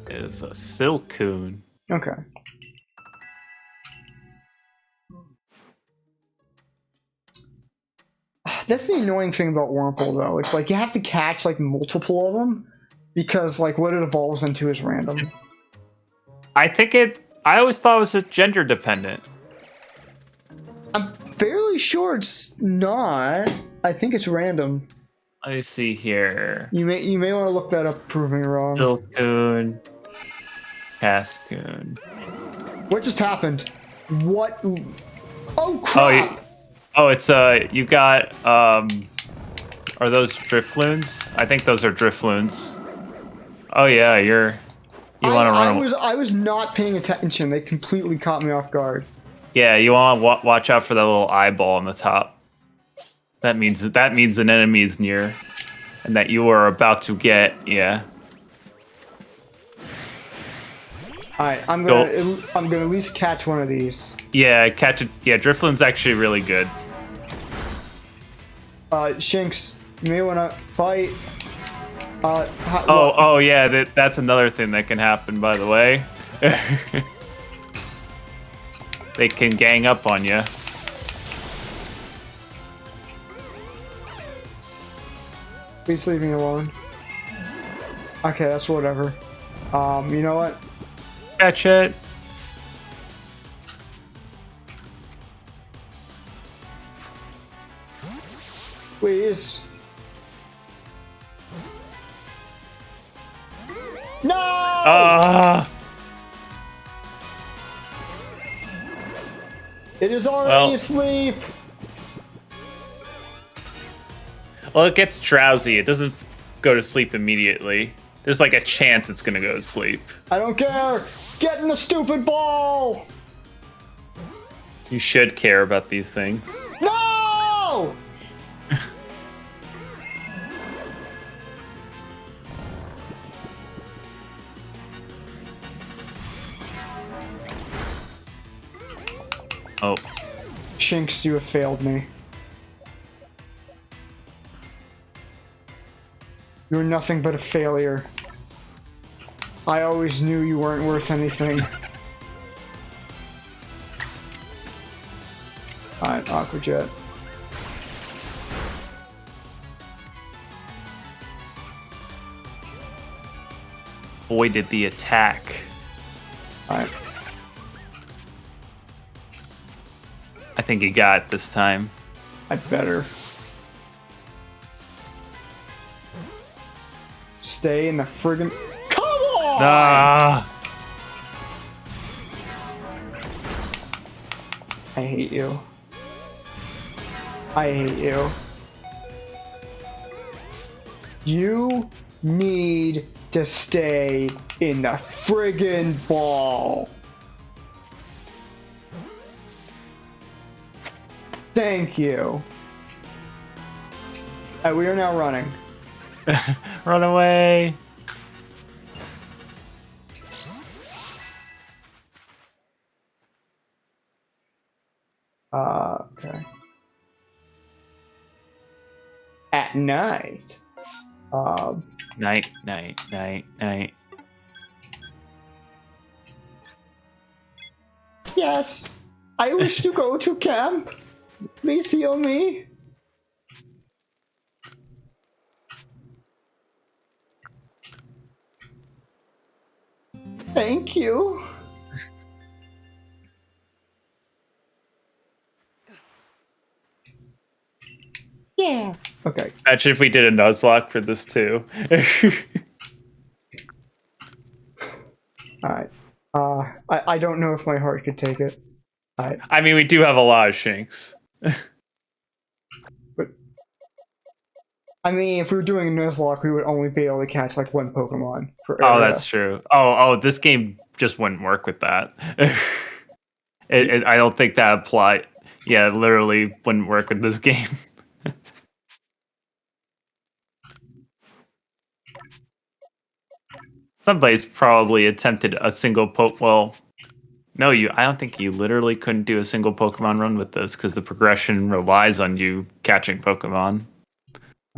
It is a Silcoon. Okay. That's the annoying thing about Wurmple, though. It's like you have to catch like multiple of them because like what it evolves into is random. I always thought it was just gender dependent. I'm fairly sure it's not. I think it's random. Let me see here. You may want to look that up, prove me wrong. Silcoon. Cascoon. What just happened? What? Oh crap! It's you got are those Drifloons? I think those are Drifloons. Oh yeah, you want to run. I was not paying attention. They completely caught me off guard. Yeah, you want to watch out for that little eyeball on the top. That means an enemy is near, and that you are about to get. Yeah. Alright, I'm gonna at least catch one of these. Yeah, catch it. Yeah, Drifloon's actually really good. Shinx, you may want to fight. Yeah, that's another thing that can happen, by the way. They can gang up on you. Please leave me alone. Okay, that's whatever. You know what? Catch it. Please. No! It is already asleep. Well, it gets drowsy. It doesn't go to sleep immediately. There's like a chance it's gonna go to sleep. I don't care. Get in the stupid ball. You should care about these things. No! Oh. Shinx, you have failed me. You're nothing but a failure. I always knew you weren't worth anything. Alright, Aqua Jet. Avoided the attack. Alright. I think you got it this time. I better. Stay in the friggin'. Come on! Ah! I hate you. I hate you. You need to stay in the friggin' ball. Thank you. We are now running. Run away. Okay. At night. Night. Yes. I wish to go to camp. Please heal me. Thank you. Yeah. Okay. Imagine if we did a Nuzlocke for this too. Alright. I don't know if my heart could take it. I mean, we do have a lot of Shinx. But I mean, if we were doing a Nuzlocke, we would only be able to catch like one Pokemon for area. Oh, that's true. Oh, this game just wouldn't work with that. I don't think that applied. Yeah, it literally wouldn't work with this game. Somebody's probably attempted a single Well, no, I don't think you literally couldn't do a single Pokemon run with this because the progression relies on you catching Pokemon.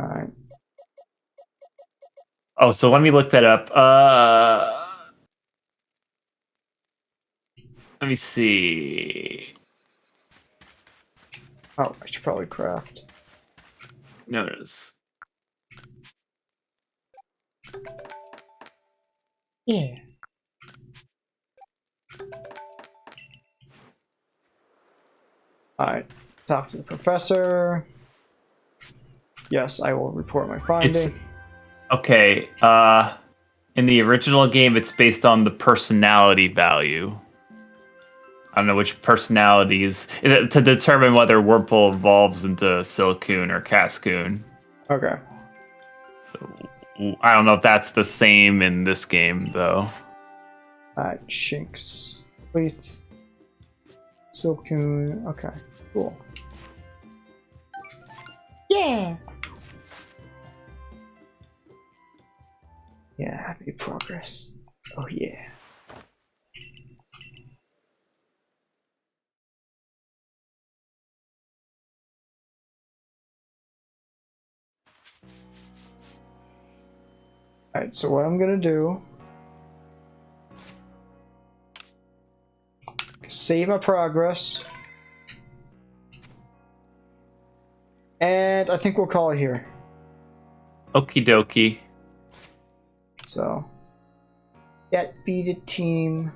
Alright. Oh, so let me look that up. Let me see. Oh, I should probably craft. Notice. Yeah. Alright. Talk to the professor. Yes, I will report my finding. Okay, in the original game, it's based on the personality value. I don't know which personalities to determine whether Wurmple evolves into Silcoon or Cascoon. Okay. I don't know if that's the same in this game, though. Alright, Shinx. Wait. Silcoon. Okay, cool. Yeah. Yeah, happy progress. Oh yeah. Alright, so what I'm gonna do, save my progress, and I think we'll call it here. Okie dokie. So, that be the team.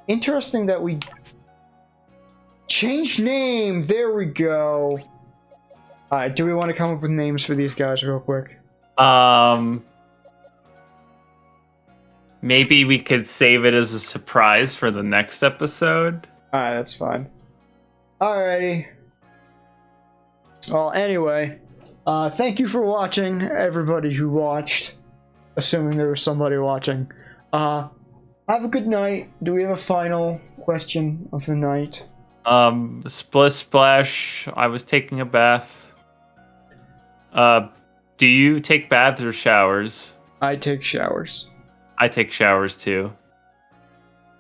Interesting that we changed name. There we go. Alright, do we want to come up with names for these guys real quick? Maybe we could save it as a surprise for the next episode. Alright, that's fine. Alrighty. Well, anyway, thank you for watching, everybody who watched. Assuming there was somebody watching. Have a good night. Do we have a final question of the night? Splish Splash, I was taking a bath. Do you take baths or showers? I take showers. I take showers too.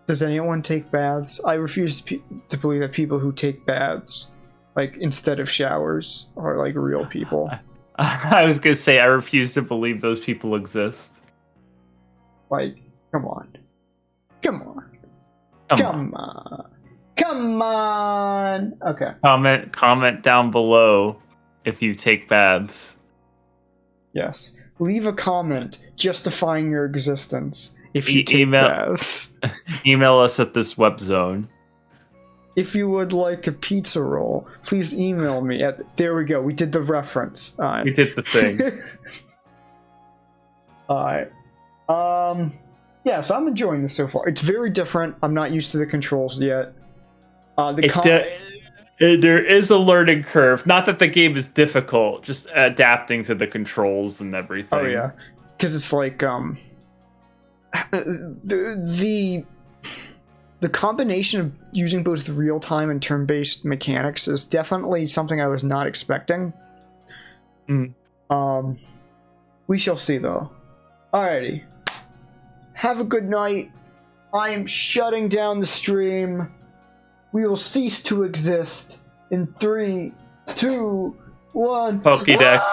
Does anyone take baths? I refuse to believe that people who take baths, like, instead of showers, are, like, real people. I was gonna say, I refuse to believe those people exist. Like, come on. Come on. Come on. Come on! Okay. Comment down below if you take baths. Yes. Leave a comment justifying your existence if you take baths. Email us at this web zone. If you would like a pizza roll, please email me at... There we go. We did the reference. We did the thing. Alright. Yeah, so I'm enjoying this so far. It's very different. I'm not used to the controls yet. There is a learning curve. Not that the game is difficult, just adapting to the controls and everything. Oh yeah, because it's like the combination of using both the real-time and turn-based mechanics is definitely something I was not expecting. We shall see though. Alrighty. Have a good night. I am shutting down the stream. We will cease to exist in 3, 2, 1. Pokédex.